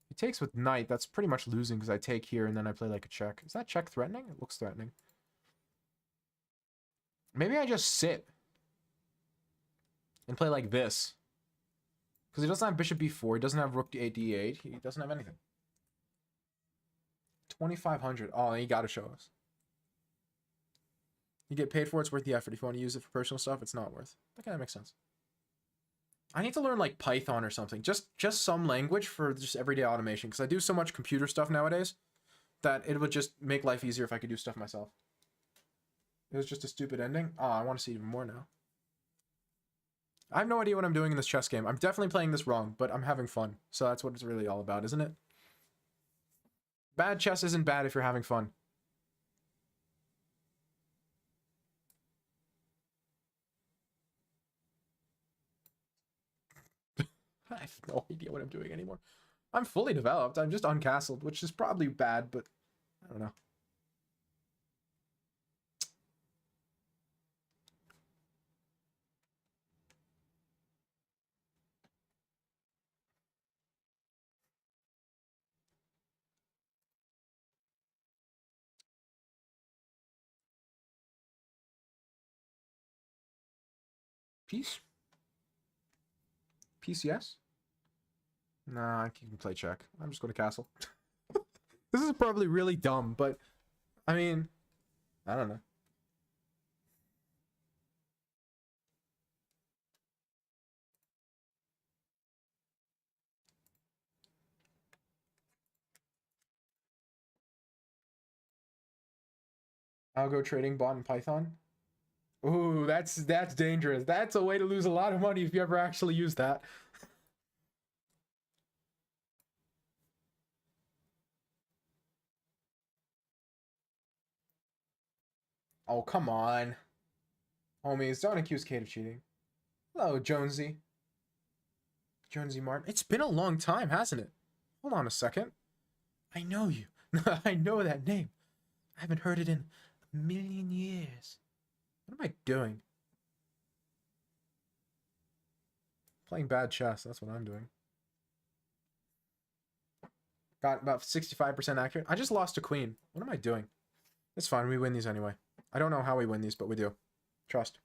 He takes with knight. That's pretty much losing because I take here and then I play like a check. Is that check threatening? It looks threatening. Maybe I just sit and play like this. Because he doesn't have bishop b4. He doesn't have rook d8. He doesn't have anything. 2,500. Oh, you gotta show us. You get paid for it, it's worth the effort. If you want to use it for personal stuff, it's not worth. Okay, that makes sense. I need to learn like Python or something. Just some language for just everyday automation. Because I do so much computer stuff nowadays that it would just make life easier if I could do stuff myself. It was just a stupid ending. Oh, I want to see even more now. I have no idea what I'm doing in this chess game. I'm definitely playing this wrong, but I'm having fun. So that's what it's really all about, isn't it? Bad chess isn't bad if you're having fun. I have no idea what I'm doing anymore. I'm fully developed. I'm just uncastled, which is probably bad, but I don't know. Peace? Peace, yes? Nah, I can play check. I'm just going to castle. This is probably really dumb, but I mean, I don't know. I'll go trading bot in Python. Ooh, that's dangerous. That's a way to lose a lot of money if you ever actually use that. Oh, come on. Homies, don't accuse Kate of cheating. Hello, Jonesy. Jonesy Martin. It's been a long time, hasn't it? Hold on a second. I know you. I know that name. I haven't heard it in a million years. What am I doing? Playing bad chess. That's what I'm doing. Got about 65% accurate. I just lost a queen. What am I doing? It's fine. We win these anyway. I don't know how we win these, but we do. Trust.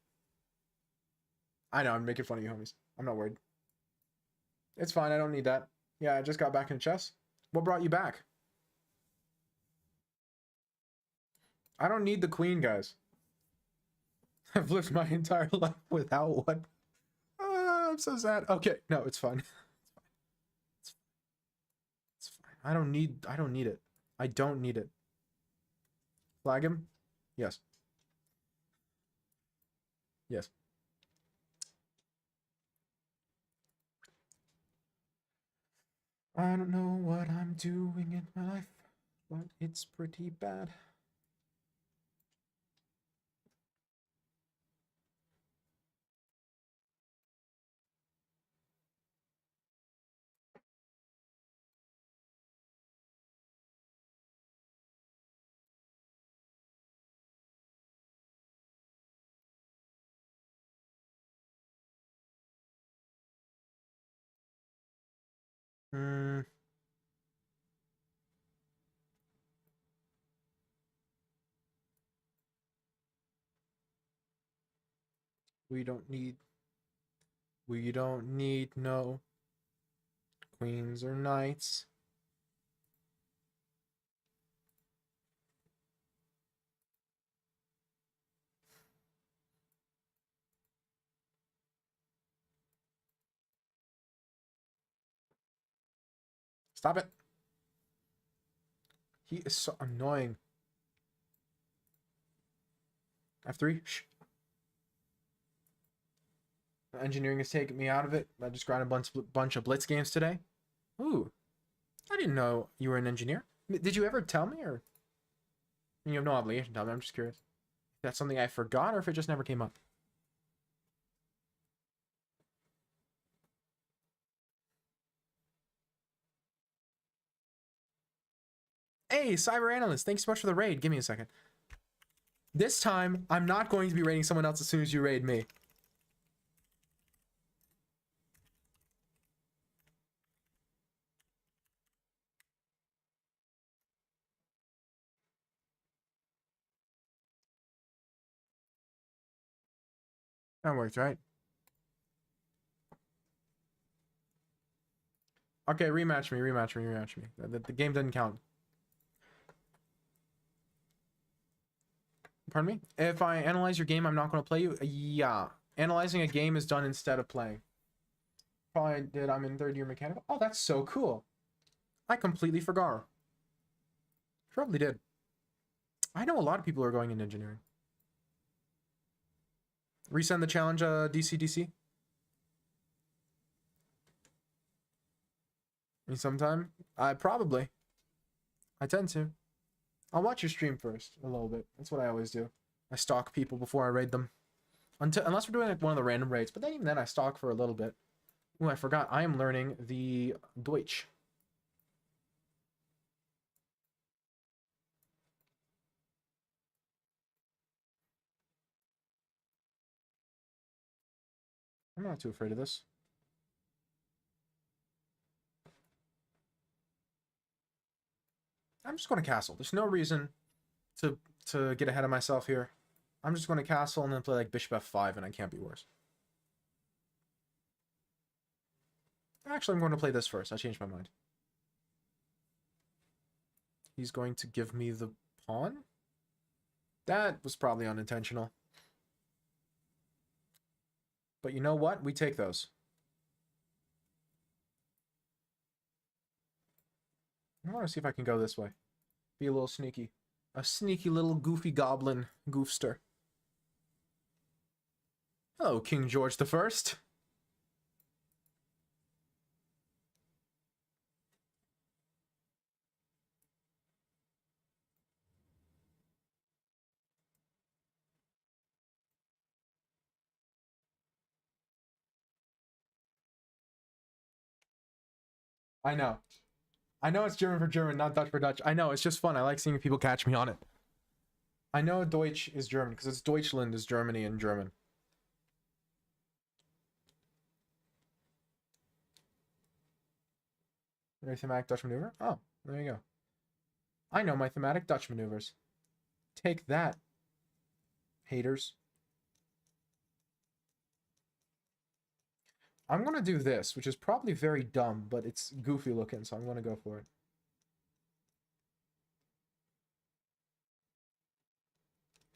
I know. I'm making fun of you, homies. I'm not worried. It's fine. I don't need that. Yeah, I just got back in chess. What brought you back? I don't need the queen, guys. I've lived my entire life without one. I'm so sad. Okay, no, it's fine. It's fine. I don't need it. I don't need it. Flag him? Yes. Yes. I don't know what I'm doing in my life, but it's pretty bad. Hmm. We don't need no queens or knights. Stop it. He is so annoying. F3. Shh. Engineering has taken me out of it. I just grinded a bunch of blitz games today. Ooh. I didn't know you were an engineer. Did you ever tell me, or you have no obligation to tell me? I'm just curious. If that's something I forgot, or if it just never came up. Hey, Cyber Analyst, thanks so much for the raid. Give me a second. This time, I'm not going to be raiding someone else as soon as you raid me. That worked, right? Okay, rematch me. The game doesn't count. Pardon me? If I analyze your game, I'm not going to play you? Yeah. Analyzing a game is done instead of playing. Probably did. I'm in third year mechanical. Oh, that's so cool. I completely forgot. Probably did. I know a lot of people who are going into engineering. Resend the challenge, DC. Sometime? Probably. I tend to. I'll watch your stream first, a little bit. That's what I always do. I stalk people before I raid them. Unless we're doing like one of the random raids, but then even then I stalk for a little bit. Ooh, I forgot. I am learning the Deutsch. I'm not too afraid of this. I'm just going to castle. There's no reason to get ahead of myself here. I'm just going to castle and then play like bishop f5, and I can't be worse. Actually, I'm going to play this first. I changed my mind. He's going to give me the pawn? That was probably unintentional. But you know what? We take those. I want to see if I can go this way. Be a little sneaky. A sneaky little goofy goblin goofster. Hello, King George the First. I know. I know it's German for German, not Dutch for Dutch. I know, it's just fun. I like seeing people catch me on it. I know Deutsch is German, because it's Deutschland is Germany in German. Very thematic Dutch maneuver? Oh, there you go. I know my thematic Dutch maneuvers. Take that, haters. I'm going to do this, which is probably very dumb, but it's goofy looking, so I'm going to go for it.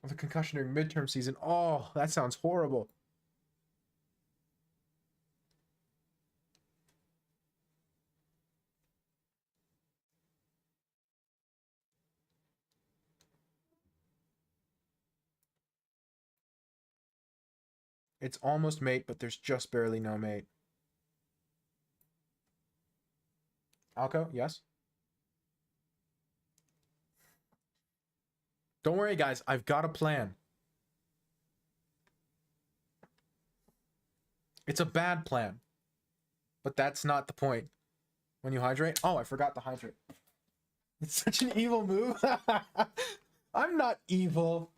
The concussion during midterm season. Oh, that sounds horrible. It's almost mate, but there's just barely no mate. Alco, yes? Don't worry, guys. I've got a plan. It's a bad plan. But that's not the point. When you hydrate... Oh, I forgot to hydrate. It's such an evil move. I'm not evil.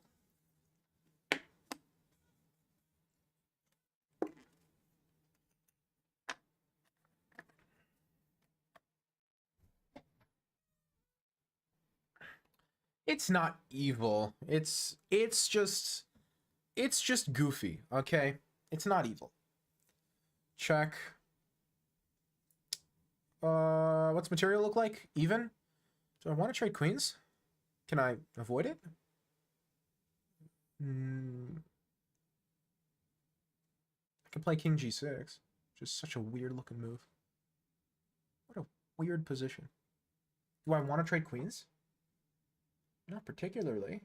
It's not evil. It's just goofy, okay? It's not evil. Check. What's material look like? Even? Do I want to trade queens? Can I avoid it? I can play king g6, which is such a weird looking move. What a weird position. Do I want to trade queens? Not particularly.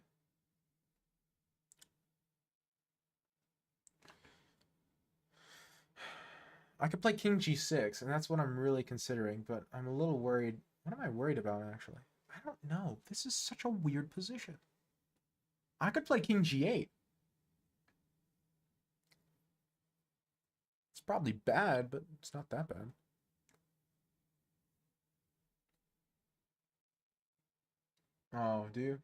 I could play king g6, and that's what I'm really considering, but I'm a little worried. What am I worried about, actually? I don't know. This is such a weird position. I could play king g8. It's probably bad, but it's not that bad. Oh, do you?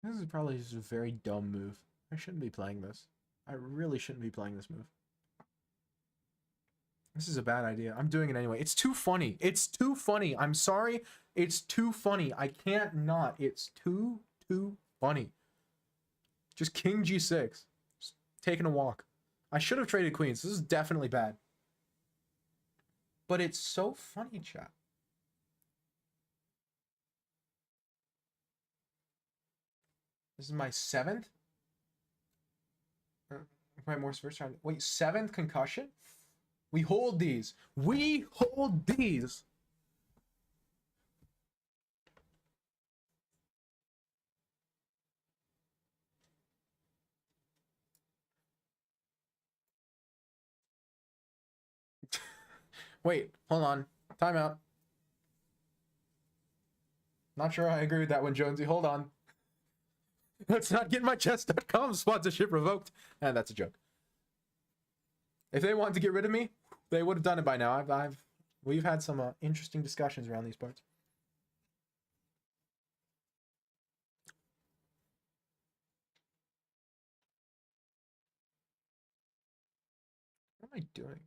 This is probably just a very dumb move. I shouldn't be playing this. I really shouldn't be playing this move. This is a bad idea. I'm doing it anyway. It's too funny. It's too funny. I'm sorry. It's too funny. I can't not. It's too funny. Just king g6. Just taking a walk. I should have traded queens. This is definitely bad. But it's so funny, chat. This is my 7th? My Morse first time. Wait, 7th concussion? We hold these. We hold these. Wait, hold on. Timeout. Not sure I agree with that one, Jonesy. Hold on. Let's not get my chess.com sponsorship revoked. And that's a joke. If they wanted to get rid of me, they would have done it by now. I've We've had some interesting discussions around these parts. What am I doing?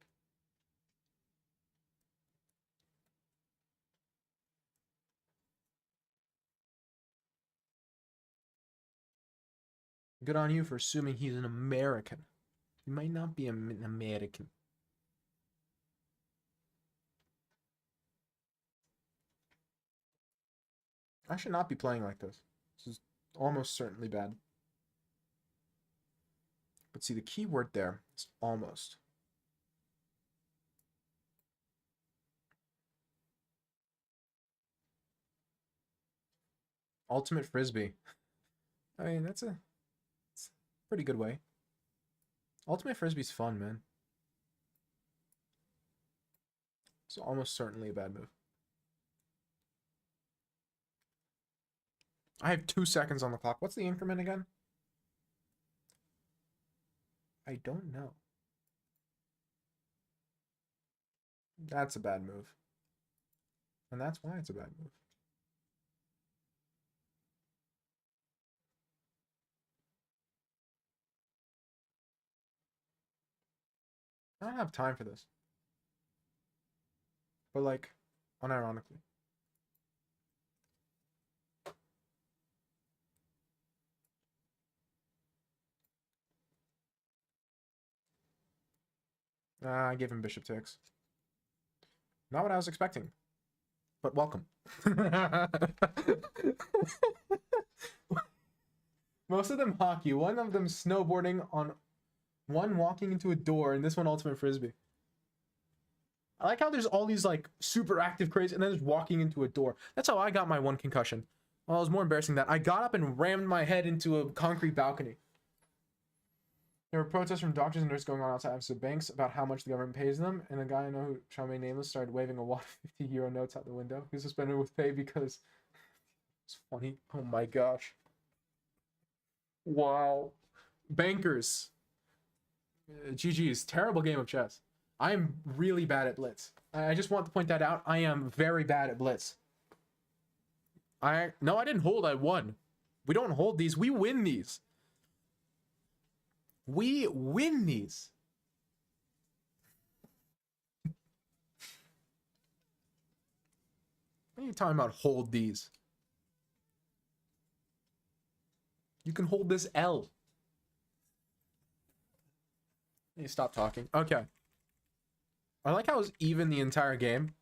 Good on you for assuming he's an American. He might not be an American. I should not be playing like this. This is almost certainly bad. But see, the key word there is almost. Ultimate Frisbee. I mean, that's a pretty good way. Ultimate Frisbee's fun, man. It's almost certainly a bad move. I have 2 seconds on the clock. What's the increment again? I don't know. That's a bad move. And that's why it's a bad move. I don't have time for this. But like, unironically. I gave him bishop takes. Not what I was expecting. But welcome. Most of them hockey. One of them snowboarding on one walking into a door, and this one ultimate frisbee. I like how there's all these like super active crazy, and then there's walking into a door. That's how I got my 1 concussion. Well, it was more embarrassing that I got up and rammed my head into a concrete balcony. There were protests from doctors and nurses going on outside of banks about how much the government pays them, and a guy I know who shall remain nameless started waving a wad of 50-euro notes out the window. He was suspended with pay because it's funny. Oh my gosh. Wow. Bankers. GG's. Terrible game of chess. I am really bad at blitz. I just want to point that out. I am very bad at blitz. No, I didn't hold. I won. We don't hold these. We win these. We win these. What are you talking about? Hold these. You can hold this L. You stop talking. Okay. I like how it was even the entire game.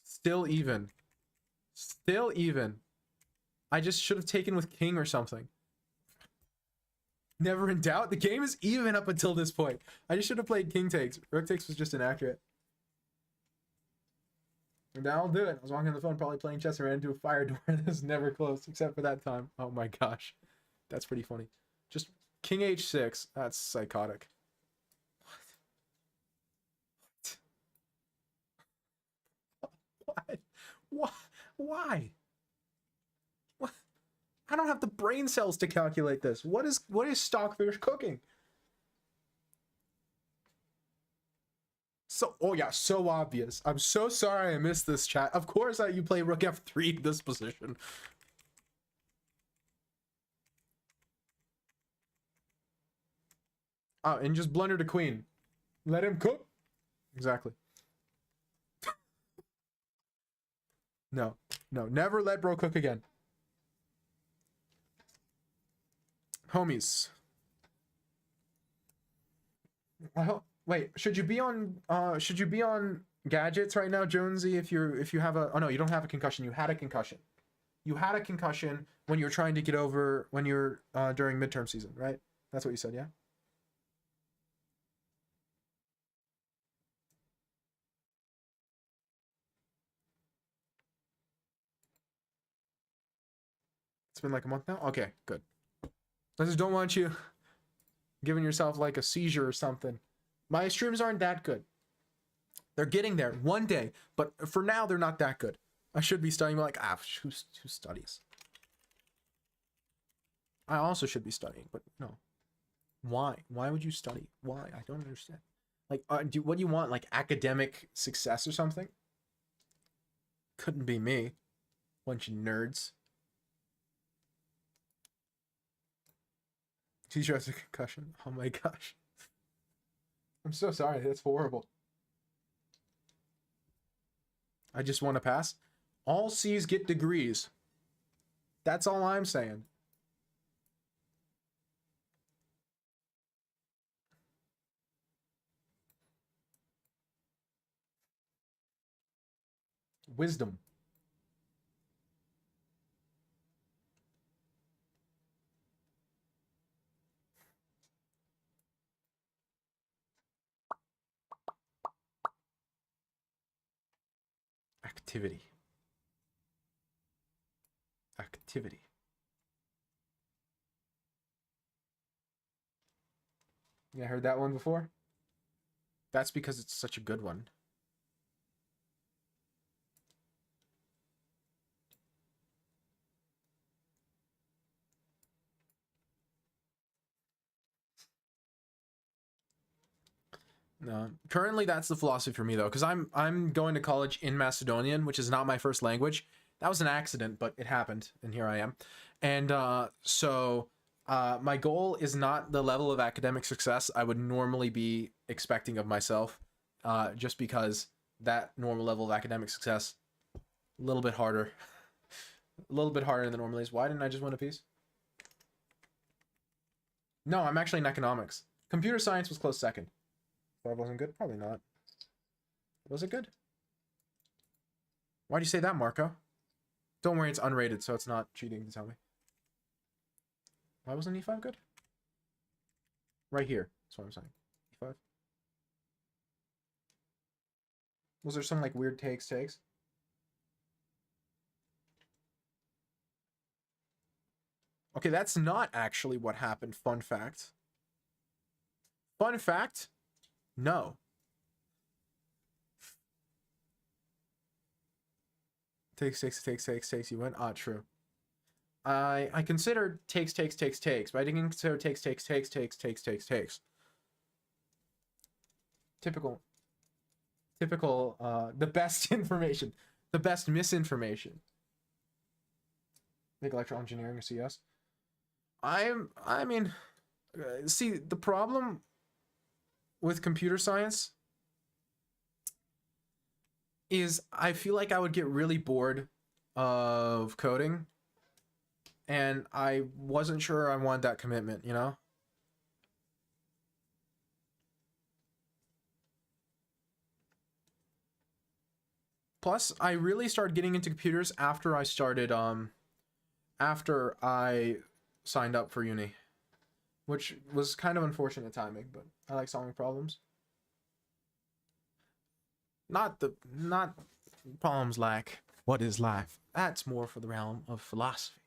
Still even. Still even. I just should have taken with king or something. Never in doubt. The game is even up until this point. I just should have played king takes. Rook takes was just inaccurate. And now I'll do it. I was walking on the phone, probably playing chess, and ran into a fire door that was never closed, except for that time. Oh my gosh. That's pretty funny. Just king h6. That's psychotic. What? What? Why? What? I don't have the brain cells to calculate this. What is Stockfish cooking? So, oh yeah, so obvious. I'm so sorry I missed this, chat. Of course you play rook f3 this position. Oh, and just blunder to queen. Let him cook. Exactly. No, no, never let bro cook again. Homies. Well, wait, should you be on gadgets right now, Jonesy, if you have a, oh no, you don't have a concussion. You had a concussion. You had a concussion when you were trying to get over when you're during midterm season, right? That's what you said, yeah? It's been like a month now? Okay, good. I just don't want you giving yourself like a seizure or something. My streams aren't that good. They're getting there one day, but for now they're not that good. I should be studying, like, who studies? I also should be studying, but no. Why? Why would you study? Why? I don't understand. Like, what do you want? Like academic success or something? Couldn't be me. Bunch of nerds. Teacher has a concussion. Oh my gosh. I'm so sorry. That's horrible. I just want to pass. All C's get degrees. That's all I'm saying. Wisdom. Activity. Activity. Yeah, heard that one before? That's because it's such a good one. No, currently that's the philosophy for me though, because I'm going to college in Macedonian, which is not my first language. That was an accident, but it happened, and here I am. And my goal is not the level of academic success I would normally be expecting of myself, just because that normal level of academic success a little bit harder, a little bit harder than normally is. Why didn't I just win a piece? No, I'm actually in economics. Computer science was close second. That wasn't good? Probably not. Was it good? Why do you say that, Marco? Don't worry, it's unrated, so it's not cheating to tell me. Why wasn't E5 good? Right here. That's what I'm saying. E5. Was there some like weird takes? Okay, that's not actually what happened. Fun fact. Fun fact? No. Takes. You went? Ah, true. I considered takes, but I didn't consider takes. Typical. Typical, the best information. The best misinformation. Make electrical engineering or CS. I mean, see, the problem with computer science is I feel like I would get really bored of coding, and I wasn't sure I wanted that commitment, you know? Plus, I really started getting into computers after I signed up for uni, which was kind of unfortunate timing, but I like solving problems. Not problems like what is life. That's more for the realm of philosophy.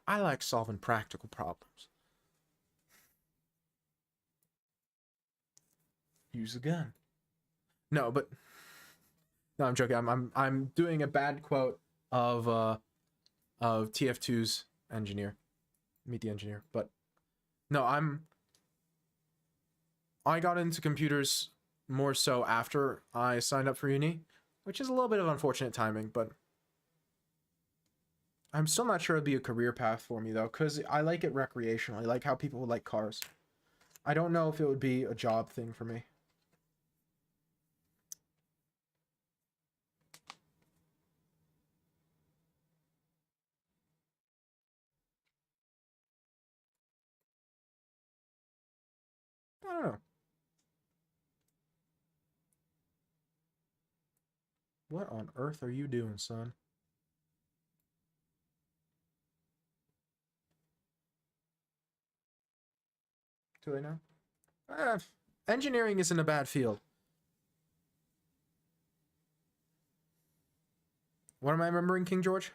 I like solving practical problems. Use a gun. No, but no, I'm joking. I'm doing a bad quote of TF2's engineer, Meet the Engineer. But no, I got into computers more so after I signed up for uni, which is a little bit of unfortunate timing, but I'm still not sure it'd be a career path for me though, because I like it recreationally. I like how people like cars. I don't know if it would be a job thing for me. I don't know. What on earth are you doing, son? Do they know? Eh, engineering isn't a bad field. What am I remembering, King George?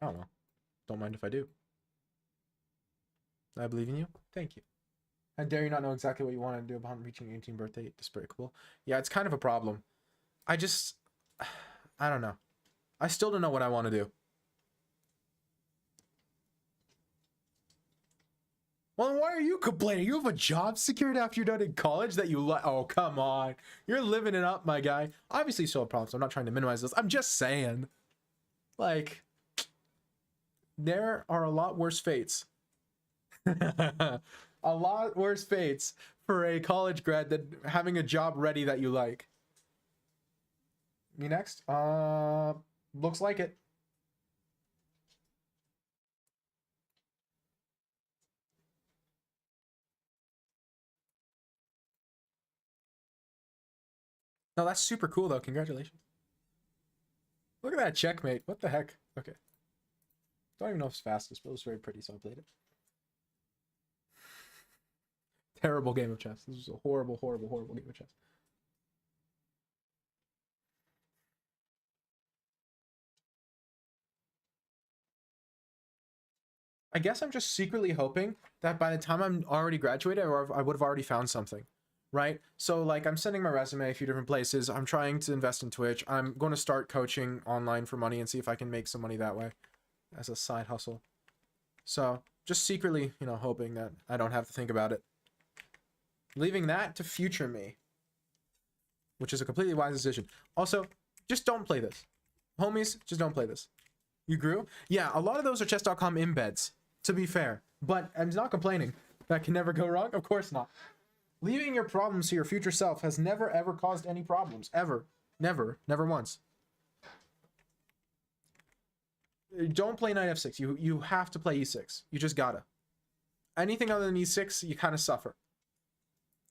I don't know. Don't mind if I do. I believe in you. Thank you. How dare you not know exactly what you want to do upon reaching your 18th birthday? Despicable. Yeah, it's kind of a problem. I just, I don't know. I still don't know what I want to do. Well, why are you complaining? You have a job secured after you're done in college that you like. Oh, come on. You're living it up, my guy. Obviously, you still have problems. I'm not trying to minimize this. I'm just saying. Like, there are a lot worse fates. A lot worse fates for a college grad than having a job ready that you like. Me next? Looks like it. No, that's super cool though. Congratulations. Look at that checkmate. What the heck? Okay. Don't even know if it's fastest, but it was very pretty, so I played it. Terrible game of chess. This was a horrible, horrible, horrible game of chess. I guess I'm just secretly hoping that by the time I'm already graduated, or I would have already found something, right? So like I'm sending my resume a few different places. I'm trying to invest in Twitch. I'm going to start coaching online for money and see if I can make some money that way as a side hustle. So just secretly, you know, hoping that I don't have to think about it. Leaving that to future me, which is a completely wise decision. Also, just don't play this. Homies, just don't play this. You grew? Yeah, a lot of those are chess.com embeds, to be fair. But I'm not complaining. That can never go wrong? Of course not. Leaving your problems to your future self has never, ever caused any problems. Ever. Never. Never once. Don't play knight f6. You have to play e6. You just gotta. Anything other than e6, you kind of suffer.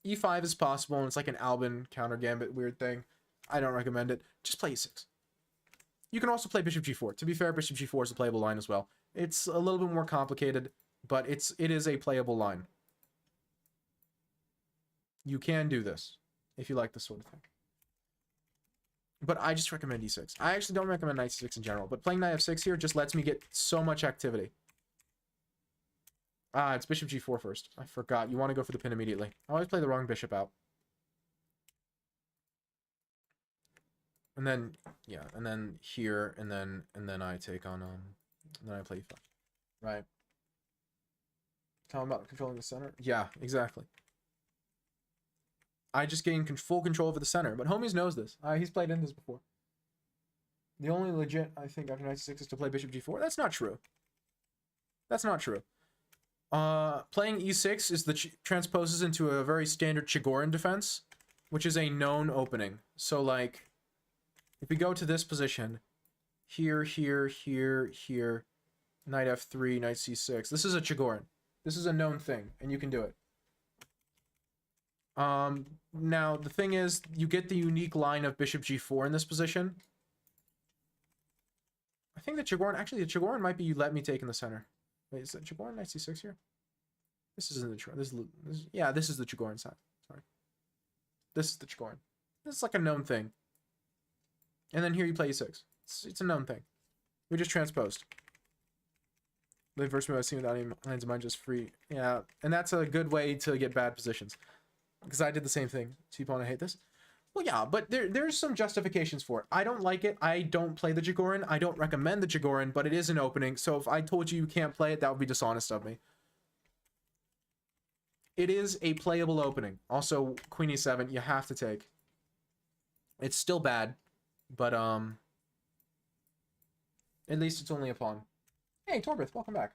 e5 is possible, and it's like an Albin counter gambit weird thing. I don't recommend it. Just play e6. You can also play bishop g4. To be fair, bishop g4 is a playable line as well. It's a little bit more complicated, but it is a playable line. You can do this if you like this sort of thing. But I just recommend e6. I actually don't recommend knight c6 in general, but playing knight f6 here just lets me get so much activity. Ah, it's bishop g4 first. I forgot. You want to go for the pin immediately. I always play the wrong bishop out. And then, yeah, and then here, and then I take on, and then I play e5. Right. Tell him about controlling the center. Yeah, exactly. I just gain full control over the center, but Homies knows this. He's played in this before. The only legit, I think, after knight c6 is to play bishop g4. That's not true. That's not true. Playing e6 is transposes into a very standard Chigorin defense, which is a known opening. So, like, if we go to this position, here, here, here, here, knight f3, knight c6, this is a Chigorin. This is a known thing, and you can do it. Now, the thing is, you get the unique line of bishop g4 in this position. I think the Chigorin might be you let me take in the center. Wait, is that Chigorin knight c6 here? This isn't the Chigorin. Yeah, this is the Chigorin side. Sorry. This is the Chigorin. This is like a known thing. And then here you play e6. It's a known thing. We just transposed. The first move I've seen without any lines of mine, just free. Yeah, and that's a good way to get bad positions. Because I did the same thing. T-Pawn, I hate this. Well, yeah, but there's some justifications for it. I don't like it. I don't play the Chigorin. I don't recommend the Chigorin, but it is an opening. So if I told you can't play it, that would be dishonest of me. It is a playable opening. Also, queen e7, you have to take. It's still bad, but at least it's only a pawn. Hey, Torbeth, welcome back.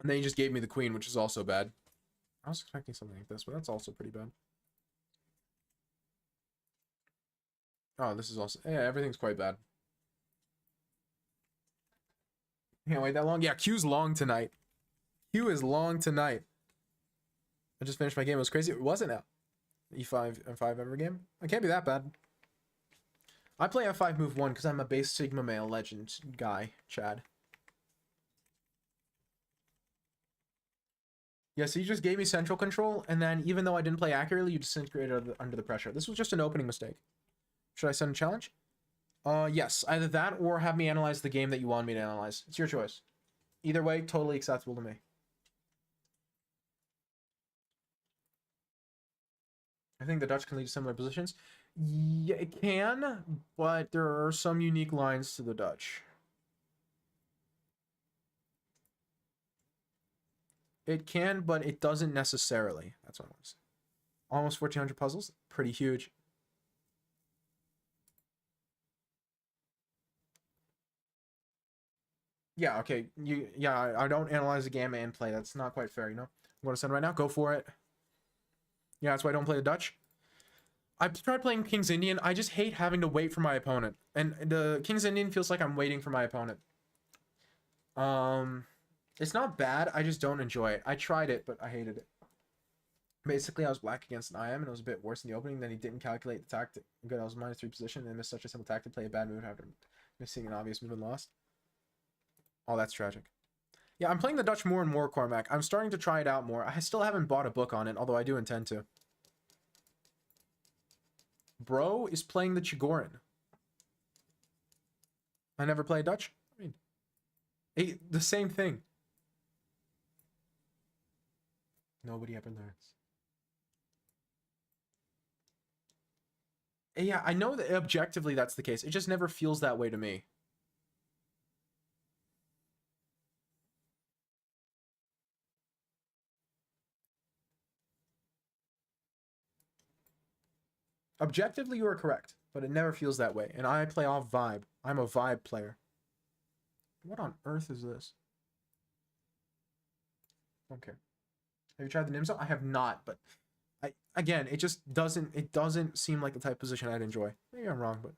And then he just gave me the queen, which is also bad. I was expecting something like this, but that's also pretty bad. Oh, this is also... Yeah, everything's quite bad. Can't wait that long. Yeah, Q's long tonight. Q is long tonight. I just finished my game. It was crazy. It wasn't now. E5 F5 ever game? It can't be that bad. I play F5 move 1 because I'm a base Sigma male legend guy, Chad. Yeah, so you just gave me central control, and then even though I didn't play accurately, you disintegrated under the pressure. This was just an opening mistake. Should I send a challenge? Yes. Either that or have me analyze the game that you want me to analyze. It's your choice. Either way, totally acceptable to me. I think the Dutch can lead to similar positions. Yeah, it can, but there are some unique lines to the Dutch. It can, but it doesn't necessarily. That's what I want to say. Almost 1,400 puzzles. Pretty huge. Yeah, okay. I don't analyze the game and play. That's not quite fair, you know? I'm going to send right now. Go for it. Yeah, that's why I don't play the Dutch. I've tried playing King's Indian. I just hate having to wait for my opponent. And the King's Indian feels like I'm waiting for my opponent. It's not bad. I just don't enjoy it. I tried it, but I hated it. Basically, I was black against an IM, and it was a bit worse in the opening. Then he didn't calculate the tactic. Good, I was -3 position, and missed such a simple tactic. Play a bad move after missing an obvious move and lost. Oh, that's tragic. Yeah, I'm playing the Dutch more and more, Cormac. I'm starting to try it out more. I still haven't bought a book on it, although I do intend to. Bro is playing the Chigorin. I never play Dutch. I mean, the same thing. Nobody ever learns. Yeah, I know that objectively that's the case. It just never feels that way to me. Objectively, you are correct, but it never feels that way. And I play off vibe. I'm a vibe player. What on earth is this? Okay. Have you tried the Nimzo? I have not, but again, it just doesn't seem like the type of position I'd enjoy. Maybe I'm wrong, but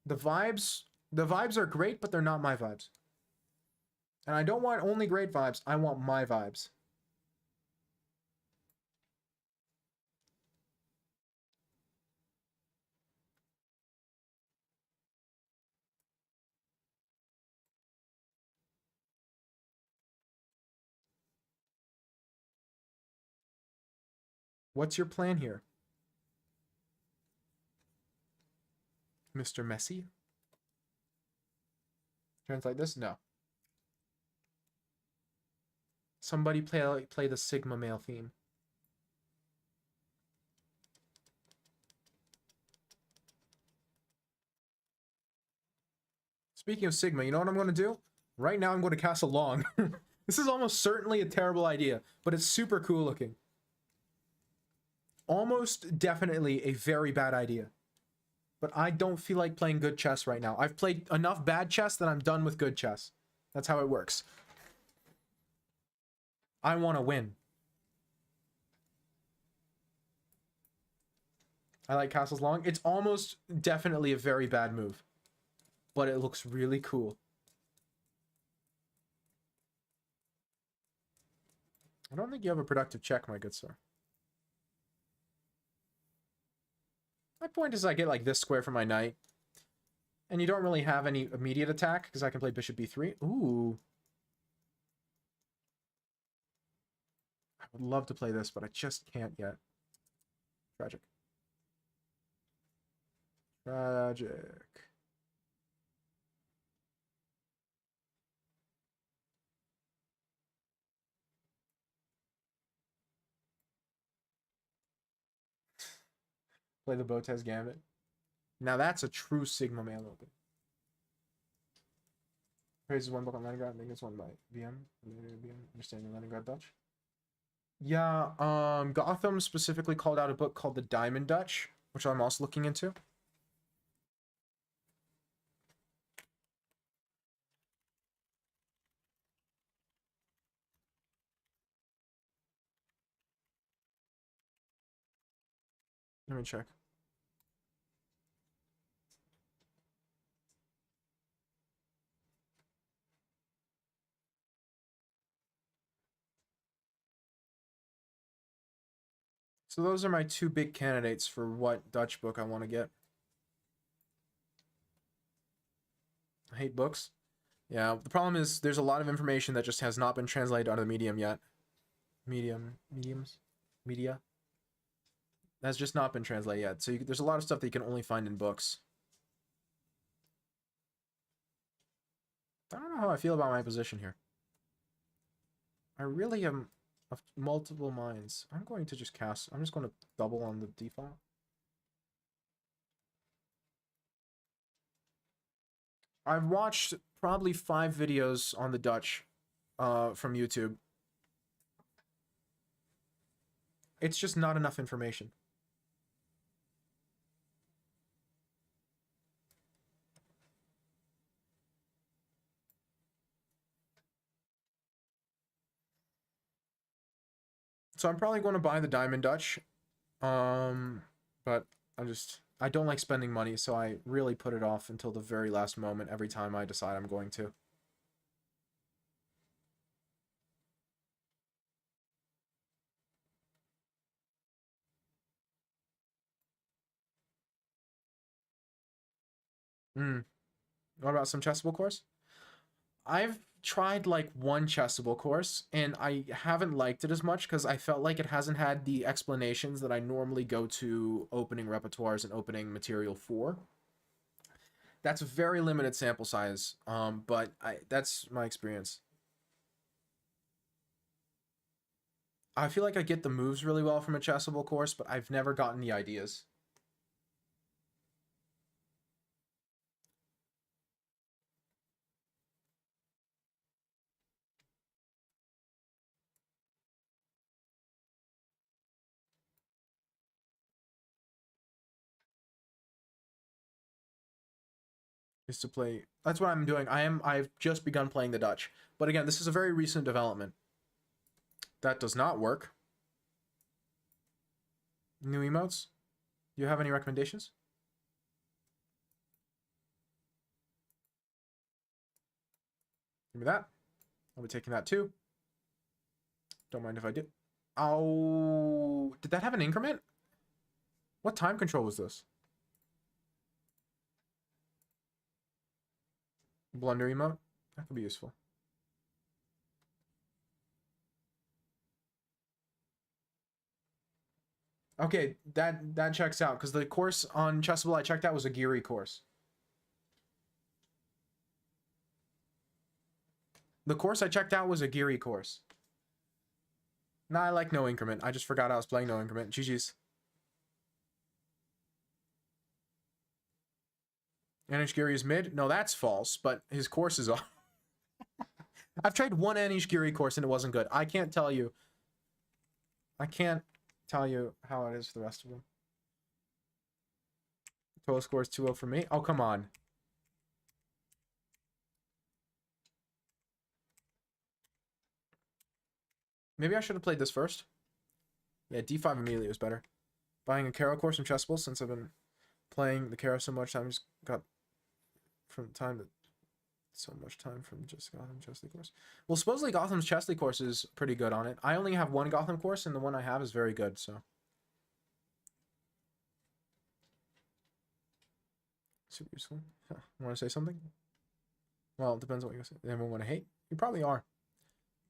the vibes are great, but they're not my vibes. And I don't want only great vibes. I want my vibes. What's your plan here, Mr. Messi? Translate this? No. Somebody play the Sigma male theme. Speaking of Sigma, you know what I'm going to do? Right now I'm going to cast a long. This is almost certainly a terrible idea, but it's super cool looking. Almost definitely a very bad idea. But I don't feel like playing good chess right now. I've played enough bad chess that I'm done with good chess. That's how it works. I want to win. I like castles long. It's almost definitely a very bad move. But it looks really cool. I don't think you have a productive check, my good sir. My point is I get like this square for my knight. And you don't really have any immediate attack because I can play bishop b3. Ooh. I would love to play this, but I just can't yet. Tragic. Tragic. Play the Botez Gambit. Now that's a true Sigma male open. Praises one book on Leningrad. I think it's one by VM. Understanding Leningrad Dutch. Yeah, Gotham specifically called out a book called The Diamond Dutch, which I'm also looking into. Let me check. So those are my two big candidates for what Dutch book I want to get. I hate books. Yeah, the problem is there's a lot of information that just has not been translated onto the medium yet. Media. That's just not been translated yet. So there's a lot of stuff that you can only find in books. I don't know how I feel about my position here. I really am of multiple minds. I'm going to just cast. I'm just going to double on the default. I've watched probably 5 videos on the Dutch from YouTube. It's just not enough information. So I'm probably going to buy the Diamond Dutch. But I don't like spending money, so I really put it off until the very last moment every time I decide I'm going to. What about some chessable course? I've tried like one chessable course, and I haven't liked it as much because I felt like it hasn't had the explanations that I normally go to opening repertoires and opening material for. That's a very limited sample size, but that's my experience. I feel like I get the moves really well from a chessable course, but I've never gotten the ideas. Is to play. That's what I'm doing. I've just begun playing the Dutch. But again, this is a very recent development. That does not work. New emotes? Do you have any recommendations? Give me that. I'll be taking that too. Don't mind if I do. Oh, did that have an increment? What time control was this? Blunder emote? That could be useful. Okay, that checks out, because the course on Chessable I checked out was a Geary course. The course I checked out was a Geary course. Nah, I like no increment. I just forgot I was playing no increment. GG's. Anish Geary is mid? No, that's false, but his course is off. I've tried one Anish Geary course and it wasn't good. I can't tell you. I can't tell you how it is for the rest of them. Total score is 2-0 for me. Oh, come on. Maybe I should have played this first. Yeah, D5 immediately was better. Buying a Caro course from Chessable since I've been playing the Caro so much. I just got from time to so much time from just Gotham Chesley course. Well, supposedly Gotham's Chesley course is pretty good on it. I only have one Gotham course, and the one I have is very good, so. Super useful. Huh. Want to say something? Well, it depends on what you say. Everyone want to hate? You probably are.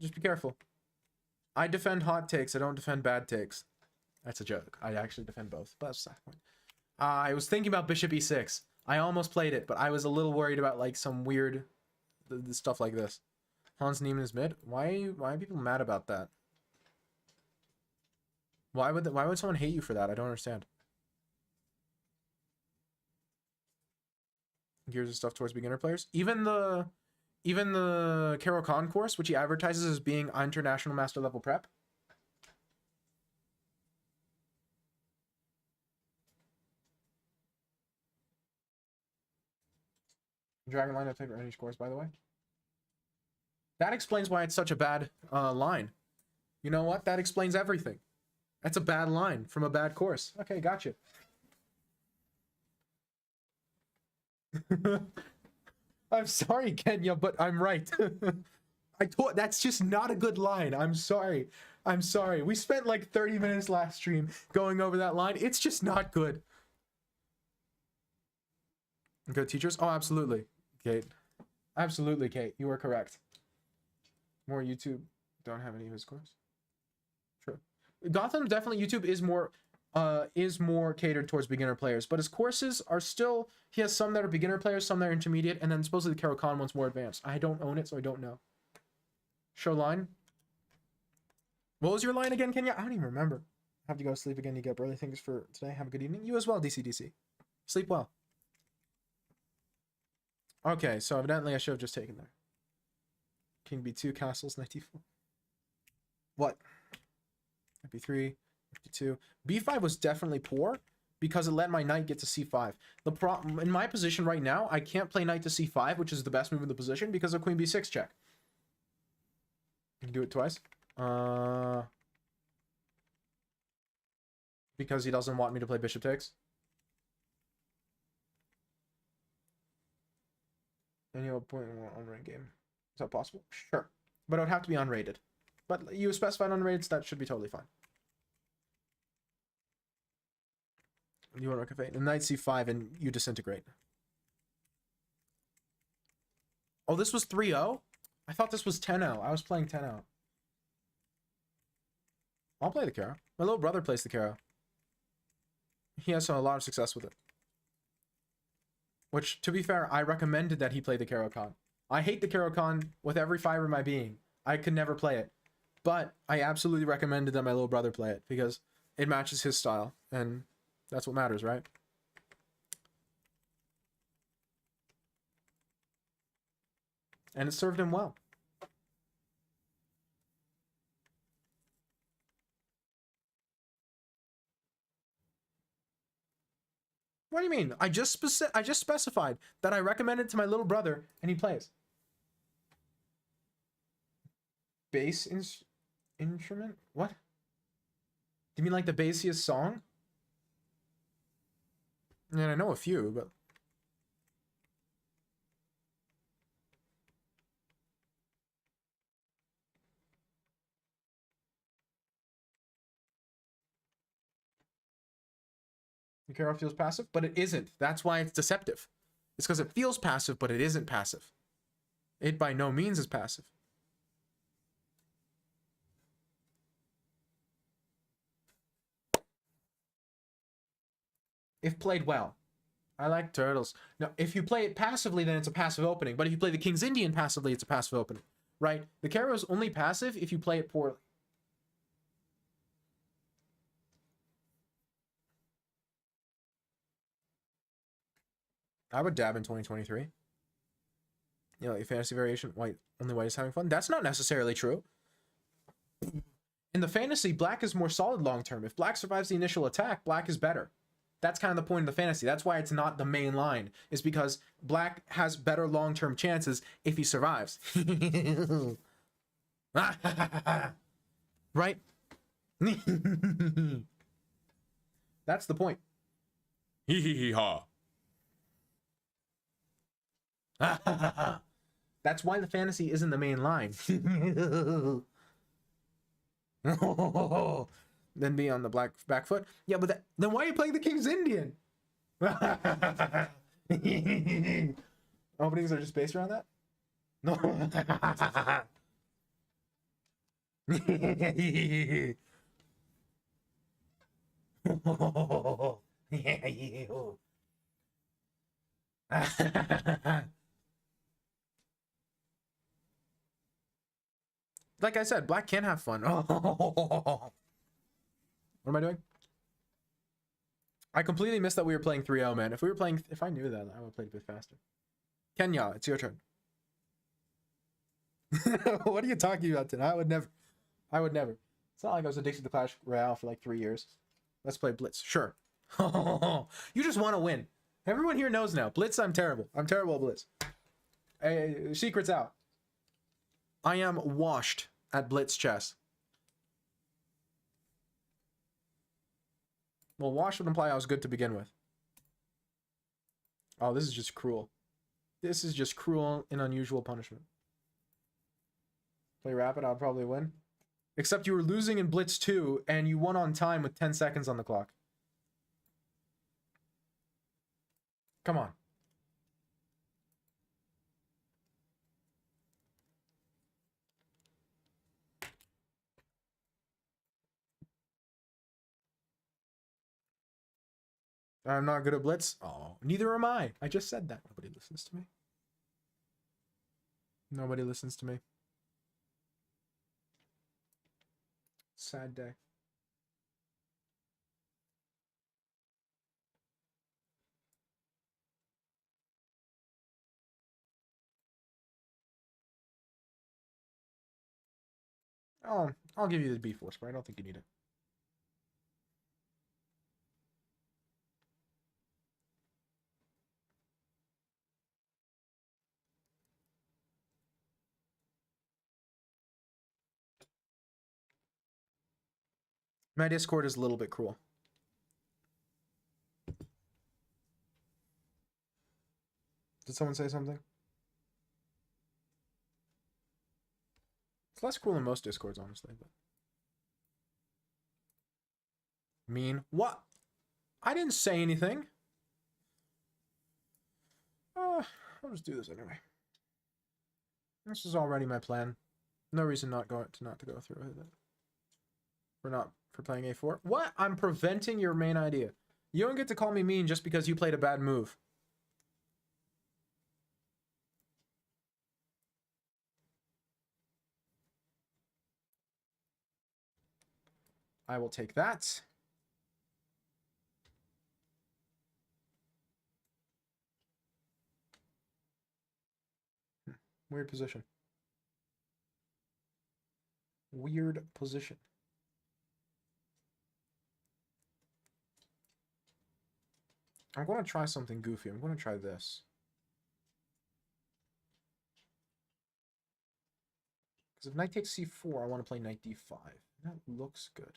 Just be careful. I defend hot takes. I don't defend bad takes. That's a joke. I actually defend both. But that's the point. I was thinking about Bishop E6. I almost played it, but I was a little worried about like some weird the stuff like this. Hans Niemann is mid. Why are people mad about that? Why would someone hate you for that? I don't understand. Gears of stuff towards beginner players. Even the Caro Khan course, which he advertises as being international master level prep. Dragon line, I favorite any course, by the way. That explains why it's such a bad line. You know what? That explains everything. That's a bad line from a bad course. Okay, gotcha. I'm sorry, Kenya, but I'm right. That's just not a good line. I'm sorry. I'm sorry. We spent like 30 minutes last stream going over that line. It's just not good. Good teachers? Oh, absolutely, Kate. Absolutely, Kate. You are correct. More YouTube don't have any of his course. True. Gotham definitely YouTube is more is more catered towards beginner players, but his courses are still, he has some that are beginner players, some that are intermediate, and then supposedly the Caro-Kann one's more advanced. I don't own it, so I don't know. Show line. What was your line again, Kenya? I don't even remember. Have to go to sleep again. You get up early. Thanks for today. Have a good evening. You as well, DCDC. Sleep well. Okay, so evidently I should have just taken there. King b2, castles, knight d4. What? b3, b2. b5 was definitely poor because it let my knight get to c5. The problem in my position right now, I can't play knight to c5, which is the best move in the position because of queen b6 check. You can do it twice. Because he doesn't want me to play bishop takes. And you'll point on raid game. Is that possible? Sure. But it would have to be unrated. But you specified unrated, so that should be totally fine. You want to rook f8. And knight c5 and you disintegrate. Oh, this was 3-0? I thought this was 10-0. I was playing 10-0. I'll play the Caro. My little brother plays the Caro. He has a lot of success with it. Which, to be fair, I recommended that he play the Caro-Kann. I hate the Caro-Kann with every fiber of my being. I could never play it. But I absolutely recommended that my little brother play it because it matches his style. And that's what matters, right? And it served him well. What do you mean? I just specified that I recommended to my little brother and he plays. Bass instrument? What? Do you mean like the bassiest song? And I know a few, but the Caro feels passive, but it isn't. That's why it's deceptive. It's because it feels passive, but it isn't passive. It by no means is passive. If played well. I like turtles. Now, if you play it passively, then it's a passive opening. But if you play the King's Indian passively, it's a passive opening. Right? The Caro is only passive if you play it poorly. I would dab in 2023. You know, a fantasy variation, white, only white is having fun. That's not necessarily true. In the fantasy, black is more solid long term. If black survives the initial attack, black is better. That's kind of the point of the fantasy. That's why it's not the main line, is because black has better long-term chances if he survives. Right? That's the point. Hee hee hee ha. That's why the fantasy isn't the main line. Then be on the black back foot. Yeah, but then why are you playing the King's Indian? Openings are just based around that? No. Like I said, black can have fun. What am I doing? I completely missed that we were playing 3-0, man. If I knew that, I would have played a bit faster. Kenya, it's your turn. What are you talking about tonight? I would never. It's not like I was addicted to Clash Royale for like 3 years. Let's play Blitz. Sure. You just want to win. Everyone here knows now. Blitz, I'm terrible. I'm terrible at Blitz. Secret's out. I am washed at Blitz chess. Well, wash would imply I was good to begin with. Oh, this is just cruel. This is just cruel and unusual punishment. Play rapid, I'll probably win. Except you were losing in Blitz 2, and you won on time with 10 seconds on the clock. Come on. I'm not good at blitz. Oh, neither am I. I just said that. Nobody listens to me. Nobody listens to me. Sad day. Oh, I'll give you the B4 spray. I don't think you need it. My Discord is a little bit cruel. Did someone say something? It's less cruel than most Discords, honestly. But mean? What? I didn't say anything. I'll just do this anyway. This is already my plan. No reason not to go through with it. For playing A4. What? I'm preventing your main idea. You don't get to call me mean just because you played a bad move. I will take that. Weird position. Weird position. I'm going to try something goofy. I'm going to try this. Because if knight takes c4, I want to play knight d5. That looks good.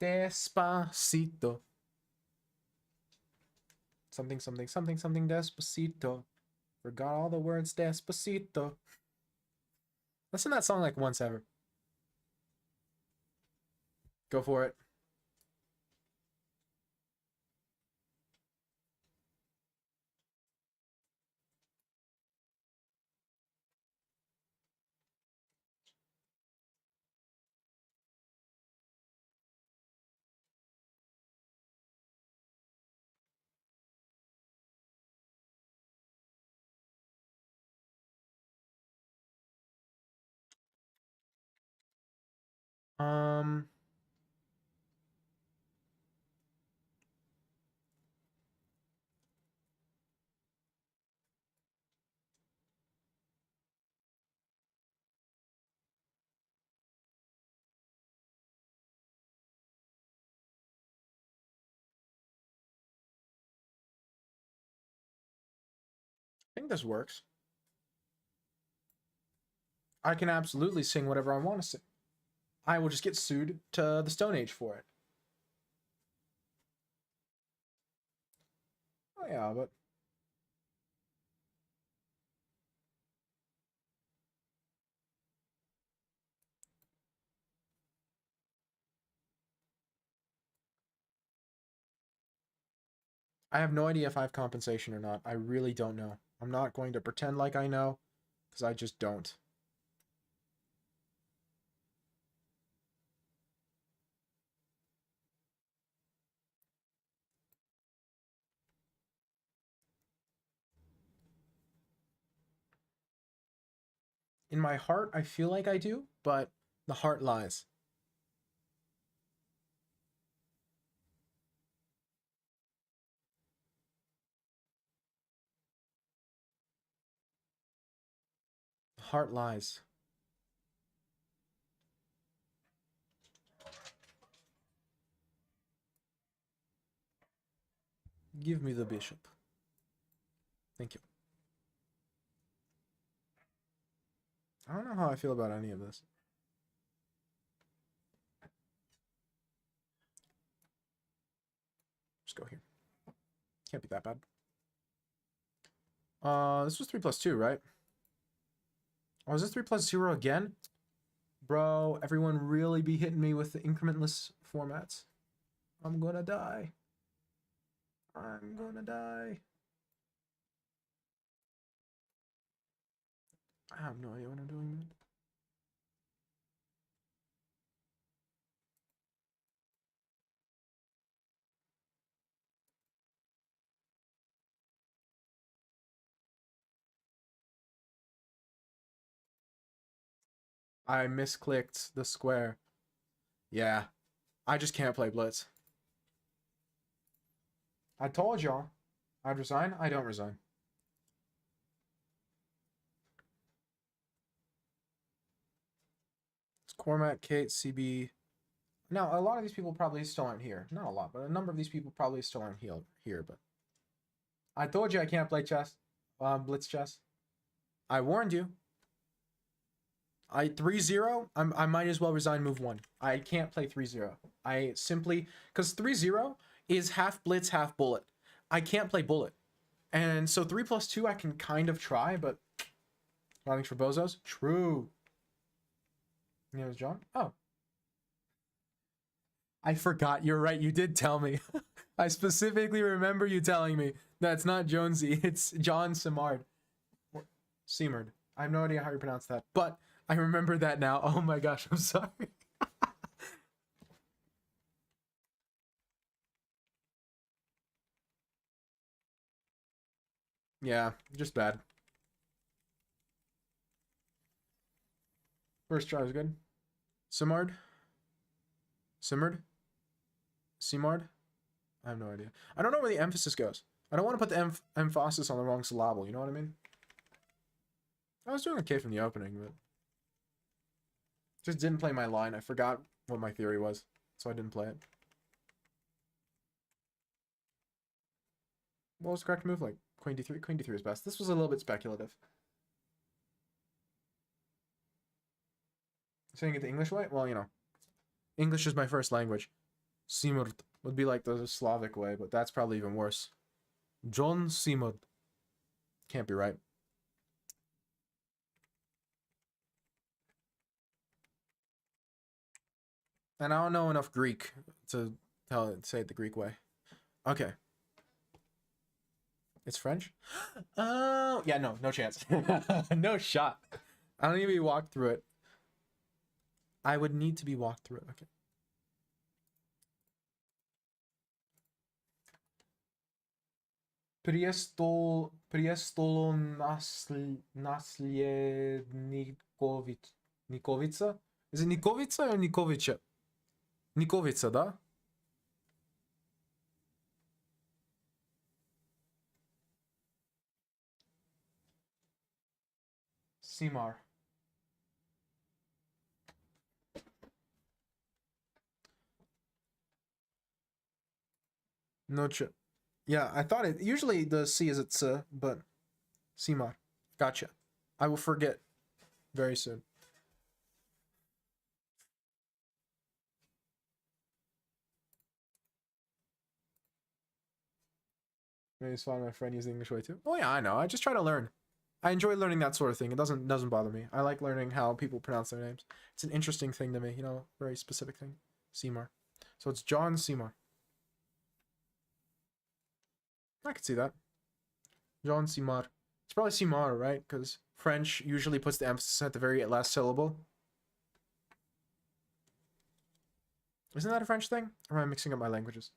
Despacito. Something, something, something, something, despacito. Forgot all the words, despacito. Listen to that song like once ever. Go for it. Um, I think this works. I can absolutely sing whatever I want to sing. I will just get sued to the Stone Age for it. Oh yeah, but I have no idea if I have compensation or not. I really don't know. I'm not going to pretend like I know, because I just don't. In my heart, I feel like I do, but the heart lies. The heart lies. Give me the bishop. Thank you. I don't know how I feel about any of this. Just go here. Can't be that bad. This was 3 plus 2, right? Oh, is this 3 plus 0 again? Bro, everyone really be hitting me with the incrementless formats. I'm gonna die. I'm gonna die. I have no idea what I'm doing, man. I misclicked the square. Yeah. I just can't play Blitz. I told y'all. I'd resign. I don't resign. It's Cormac, Kate, CB. Now, a lot of these people probably still aren't here. Not a lot, but a number of these people probably still aren't here. But I told you I can't play chess. Blitz chess. I warned you. I 3-0, I might as well resign move 1. I can't play 3-0. I simply, because 3-0 is half blitz, half bullet. I can't play bullet. And so 3+2 I can kind of try, but nothing's for bozos. True. Your name is John? Oh. I forgot. You're right. You did tell me. I specifically remember you telling me. That's not Jonesy. It's John Simard. Simard. I have no idea how you pronounce that, but I remember that now. Oh my gosh, I'm sorry. Yeah, just bad. First try was good. Simard? Simard? Simard? I have no idea. I don't know where the emphasis goes. I don't want to put the emphasis on the wrong syllable, you know what I mean? I was doing okay from the opening, but just didn't play my line. I forgot what my theory was, so I didn't play it. What was the correct move? Like Queen D3? Queen D3 is best. This was a little bit speculative. Saying it the English way? Well, you know, English is my first language. Simurd would be like the Slavic way, but that's probably even worse. John Simurd. Can't be right. And I don't know enough Greek to say it the Greek way. Okay. It's French? Oh, yeah, no chance. No shot. I don't need to be walked through it. I would need to be walked through it. Okay. Nikovica? Is it Nikovica or Nikovica? Nikovica, da? Simar. No ch. Yeah, I thought it. Usually the C is a ts, but Simar. Gotcha. I will forget very soon. Maybe it's fine. My friend using the English way too. Oh yeah, I know. I just try to learn. I enjoy learning that sort of thing. It doesn't bother me. I like learning how people pronounce their names. It's an interesting thing to me. You know, very specific thing. Seymour. So it's John Seymour. I could see that. John Seymour. It's probably Seymour, right? Because French usually puts the emphasis at the very last syllable. Isn't that a French thing? Or am I mixing up my languages?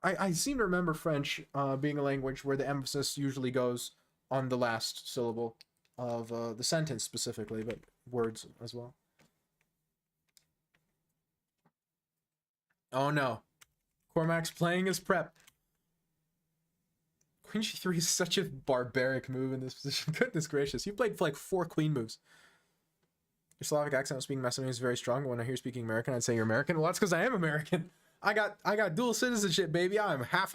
I seem to remember French being a language where the emphasis usually goes on the last syllable of the sentence specifically, but words as well. Oh no. Cormac's playing his prep. Queen g3 is such a barbaric move in this position. Goodness gracious. You played like 4 queen moves. Your Slavic accent of speaking Macedonian is very strong. When I hear you speaking American, I'd say you're American. Well, that's because I am American. I got dual citizenship, baby. I'm half.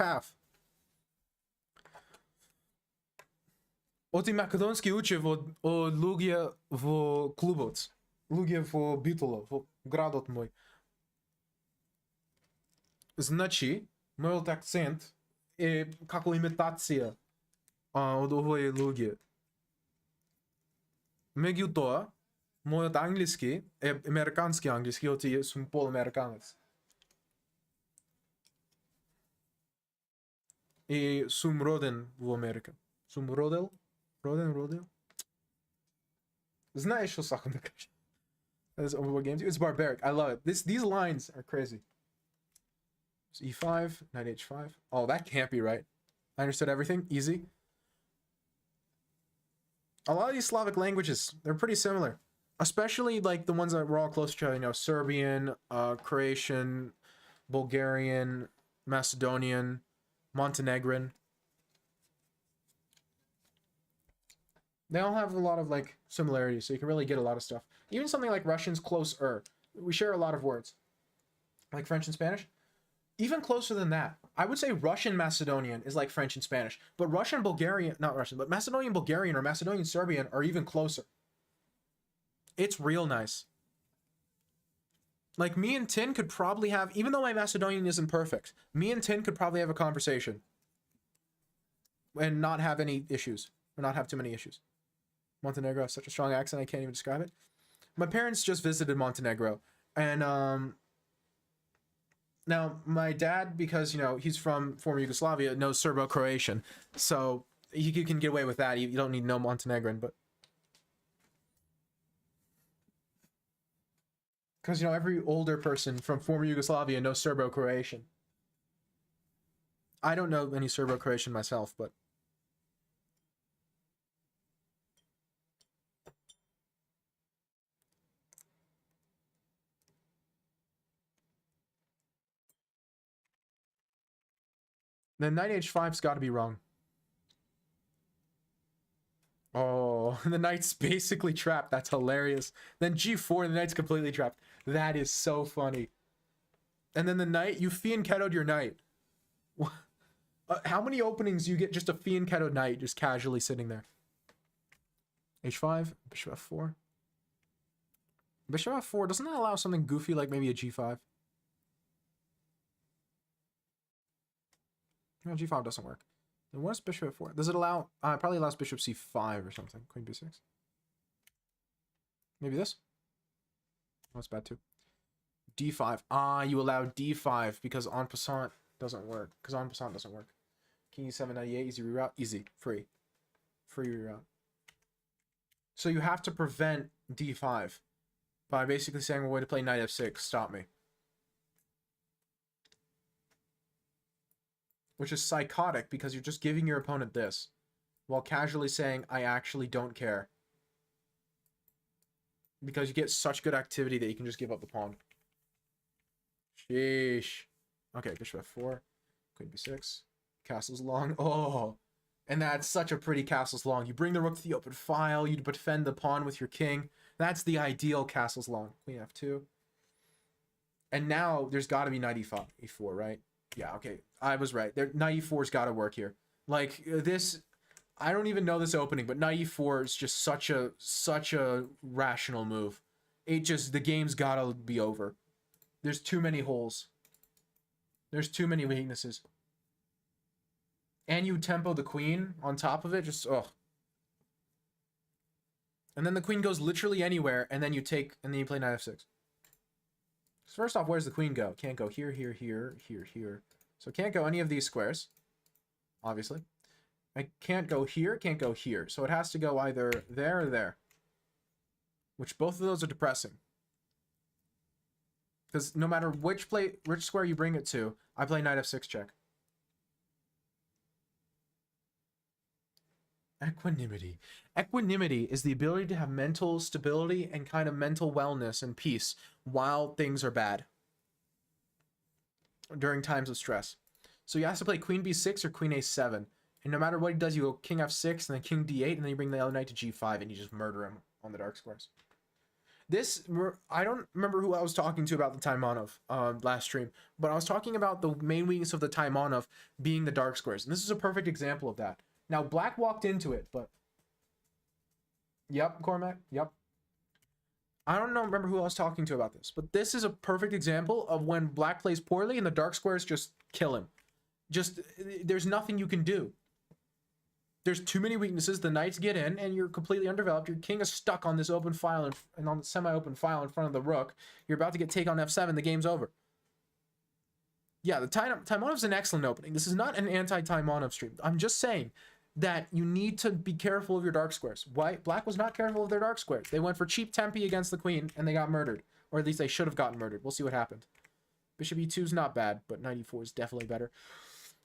Оти македонски учи од луѓе во клубот. Луѓе во Битола, во градот мој. Значи, мојот акцент е како имитација од овој луѓе. Меѓутоа, мојот англиски е американски англиски, оти сум полуамериканец. И сум роден во Америка. Сум родел? Родел? Знаеш што сакам да кажам? That's over games. It's barbaric. I love it. These lines are crazy. So e5, knight h5. Oh, that can't be right. I understood everything. Easy. A lot of these Slavic languages, they're pretty similar. Especially like the ones that we're all close to, you know, Serbian, Croatian, Bulgarian, Macedonian, Montenegrin. They all have a lot of like similarities, so you can really get a lot of stuff. Even something like Russian's closer. We share a lot of words. Like French and Spanish. Even closer than that. I would say Russian Macedonian is like French and Spanish. But Russian Bulgarian, not Russian, but Macedonian Bulgarian or Macedonian Serbian are even closer. It's real nice. Like me and Tin could probably have, even though my Macedonian isn't perfect, me and Tin could probably have a conversation. And not have any issues. Or not have too many issues. Montenegro has such a strong accent, I can't even describe it. My parents just visited Montenegro. And, now, my dad, because, you know, he's from former Yugoslavia, knows Serbo-Croatian. So, you can get away with that. You don't need no Montenegrin, but... Because, you know, every older person from former Yugoslavia knows Serbo-Croatian. I don't know any Serbo-Croatian myself, but... Then knight h5's got to be wrong. Oh, the knight's basically trapped. That's hilarious. Then g4, the knight's completely trapped. That is so funny. And then the knight, you fianchettoed your knight. How many openings do you get just a fianchettoed knight just casually sitting there? h5, bishop f4. Bishop f4, doesn't that allow something goofy like maybe a g5? No, g5 doesn't work. Then what is bishop f4? Does it allow... it probably allows bishop c5 or something. Queen b6. Maybe this? Oh, that's bad too. d5. You allow d5 because en passant doesn't work. Because en passant doesn't work. King e7, knight e8, easy reroute. Easy. Free. Free reroute. So you have to prevent d5 by basically saying, well, way to play knight f6. Stop me. Which is psychotic because you're just giving your opponent this while casually saying, I actually don't care. Because you get such good activity that you can just give up the pawn. Sheesh. Okay, bishop f4. Queen b6. Castle's long. Oh. And that's such a pretty castle's long. You bring the rook to the open file. You defend the pawn with your king. That's the ideal castle's long. Queen f2. And now there's got to be knight e5, e4, right? Yeah, okay. I was right. Knight e4's got to work here. Like, this... I don't even know this opening, but knight e4 is just such a rational move. The game's got to be over. There's too many holes. There's too many weaknesses. And you tempo the queen on top of it, just, ugh. And then the queen goes literally anywhere, and then you play knight f6. So first off, where's the queen go? Can't go here, here, here, here, here. So it can't go any of these squares, obviously. I can't go here, can't go here. So it has to go either there or there. Which both of those are depressing. Because no matter which square you bring it to, I play knight f6 check. Equanimity. Equanimity is the ability to have mental stability and kind of mental wellness and peace while things are bad. During times of stress. So you have to play queen b6 or queen a7. And no matter what he does, you go king f6 and then king d8, and then you bring the other knight to g5 and you just murder him on the dark squares. I don't remember who I was talking to about the Taimanov last stream, but I was talking about the main weakness of the Taimanov being the dark squares. And this is a perfect example of that. Now, black walked into it, but... Yep, Cormac, yep. I don't remember who I was talking to about this, but this is a perfect example of when black plays poorly and the dark squares just kill him. There's nothing you can do. There's too many weaknesses. The knights get in, and you're completely undeveloped. Your king is stuck on this open file and on the semi-open file in front of the rook. You're about to get take on f7. The game's over. Yeah, the Taimanov's an excellent opening. This is not an anti-Taimanov stream. I'm just saying that you need to be careful of your dark squares. Black was not careful of their dark squares. They went for cheap tempi against the queen, and they got murdered. Or at least they should have gotten murdered. We'll see what happened. Bishop e2 is not bad, but knight e4 is definitely better.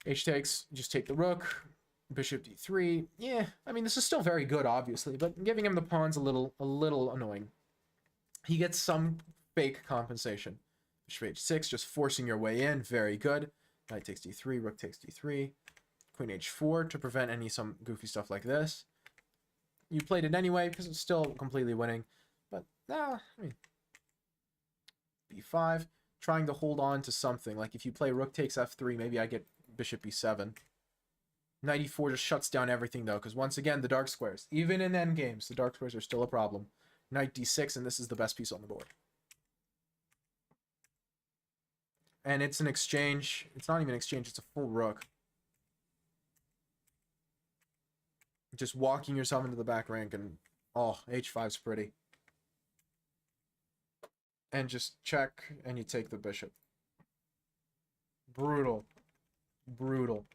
H takes, just take the rook. Bishop d3. Yeah, I mean, this is still very good, obviously, but giving him the pawn's a little annoying. He gets some fake compensation. Bishop h6, just forcing your way in. Very good. Knight takes d3, rook takes d3. Queen h4 to prevent some goofy stuff like this. You played it anyway because it's still completely winning. But, I mean, b5. Trying to hold on to something. Like, if you play rook takes f3, maybe I get bishop b7. Knight e4 just shuts down everything, though, because once again, the dark squares. Even in endgames, the dark squares are still a problem. Knight d6, and this is the best piece on the board. And it's an exchange. It's not even an exchange, it's a full rook. Just walking yourself into the back rank, and oh, h5's pretty. And just check, and you take the bishop. Brutal. Brutal.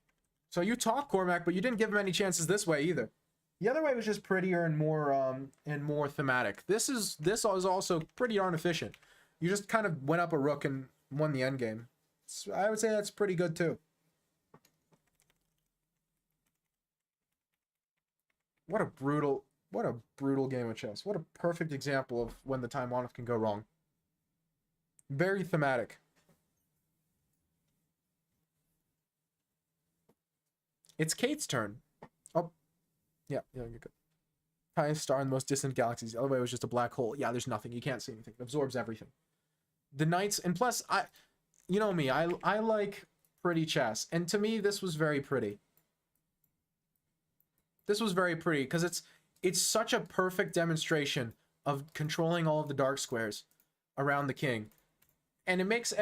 So you talk Cormac, but you didn't give him any chances this way either. The other way was just prettier and more thematic. This is also pretty darn efficient. You just kind of went up a rook and won the endgame. I would say that's pretty good too. What a brutal game of chess. What a perfect example of when the time on can go wrong. Very thematic. It's Kate's turn. Oh, yeah, you're good. Highest star in the most distant galaxies. The other way was just a black hole. Yeah, there's nothing. You can't see anything. It absorbs everything. The knights, and plus, you know me, I like pretty chess, and to me, this was very pretty. This was very pretty because it's such a perfect demonstration of controlling all of the dark squares around the king, and it makes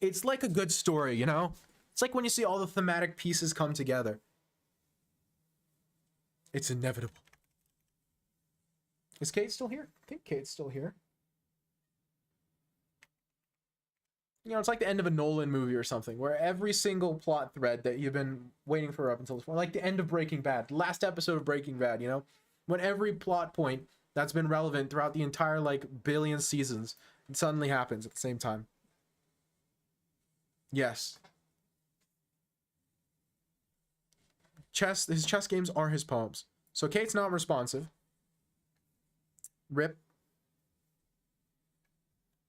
it's like a good story, you know. It's like when you see all the thematic pieces come together. It's inevitable. Is Kate still here? I think Kate's still here. You know, it's like the end of a Nolan movie or something, where every single plot thread that you've been waiting for up until this point, like the end of Breaking Bad, last episode of Breaking Bad, you know? When every plot point that's been relevant throughout the entire, like, billion seasons, it suddenly happens at the same time. Yes. His chess games are his poems. So Kate's not responsive. Rip.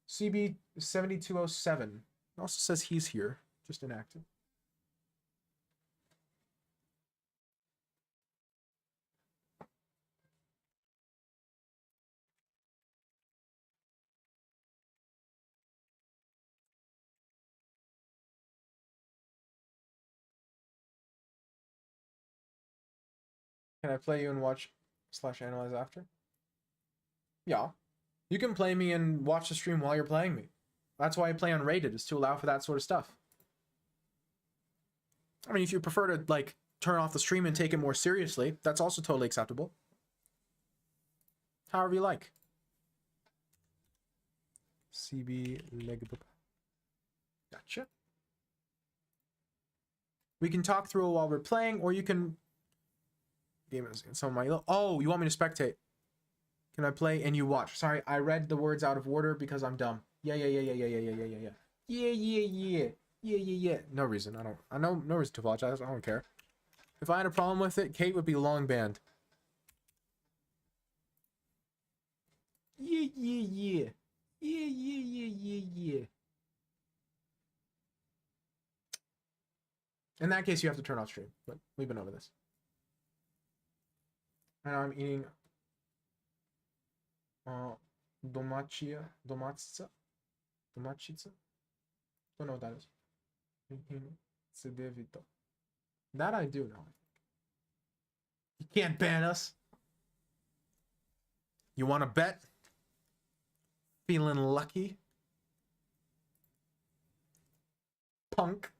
CB 7207. It also says he's here, just inactive. Can I play you and watch / analyze after? Yeah. You can play me and watch the stream while you're playing me. That's why I play unrated, is to allow for that sort of stuff. I mean, if you prefer to, like, turn off the stream and take it more seriously, that's also totally acceptable. However you like. CB Legbook. Gotcha. We can talk through it while we're playing, or you can... Some of my... Oh, you want me to spectate? Can I play and you watch? Sorry, I read the words out of order because I'm dumb. Yeah. Yeah. No reason. I know no reason to apologize. I don't care. If I had a problem with it, Kate would be long banned. Yeah. In that case, you have to turn off stream, but we've been over this. And I'm eating domachica. Don't know what that is. That I do know. You can't ban us. You want to bet? Feeling lucky? Punk.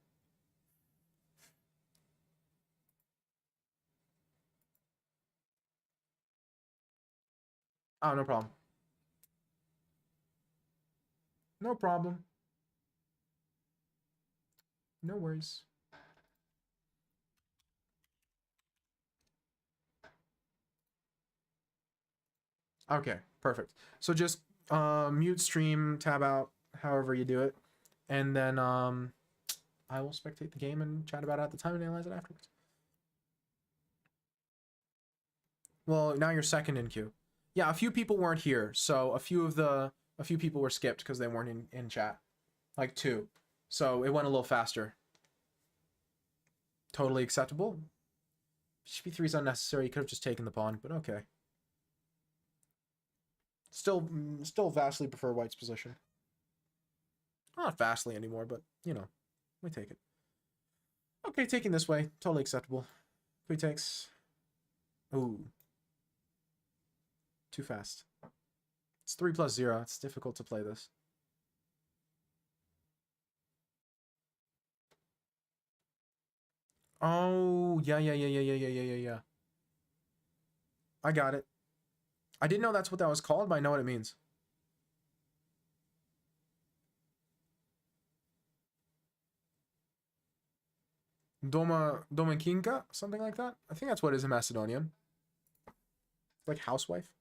Oh, no problem. No problem. No worries. Okay, perfect. So just mute stream, tab out, however you do it. And then I will spectate the game and chat about it at the time and analyze it afterwards. Well, now you're second in queue. Yeah, a few people weren't here, so a few people were skipped because they weren't in chat. Like 2. So it went a little faster. Totally acceptable. HB3 is unnecessary. You could have just taken the pawn, but okay. Still vastly prefer white's position. Not vastly anymore, but, you know, we take it. Okay, taking this way. Totally acceptable. Queen takes. Ooh. Too fast. It's 3+0. It's difficult to play this. Oh, yeah. I got it. I didn't know that's what that was called, but I know what it means. Domakinka? Something like that? I think that's what it is in Macedonian. Like housewife?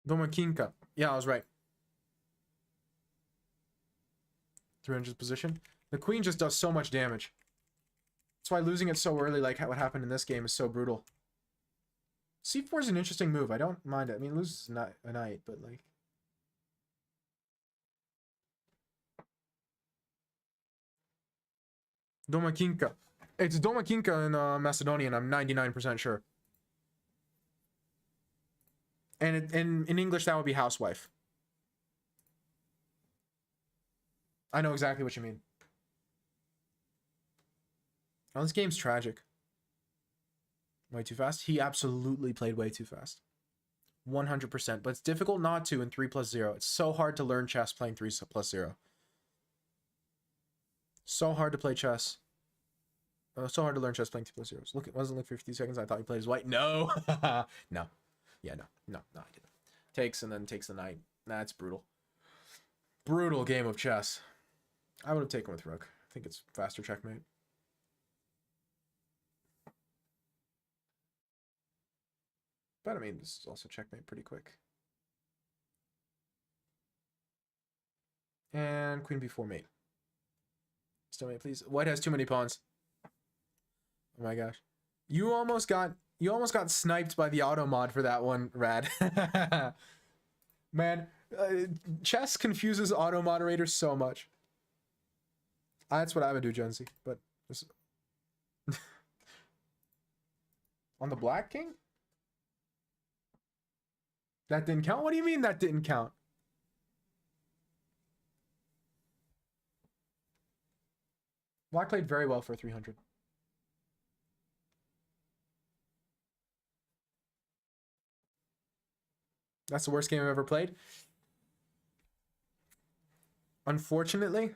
Domakinka. Yeah, I was right. 300 position. The queen just does so much damage. That's why losing it so early, like what happened in this game, is so brutal. C4 is an interesting move. I don't mind it. I mean, loses a knight, but like... Domakinka. It's Domakinka in Macedonian, I'm 99% sure. And in English, that would be housewife. I know exactly what you mean. Oh, this game's tragic. Way too fast? He absolutely played way too fast. 100%. But it's difficult not to in 3+0. It's so hard to learn chess playing 3+0. So hard to play chess. So hard to learn chess playing 2+0. Look, it wasn't like 50 seconds. I thought you played as white. No. No. Yeah, no, I didn't. Takes and then takes the knight. That's brutal. Brutal game of chess. I would have taken with rook. I think it's faster checkmate. But I mean, this is also checkmate pretty quick. And queen b4 mate. Still mate, please. White has too many pawns. Oh my gosh. You almost got sniped by the auto mod for that one, Rad. Man, chess confuses auto moderators so much. That's what I would do, Jonesy. But this... on the black king? That didn't count? What do you mean that didn't count? Black played very well for 300. That's the worst game I've ever played. Unfortunately,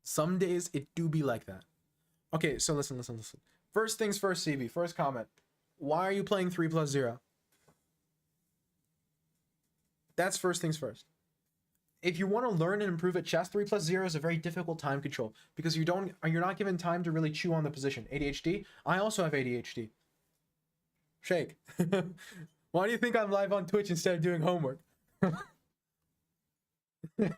some days it do be like that. Okay, so listen. First things first, CV. First comment. Why are you playing 3+0? That's first things first. If you want to learn and improve at chess, 3+0 is a very difficult time control because you're not given time to really chew on the position. ADHD? I also have ADHD. Shake. Why do you think I'm live on Twitch instead of doing homework? The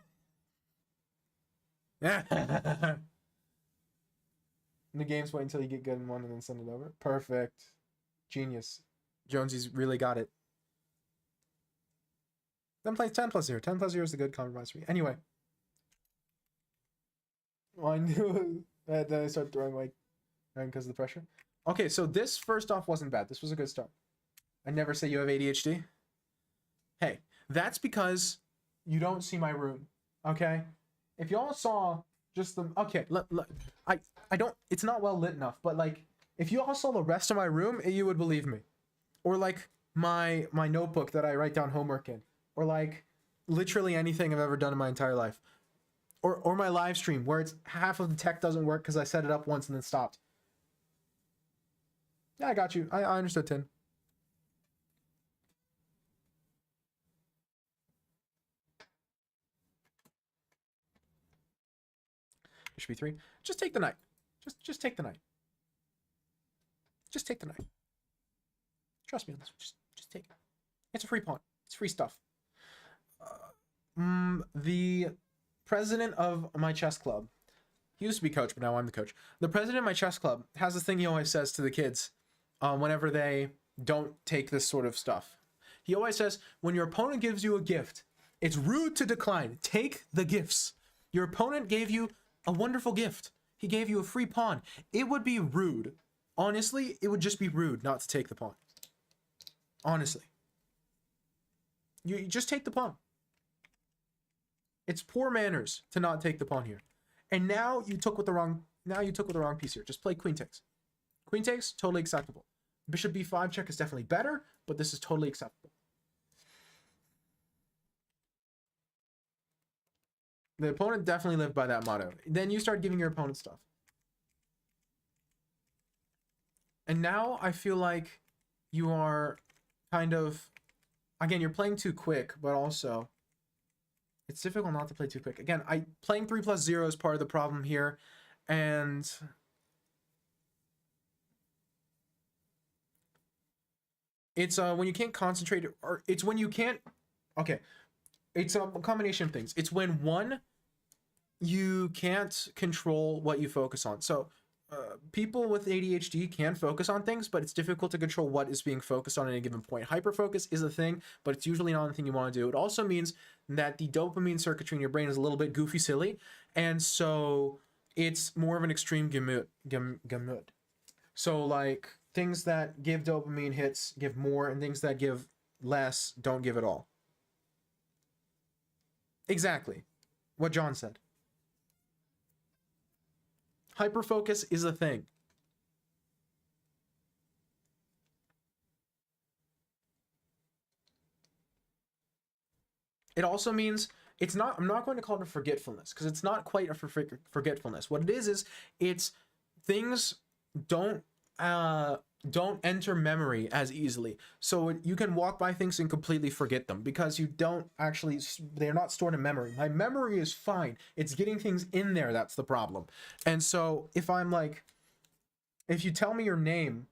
game's wait until you get good in one and then send it over. Perfect. Genius. Jonesy's really got it. Then play 10+0. 10+0 is a good compromise for me. Anyway. Well, I knew that then I started throwing away because of the pressure. Okay, so this first off wasn't bad. This was a good start. I never say you have ADHD. Hey, that's because you don't see my room. Okay? If y'all saw just the... Okay, I don't... It's not well lit enough, but like, if you all saw the rest of my room, you would believe me. Or like my notebook that I write down homework in. Or like literally anything I've ever done in my entire life. Or my live stream where it's half of the tech doesn't work because I set it up once and then stopped. Yeah, I got you. I understood, Tin. Bishop e3. Just take the knight. Just take the knight. Just take the knight. Trust me on this. Just take it. It's a free pawn. It's free stuff. The president of my chess club, he used to be coach, but now I'm the coach. The president of my chess club has this thing he always says to the kids whenever they don't take this sort of stuff. He always says, when your opponent gives you a gift, it's rude to decline. Take the gifts. Your opponent gave you a wonderful gift. He gave you a free pawn. It would be rude. Honestly, it would just be rude not to take the pawn. Honestly. You just take the pawn. It's poor manners to not take the pawn here. And now you took with the wrong piece here. Just play queen takes. Queen takes, totally acceptable. Bishop b5 check is definitely better, but this is totally acceptable. The opponent definitely lived by that motto. Then you start giving your opponent stuff. And now I feel like you are kind of, again, you're playing too quick, but also it's difficult not to play too quick. Again, playing 3+0 is part of the problem here, and it's when you can't concentrate, or it's when you can't, okay, it's a combination of things. It's when, one, you can't control what you focus on. So people with ADHD can focus on things, but it's difficult to control what is being focused on at a given point. Hyperfocus is a thing, but it's usually not the thing you want to do. It also means that the dopamine circuitry in your brain is a little bit goofy silly, and so it's more of an extreme gamut. So like things that give dopamine hits give more, and things that give less don't give at all. Exactly what John said. Hyperfocus is a thing. It also means it's not, I'm not going to call it a forgetfulness, because it's not quite a forgetfulness. What it is it's things don't enter memory as easily. So you can walk by things and completely forget them because you don't actually, they're not stored in memory. My memory is fine. It's getting things in there that's the problem. And so if I'm like, if you tell me your name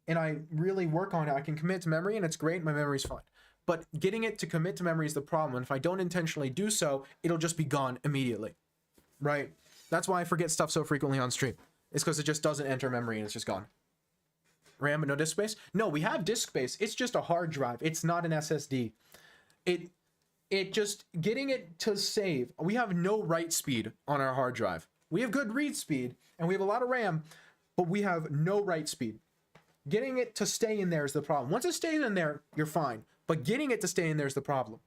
and I really work on it, I can commit to memory and it's great. My memory's fine. But getting it to commit to memory is the problem. And if I don't intentionally do so, it'll just be gone immediately, right? That's why I forget stuff so frequently on stream. It's because it just doesn't enter memory and it's just gone. RAM but no disk space? No, we have disk space. It's just a hard drive. It's not an SSD. It just, getting it to save. We have no write speed on our hard drive. We have good read speed and we have a lot of RAM, but we have no write speed. Getting it to stay in there is the problem. Once it stays in there, you're fine. But getting it to stay in there is the problem.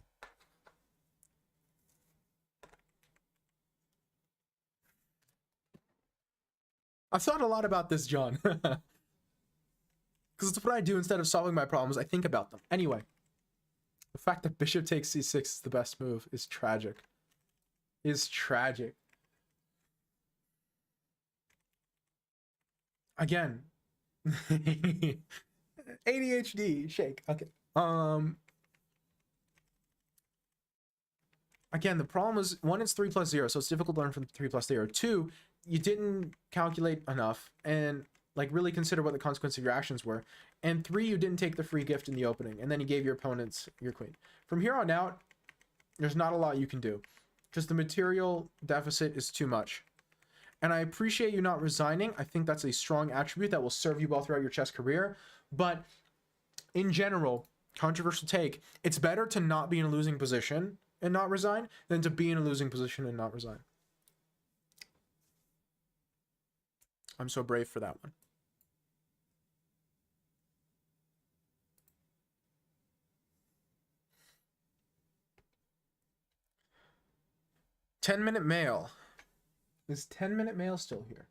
I've thought a lot about this, John. Because it's what I do instead of solving my problems. I think about them. Anyway, the fact that bishop takes c6 is the best move is tragic. Is tragic. Again. ADHD, shake. Okay. Again, the problem is, one, it's 3+0, so it's difficult to learn from 3+0. Two, you didn't calculate enough and like really consider what the consequence of your actions were. And three, you didn't take the free gift in the opening, and then you gave your opponents your queen. From here on out, there's not a lot you can do. Just the material deficit is too much. And I appreciate you not resigning. I think that's a strong attribute that will serve you well throughout your chess career. But in general, controversial take, it's better to not be in a losing position and not resign than to be in a losing position and not resign. I'm so brave for that one. "10-minute mail." Is 10-minute mail still here?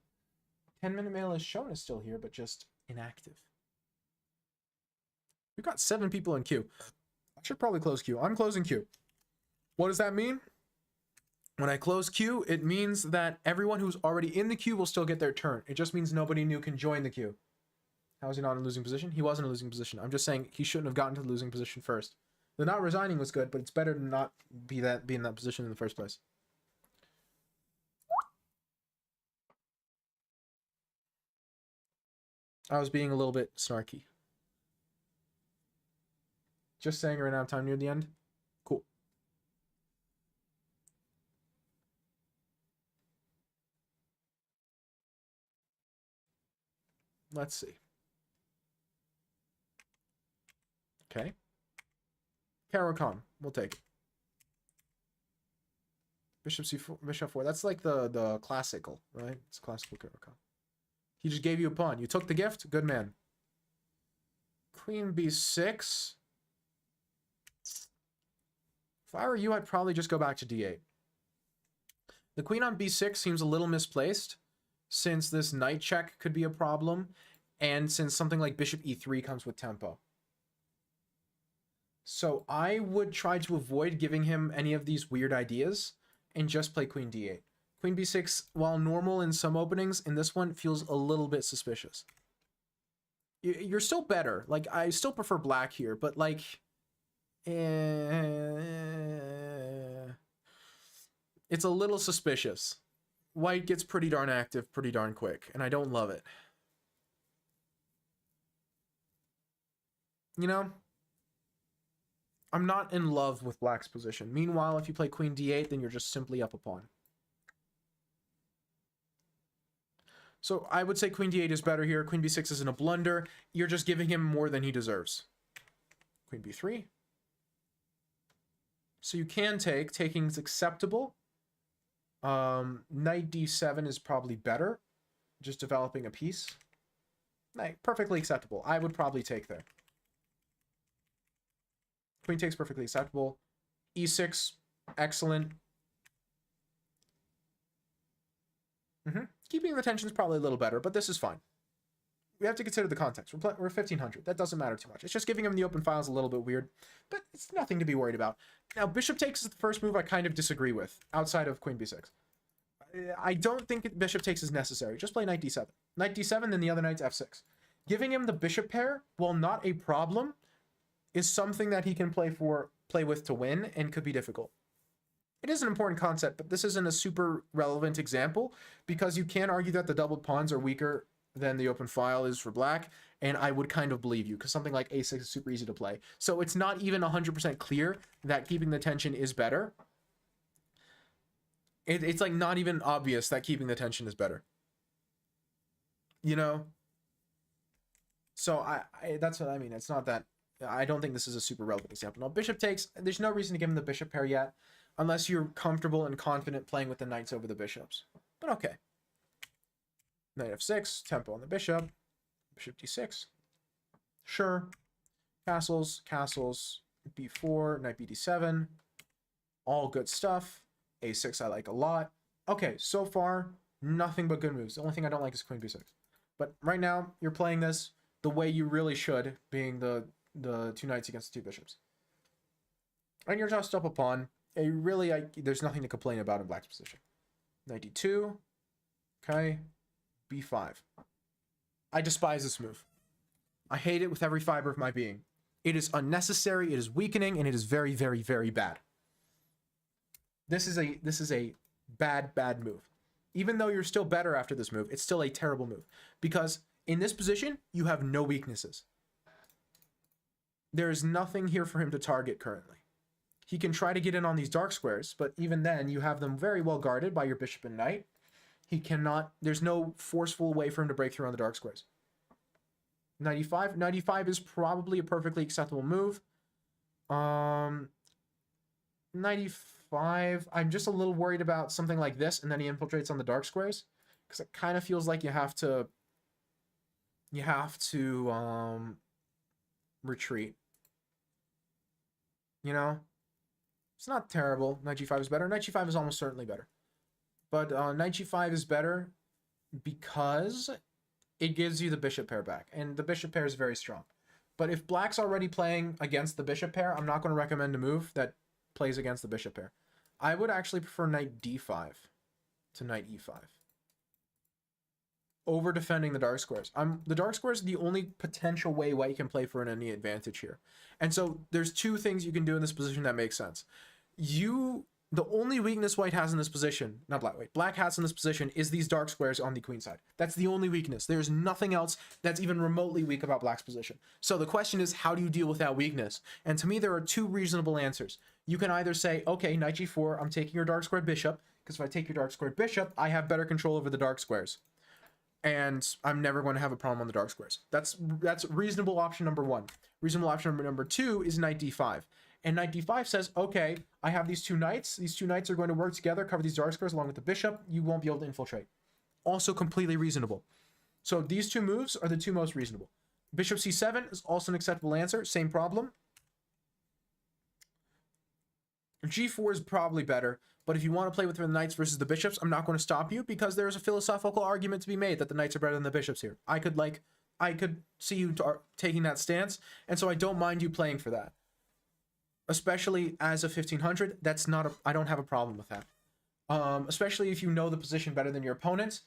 10-minute mail is shown as still here, but just inactive. We've got 7 people in queue. I should probably close queue. I'm closing queue. What does that mean? When I close queue, it means that everyone who's already in the queue will still get their turn. It just means nobody new can join the queue. How is he not in a losing position? He was in a losing position. I'm just saying he shouldn't have gotten to the losing position first. The not resigning was good, but it's better to not be in that position in the first place. I was being a little bit snarky. Just saying right now, time near the end. Cool. Let's see. Okay. Caro-Kann. We'll take it. Bishop c4, bishop 4. That's like the classical, right? It's classical Caro-Kann. He just gave you a pawn. You took the gift. Good man. Queen b6. If I were you, I'd probably just go back to d8. The queen on b6 seems a little misplaced, since this knight check could be a problem, and since something like bishop e3 comes with tempo. So I would try to avoid giving him any of these weird ideas and just play queen d8. Queen b6, while normal in some openings, in this one feels a little bit suspicious. You're still better. Like, I still prefer black here, but like... it's a little suspicious. White gets pretty darn active pretty darn quick, and I don't love it. You know? I'm not in love with black's position. Meanwhile, if you play queen d8, then you're just simply up a pawn. So I would say queen d8 is better here. Queen b6 isn't a blunder. You're just giving him more than he deserves. Queen b3. So you can take. Taking is acceptable. Knight d7 is probably better. Just developing a piece. Knight, perfectly acceptable. I would probably take there. Queen takes perfectly acceptable. e6, excellent. Keeping the tension is probably a little better, but this is fine. We have to consider the context. We're 1500. That doesn't matter too much. It's just giving him the open file is a little bit weird, but it's nothing to be worried about. Now, bishop takes is the first move I kind of disagree with, outside of queen b6. I don't think bishop takes is necessary. Just play knight d7. Knight d7, then the other knight's f6. Giving him the bishop pair, while not a problem, is something that he can play with to win, and could be difficult. It is an important concept, but this isn't a super relevant example, because you can argue that the doubled pawns are weaker than the open file is for black, and I would kind of believe you, because something like a6 is super easy to play. So it's not even 100% clear that keeping the tension is better. It's like not even obvious that keeping the tension is better. You know? So that's what I mean. It's not that... I don't think this is a super relevant example. Now, bishop takes, there's no reason to give him the bishop pair yet, unless you're comfortable and confident playing with the knights over the bishops. But okay. Knight f6, tempo on the bishop. Bishop d6. Sure. Castles, castles, b4, knight bd7. All good stuff. a6 I like a lot. Okay, so far, nothing but good moves. The only thing I don't like is queen b6. But right now, you're playing this the way you really should, being the two knights against the two bishops. And you're just up a pawn. There's nothing to complain about in black's position. Knight d2. Okay. b5. I despise this move. I hate it with every fiber of my being. It is unnecessary, it is weakening, and it is very, very, very bad. This is a bad move. Even though you're still better after this move, it's still a terrible move. Because in this position, you have no weaknesses. There is nothing here for him to target currently. He can try to get in on these dark squares, but even then, you have them very well guarded by your bishop and knight. He cannot... There's no forceful way for him to break through on the dark squares. Knight e5. Knight e5 is probably a perfectly acceptable move. Knight e5. I'm just a little worried about something like this, and then he infiltrates on the dark squares, because it kind of feels like you have to retreat. You know? It's not terrible. Knight g5 is better. Knight g5 is almost certainly better. But knight g5 is better because it gives you the bishop pair back. And the bishop pair is very strong. But if black's already playing against the bishop pair, I'm not going to recommend a move that plays against the bishop pair. I would actually prefer knight d5 to knight e5. Over defending the dark squares. The dark squares are the only potential way white can play for any advantage here. And so there's two things you can do in this position that make sense. You The only weakness white has in this position, not black, wait, black has in this position is these dark squares on the queen side. That's the only weakness. There's nothing else that's even remotely weak about black's position. So the question is, how do you deal with that weakness? And to me, there are two reasonable answers. You can either say, okay, knight g4, I'm taking your dark squared bishop, because if I take your dark squared bishop, I have better control over the dark squares. And I'm never going to have a problem on the dark squares. That's reasonable option number one. Reasonable option number two is knight d5. And knight d5 says, okay, I have these two knights. These two knights are going to work together, cover these dark squares along with the bishop. You won't be able to infiltrate. Also completely reasonable. So these two moves are the two most reasonable. Bishop c7 is also an acceptable answer. Same problem. g4 is probably better. But if you want to play with the knights versus the bishops, I'm not going to stop you, because there's a philosophical argument to be made that the knights are better than the bishops here. I could see you taking that stance, and so I don't mind you playing for that. Especially as a 1500, I don't have a problem with that. Especially if you know the position better than your opponent,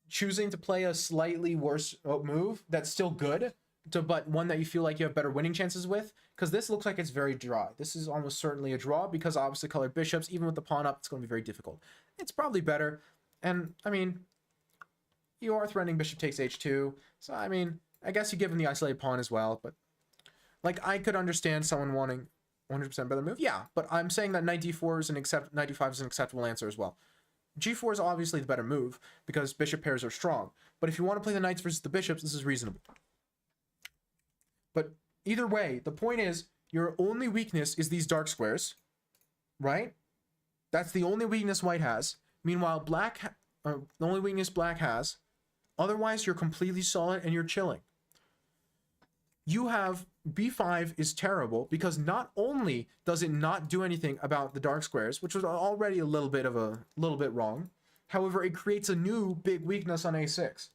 choosing to play a slightly worse move that's still good, but one that you feel like you have better winning chances with, because this looks like it's very dry. This is almost certainly a draw, because opposite colored bishops, even with the pawn up, it's going to be very difficult. It's probably better, and I mean, you are threatening bishop takes h2, so I mean, I guess you give him the isolated pawn as well, but like, I could understand someone wanting 100% better move, yeah, but I'm saying that knight d4 is knight d5 is an acceptable answer as well. g4 is obviously the better move, because bishop pairs are strong, but if you want to play the knights versus the bishops, this is reasonable. But either way, the point is, your only weakness is these dark squares, right? That's the only weakness white has. Meanwhile, the only weakness black has. Otherwise, you're completely solid and you're chilling. You have b5 is terrible, because not only does it not do anything about the dark squares, which was already a little bit wrong. However, it creates a new big weakness on a6.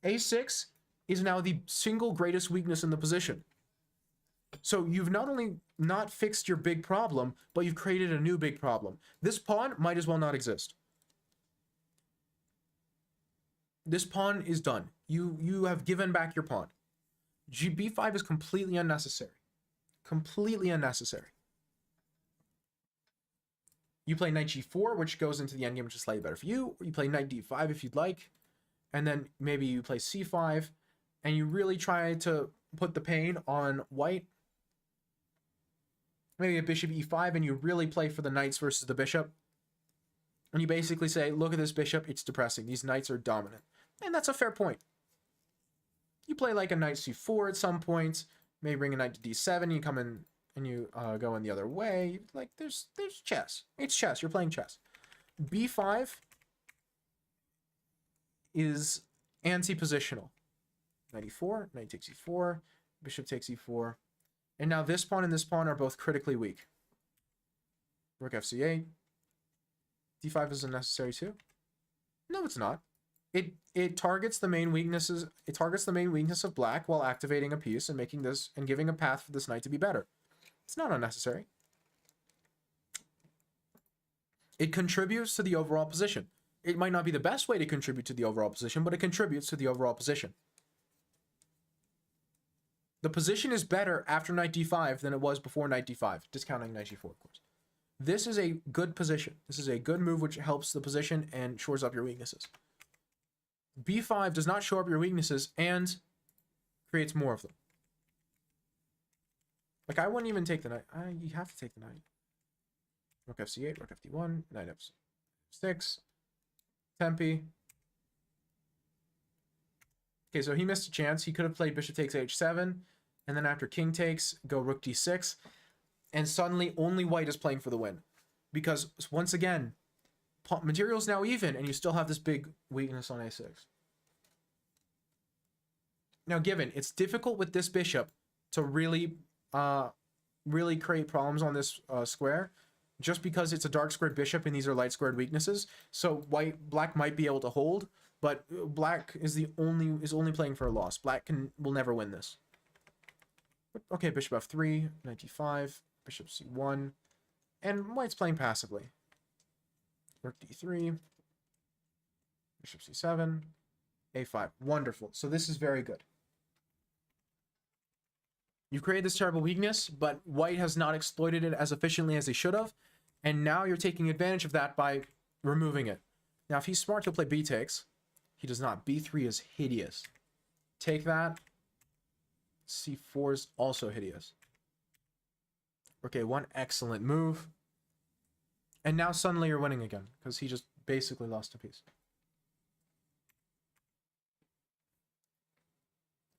a6 is now the single greatest weakness in the position. So you've not only not fixed your big problem, but you've created a new big problem. This pawn might as well not exist. This pawn is done. You have given back your pawn. b5 is completely unnecessary. Completely unnecessary. You play knight g4, which goes into the endgame, which is slightly better for you. Or you play knight d5 if you'd like. And then maybe you play c5. And you really try to put the pain on white. Maybe a bishop e5, and you really play for the knights versus the bishop. And you basically say, look at this bishop, it's depressing. These knights are dominant. And that's a fair point. You play like a knight c4 at some point. Maybe bring a knight to d7. You come in and you go in the other way. Like, there's chess. It's chess. You're playing chess. b5 is anti-positional. Knight e4, knight takes e4, bishop takes e4. And now this pawn and this pawn are both critically weak. Rook fc8. d5 is unnecessary too. No, it's not. It targets the main weaknesses. It targets the main weakness of black while activating a piece and making this and giving a path for this knight to be better. It's not unnecessary. It contributes to the overall position. It might not be the best way to contribute to the overall position, but it contributes to the overall position. The position is better after knight d5 than it was before knight d5, discounting knight g4, of course. This is a good position. This is a good move which helps the position and shores up your weaknesses. b5 does not shore up your weaknesses and creates more of them. Like, I wouldn't even take the knight. You have to take the knight. Rook fc8, rook fd1, knight f6, tempi. Okay, so he missed a chance. He could have played bishop takes h7, and then after king takes, go rook d6, and suddenly only white is playing for the win. Because, once again, material's now even, and you still have this big weakness on a6. Now, given, it's difficult with this bishop to really create problems on this square, just because it's a dark squared bishop and these are light squared weaknesses. So black might be able to hold, but black is only playing for a loss. Black will never win this. Okay, bishop f3, knight d5, bishop c1, and white's playing passively. Rook d3, bishop c7, a5. Wonderful. So this is very good. You've created this terrible weakness, but white has not exploited it as efficiently as he should have. And now you're taking advantage of that by removing it. Now, if he's smart, he'll play b takes. He does not. b3 is hideous. Take that. c4 is also hideous. Okay, one excellent move. And now suddenly you're winning again, because he just basically lost a piece.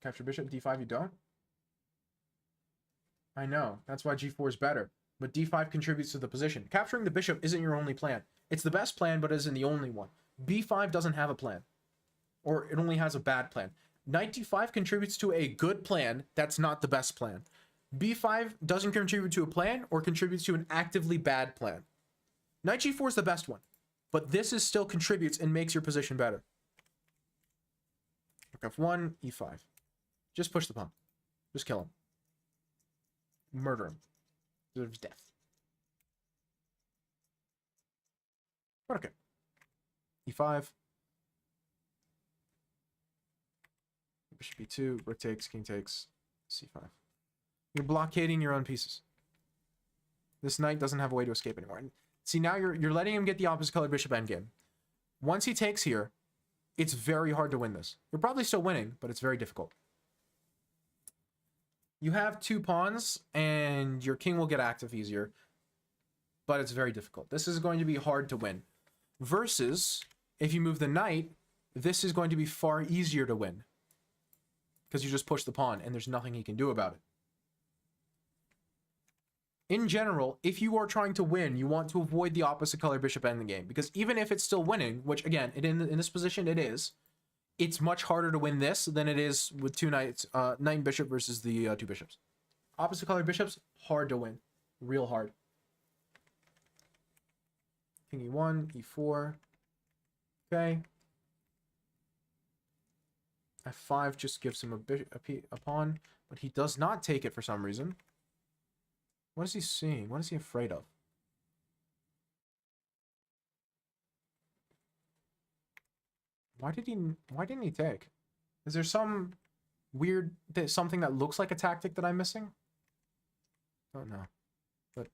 Capture bishop, d5, you don't? I know, that's why g4 is better. But d5 contributes to the position. Capturing the bishop isn't your only plan. It's the best plan, but isn't the only one. b5 doesn't have a plan. Or it only has a bad plan. Knight d5 contributes to a good plan that's not the best plan. b5 doesn't contribute to a plan or contributes to an actively bad plan. Knight g4 is the best one, but this is still contributes and makes your position better. Rook f1, e5. Just push the pawn. Just kill him. Murder him. Deserves death. But okay. e5. Bishop b2, rook takes, king takes, c5. You're blockading your own pieces. This knight doesn't have a way to escape anymore. And see, now you're letting him get the opposite colored bishop endgame. Once he takes here, it's very hard to win this. You're probably still winning, but it's very difficult. You have two pawns, and your king will get active easier, but it's very difficult. This is going to be hard to win. Versus, if you move the knight, this is going to be far easier to win. Because you just push the pawn, and there's nothing he can do about it. In general, if you are trying to win, you want to avoid the opposite color bishop endgame. Because even if it's still winning, which again, in this position it is, it's much harder to win this than it is with two knights, knight and bishop versus the two bishops. Opposite color bishops, hard to win. Real hard. King e1, e4. Okay. f5 just gives him a pawn, but he does not take it for some reason. What is he seeing? What is he afraid of? Why didn't he take? Is there some weird something that looks like a tactic that I'm missing? Don't know. But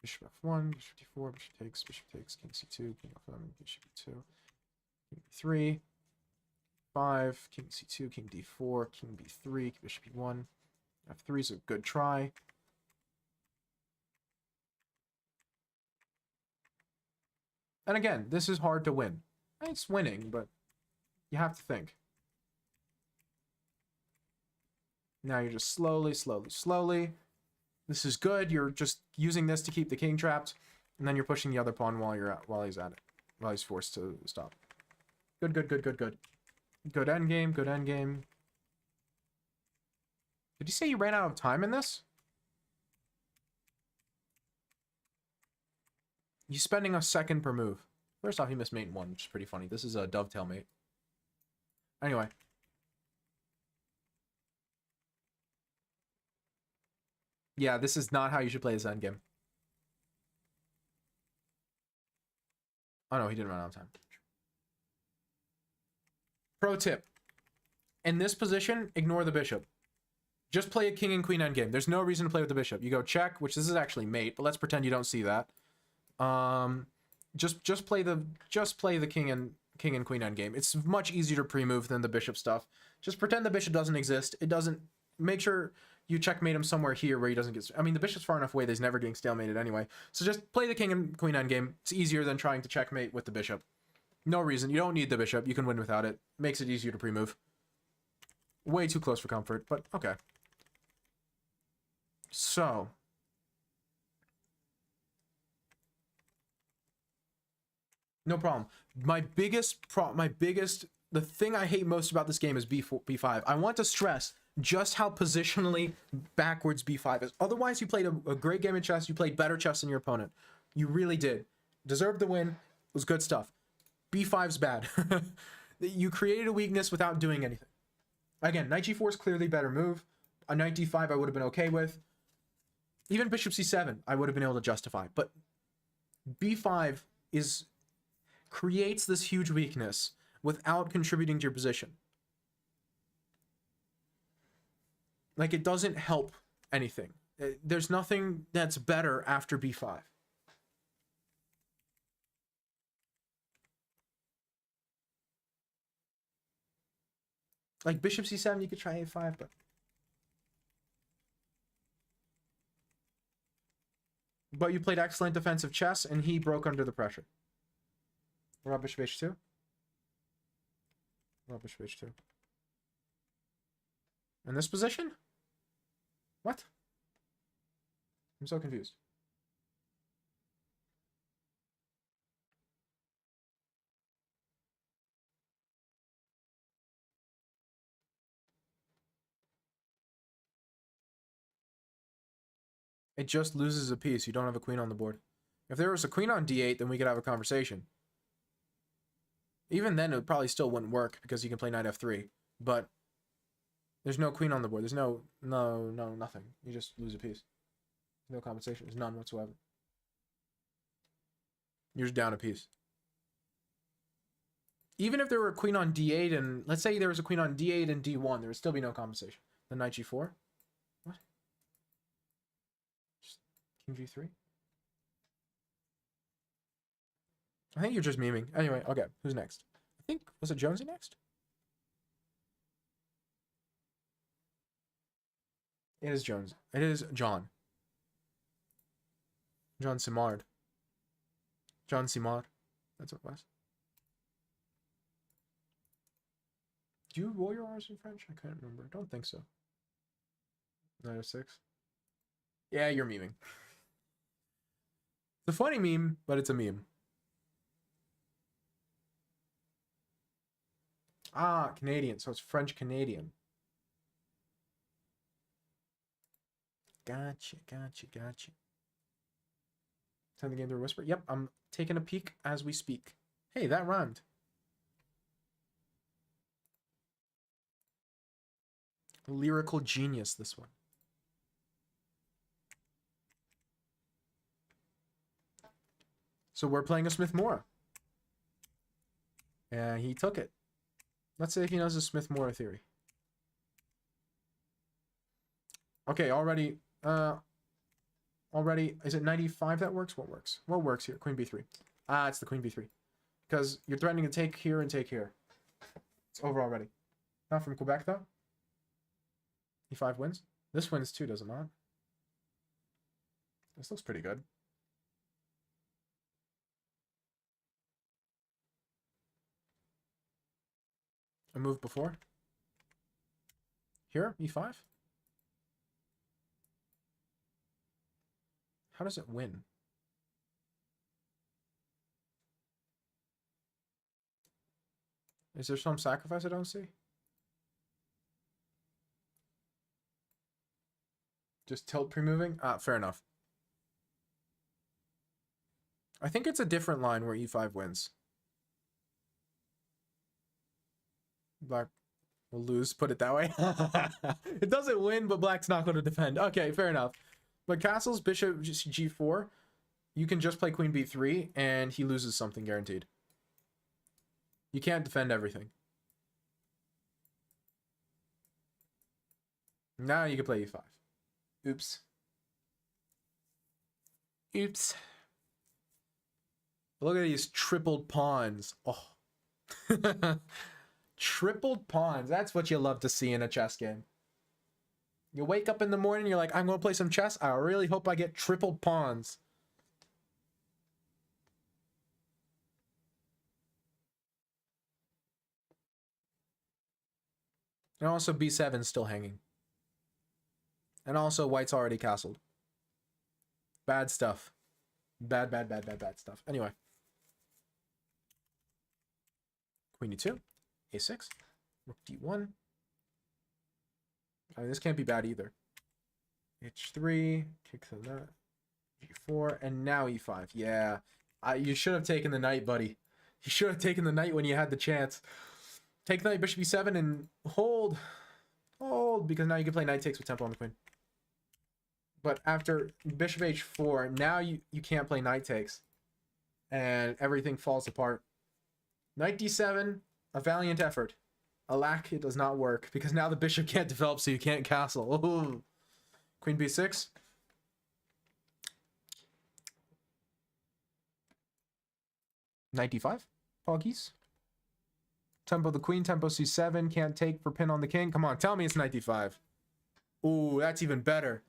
bishop f1, bishop d4, bishop takes, king c2, king f1, bishop e2, king b3, 5, king c2, king d4, king b3, bishop e1. f3 is a good try. And again, this is hard to win. It's winning, but you have to think. Now you're just slowly. This is good. You're just using this to keep the king trapped, and then you're pushing the other pawn while he's at it, while he's forced to stop. Good. Good endgame. Good endgame. Did you say you ran out of time in this? He's spending a second per move. First off, he missed mate 1, which is pretty funny. This is a dovetail mate. Anyway. Yeah, this is not how you should play this endgame. Oh no, he didn't run out of time. Pro tip. In this position, ignore the bishop. Just play a king and queen endgame. There's no reason to play with the bishop. You go check, which this is actually mate, but let's pretend you don't see that. Just play the king and queen endgame. It's much easier to pre-move than the bishop stuff. Just pretend the bishop doesn't exist. It doesn't. Make sure you checkmate him somewhere here where he doesn't get. I mean, the bishop's far enough away that he's never getting stalemated anyway. So just play the king and queen endgame. It's easier than trying to checkmate with the bishop. No reason. You don't need the bishop. You can win without it. Makes it easier to pre-move. Way too close for comfort, but okay. So. No problem. The thing I hate most about this game is b5. I want to stress just how positionally backwards b5 is. Otherwise, you played a great game of chess. You played better chess than your opponent. You really did. Deserved the win. It was good stuff. b5's bad. You created a weakness without doing anything. Again, knight g4 is clearly better move. A knight d5 I would have been okay with. Even bishop c7 I would have been able to justify. But b5 creates this huge weakness without contributing to your position. Like, it doesn't help anything. There's nothing that's better after b5. Like bishop c7, you could try a5, but you played excellent defensive chess, and he broke under the pressure. What about bishop h2? What about bishop h2? In this position? What? I'm so confused. It just loses a piece. You don't have a queen on the board. If there was a queen on d8, then we could have a conversation. Even then, it probably still wouldn't work because you can play knight f3. But there's no queen on the board. There's nothing. You just lose a piece. No compensation. There's none whatsoever. You're just down a piece. Even if there were a queen on d8 and let's say there was a queen on d8 and d1, there would still be no compensation. Then knight g4. What? Just king g3. I think you're just memeing. Anyway, okay. Who's next? I think, was it Jonesy next? It is Jones. It is John. John Simard. John Simard. That's what it was. Do you roll your R's in French? I can't remember. I don't think so. Knight of 6. Yeah, you're memeing. It's a funny meme, but it's a meme. Ah, Canadian. So it's French Canadian. Gotcha. Time the game to whisper. Yep, I'm taking a peek as we speak. Hey, that rhymed. Lyrical genius, this one. So we're playing a Smith-Morra. And he took it. Let's see if he knows the Smith-Morra theory. Okay, already, is it 95 that works? What works? What works here? Queen b3. Ah, it's the queen b3. Because you're threatening to take here and take here. It's over already. Not from Quebec, though. e5 wins. This wins too, does it not? This looks pretty good. A move before. Here, e5. How does it win? Is there some sacrifice I don't see? Just tilt pre-moving? Ah, fair enough. I think it's a different line where e5 wins. Black will lose, put it that way. It doesn't win, but black's not going to defend. Okay, fair enough. But castles, bishop g4, you can just play queen b3, and he loses something guaranteed. You can't defend everything. Now you can play e5. Oops. Oops. Look at these tripled pawns. Oh. Tripled pawns. That's what you love to see in a chess game. You wake up in the morning, you're like, I'm going to play some chess. I really hope I get tripled pawns. And also b7 still hanging. And also white's already castled. Bad stuff. Bad stuff. Anyway. Queen e2. a6. Rook d1. I mean, this can't be bad either. h3. Kick to that. g4. And now e5. Yeah. You should have taken the knight, buddy. You should have taken the knight when you had the chance. Take the knight, bishop e7, and hold. Hold, because now you can play knight takes with tempo on the queen. But after bishop h4, now you can't play knight takes. And everything falls apart. Knight d7, a valiant effort. Alack, it does not work, because now the bishop can't develop, so you can't castle. Ooh. Queen b6. 95. Poggies. Tempo the queen, tempo c7, can't take for pin on the king. Come on, tell me it's 95. Ooh, that's even better.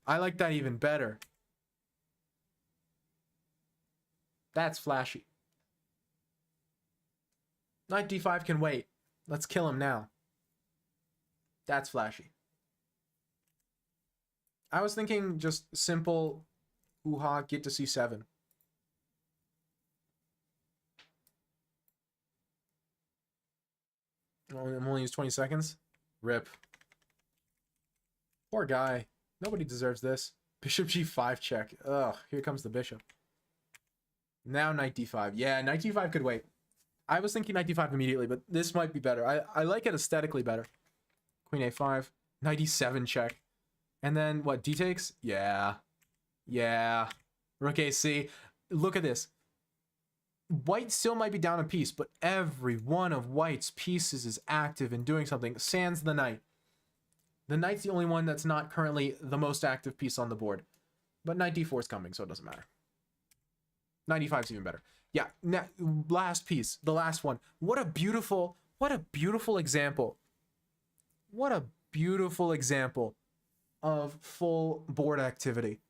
I like that even better. That's flashy. 95 can wait. Let's kill him now. That's flashy. I was thinking just simple hoo-ha, get to c7. I'm only use 20 seconds. Rip. Poor guy. Nobody deserves this. Bishop g5 check. Ugh, here comes the bishop. Now knight d5. Yeah, knight d5 could wait. I was thinking knight d5 immediately, but this might be better. I like it aesthetically better. Queen a5. Knight e7 check. And then, what, d takes? Yeah. Yeah. Rook ac. Look at this. White still might be down a piece, but every one of White's pieces is active and doing something. Sans the knight. The knight's the only one that's not currently the most active piece on the board. But knight d4 is coming, so it doesn't matter. 95 is even better. Yeah, last piece, the last one. What a beautiful example. What a beautiful example of full board activity.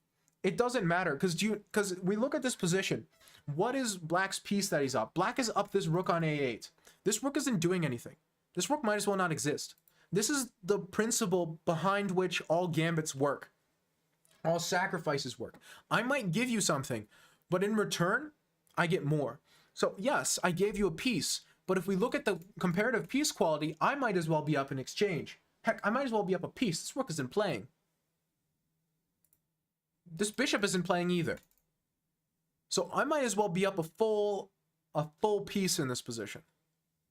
It doesn't matter, because we look at this position. What is Black's piece that he's up? Black is up this rook on a8. This rook isn't doing anything. This rook might as well not exist. This is the principle behind which all gambits work. All sacrifices work. I might give you something, but in return, I get more. So yes, I gave you a piece, but if we look at the comparative piece quality, I might as well be up in exchange. Heck, I might as well be up a piece. This rook isn't playing. This bishop isn't playing either. So I might as well be up a full piece in this position.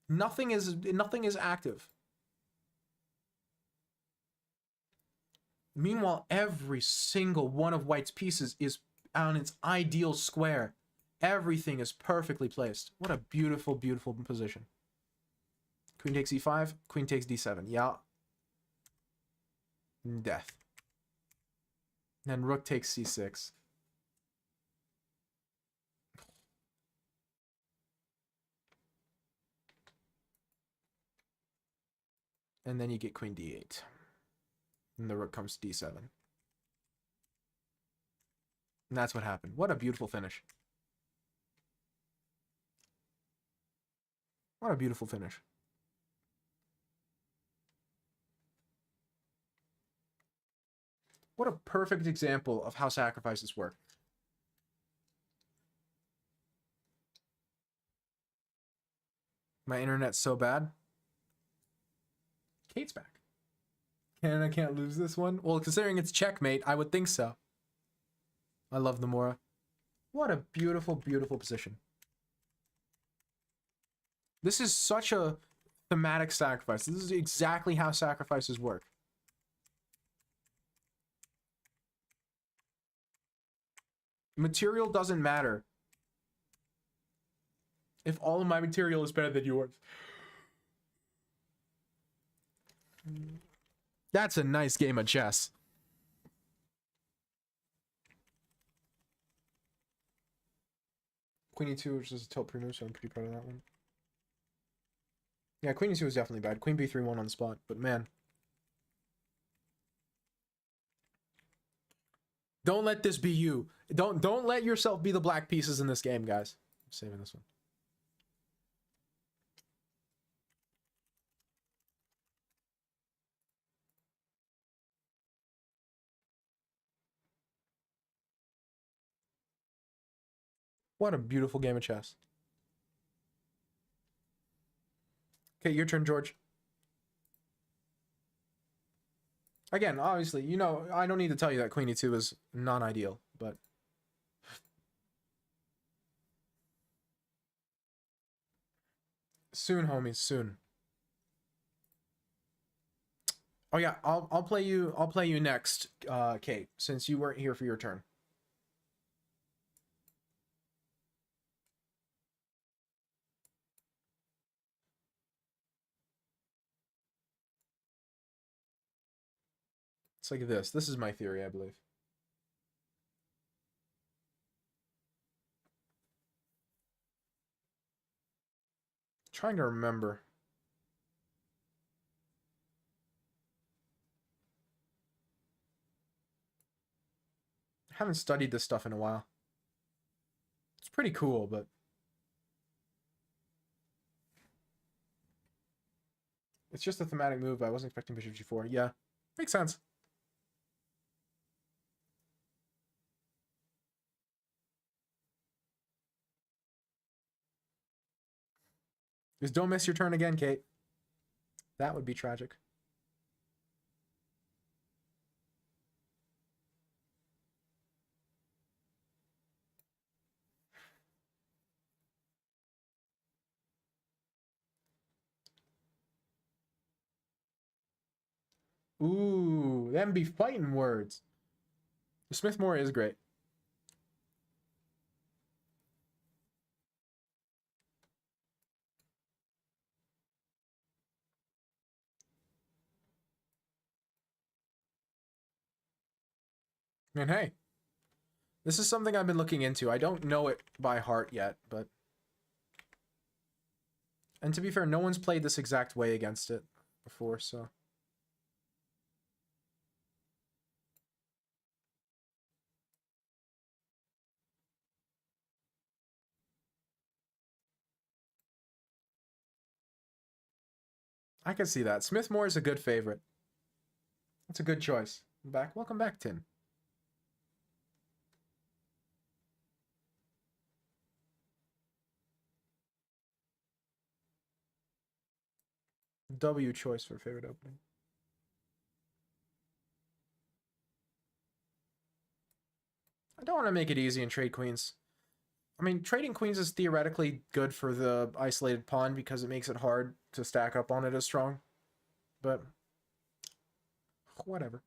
Nothing is active. Meanwhile, every single one of White's pieces is on its ideal square. Everything is perfectly placed. What a beautiful, beautiful position. Queen takes e5, queen takes d7. Yeah. Death. Then rook takes c6. And then you get queen d8. And the rook comes to d7. And that's what happened. What a beautiful finish. What a beautiful finish. What a perfect example of how sacrifices work. My internet's so bad. Kate's back. I can't lose this one? Well, considering it's checkmate, I would think so. I love the Mora. What a beautiful, beautiful position. This is such a thematic sacrifice. This is exactly how sacrifices work. Material doesn't matter if all of my material is better than yours. That's a nice game of chess. Queen e2, which is a tilt pre-move, so I'm pretty proud of that one. Yeah, queen e2 is definitely bad. Queen b3 won on the spot, but man. Don't let this be you. Don't let yourself be the black pieces in this game, guys. I'm saving this one. What a beautiful game of chess. Okay, your turn, George. Again, obviously, you know, I don't need to tell you that queen e2 is non-ideal, but... Soon, homies, soon. Oh yeah, I'll play you next, Kate, since you weren't here for your turn. It's like this. This is my theory, I believe. trying to remember. I haven't studied this stuff in a while. It's pretty cool, but it's just a thematic move. I wasn't expecting bishop g4. Yeah, makes sense. Just don't miss your turn again, Kate. That would be tragic. Ooh, them be fighting words. The Smith-Morra is great. And hey, this is something I've been looking into. I don't know it by heart yet, but... And to be fair, no one's played this exact way against it before, so... I can see that. Smith-Morra is a good favorite. It's a good choice. Back. Welcome back, Tin. W choice for favorite opening. I don't want to make it easy and trade queens. I mean, trading queens is theoretically good for the isolated pawn because it makes it hard to stack up on it as strong. But whatever.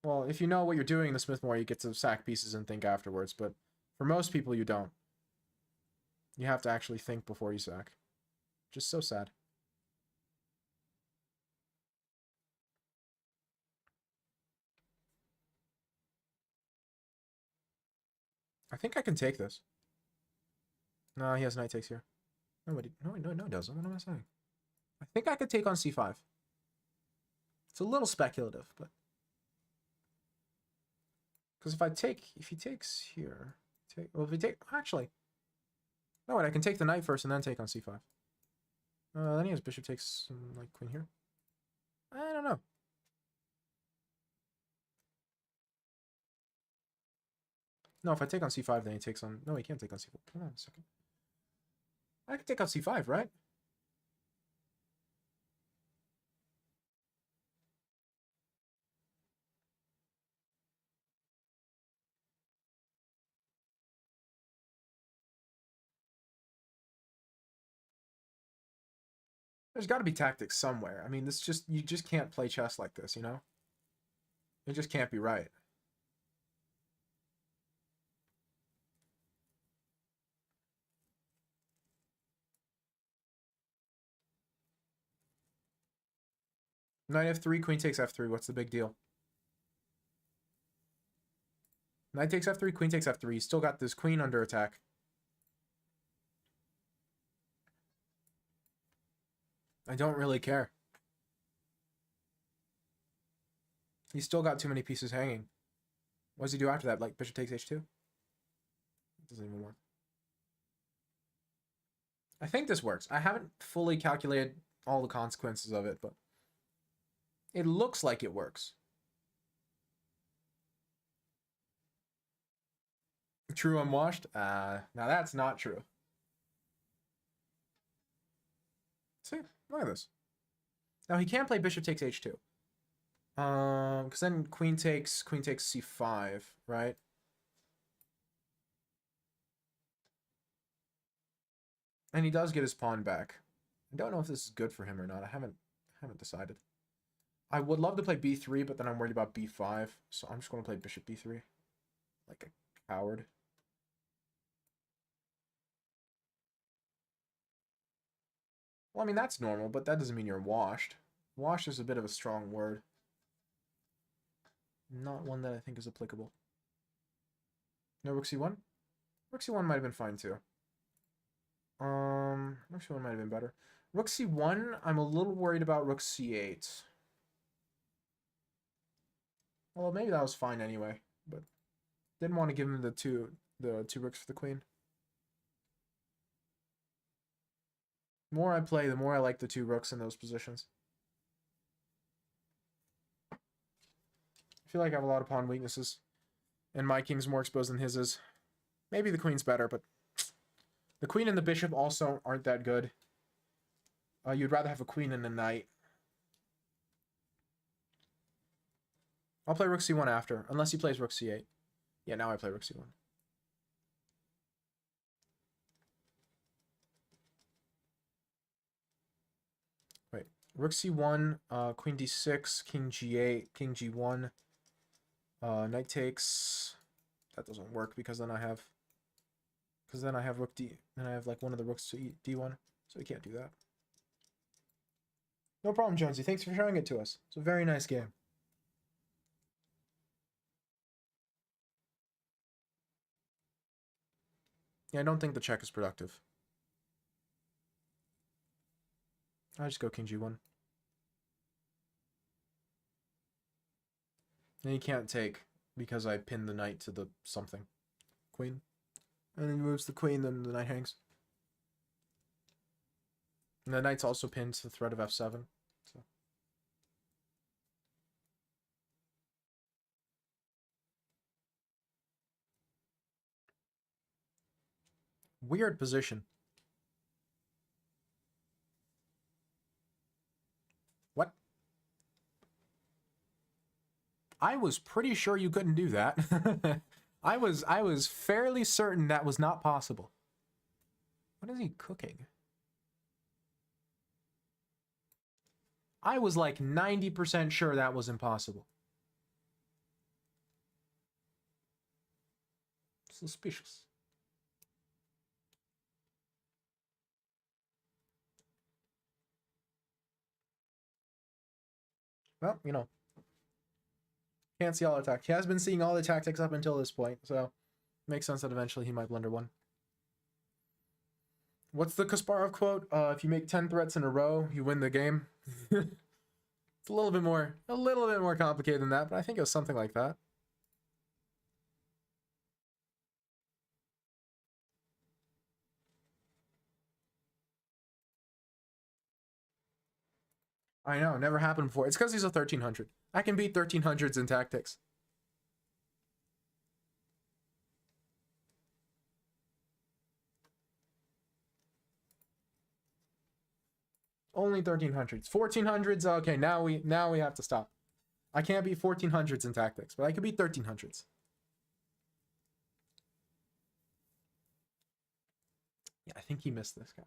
Well, if you know what you're doing in the Smith-Morra, you get to sack pieces and think afterwards. But for most people, you don't. You have to actually think before you sack. Just so sad. I think I can take this. No, he has knight takes here. No, he doesn't. What am I saying? I think I could take on c5. It's a little speculative, but... Because if he takes here... well, if he take... Actually... No, wait, I can take the knight first and then take on c5. Then he has bishop takes, like, queen here. I don't know. No, if I take on c5, then he takes on... No, he can't take on c4. Hold on a second. I can take on c5, right? There's got to be tactics somewhere. I mean, you just can't play chess like this, you know? It just can't be right. Knight f3, queen takes f3. What's the big deal? Knight takes f3, queen takes f3. You still got this queen under attack. I don't really care. He's still got too many pieces hanging. What does he do after that? Like bishop takes h2? It doesn't even work. I think this works. I haven't fully calculated all the consequences of it, but it looks like it works. True unwashed? Now that's not true. See, look at this. Now he can play bishop takes h2. Because then queen takes c5, right? And he does get his pawn back. I don't know if this is good for him or not. I haven't decided. I would love to play b3, but then I'm worried about b5, so I'm just going to play bishop b3. Like a coward. Well, I mean, that's normal, but that doesn't mean you're washed. Washed is a bit of a strong word. Not one that I think is applicable. No rook c1? Rook c1 might have been fine too. Rook c1 might have been better. Rook c1, I'm a little worried about rook c8. Well, maybe that was fine anyway, but didn't want to give him the two rooks for the queen. The more I play, the more I like the 2 rooks in those positions. I feel like I have a lot of pawn weaknesses, and my king's more exposed than his is. Maybe the queen's better, but the queen and the bishop also aren't that good. You'd rather have a queen and a knight. I'll play rook c1 after, unless he plays rook c8. Yeah, now I play rook c1. Wait, rook c1, queen d6, king g8, king g1, knight takes. That doesn't work because then I have rook d, and I have like one of the rooks to d1, so we can't do that. No problem, Jonesy. Thanks for showing it to us. It's a very nice game. Yeah, I don't think the check is productive. I just go king g1. And he can't take because I pinned the knight to the something. Queen. And then he moves the queen, then the knight hangs. And the knight's also pinned to the threat of f7. So. Weird position. What? I was pretty sure you couldn't do that. I was fairly certain that was not possible. What is he cooking? I was like 90% sure that was impossible. Suspicious. Well, you know. Can't see all the tactics. He has been seeing all the tactics up until this point, so makes sense that eventually he might blunder one. What's the Kasparov quote? If you make 10 threats in a row, you win the game. It's a little bit more complicated than that, but I think it was something like that. I know, never happened before. It's because he's a 1300. I can beat 1300s in tactics. Only 1300s. 1400s, okay, now we have to stop. I can't beat 1400s in tactics, but I can beat 1300s. Yeah, I think he missed this, guys.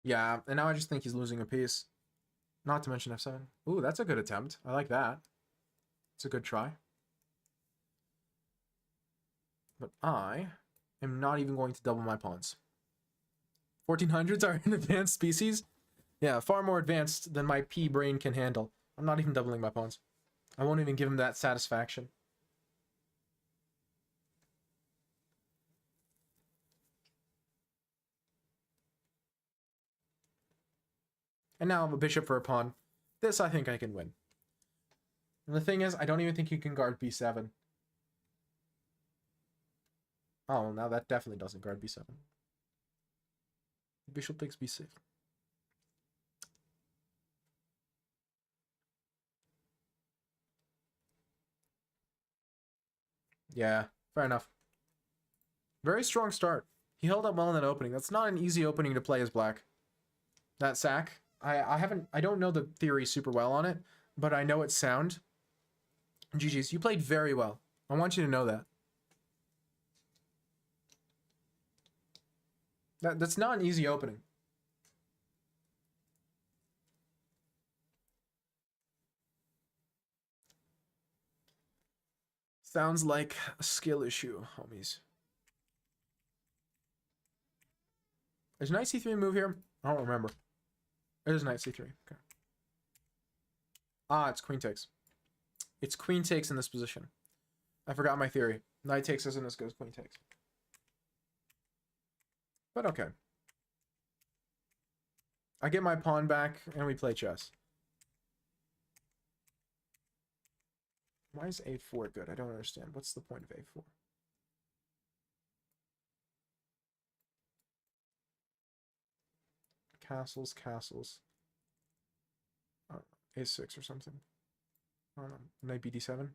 Yeah, and now I just think he's losing a piece. Not to mention f7. Ooh, that's a good attempt. I like that. It's a good try. But I am not even going to double my pawns. 1400s are an advanced species? Yeah, far more advanced than my pea brain can handle. I'm not even doubling my pawns. I won't even give him that satisfaction. And now I have a bishop for a pawn. This I think I can win. And the thing is, I don't even think you can guard b7. Oh, now that definitely doesn't guard b7. Bishop takes b6. Yeah, fair enough. Very strong start. He held up well in that opening. That's not an easy opening to play as black. That sack. I don't know the theory super well on it, but I know it's sound. GG's, you played very well. I want you to know that. That's not an easy opening. Sounds like a skill issue, homies. There's an knight c3 move here. I don't remember. It is knight c3. Okay. Ah, it's queen takes. It's queen takes in this position. I forgot my theory. Knight takes isn't as good as queen takes. But okay. I get my pawn back, and we play chess. Why is a4 good? I don't understand. What's the point of a4? Castles, castles. A6 or something. I don't know. Knight bd7.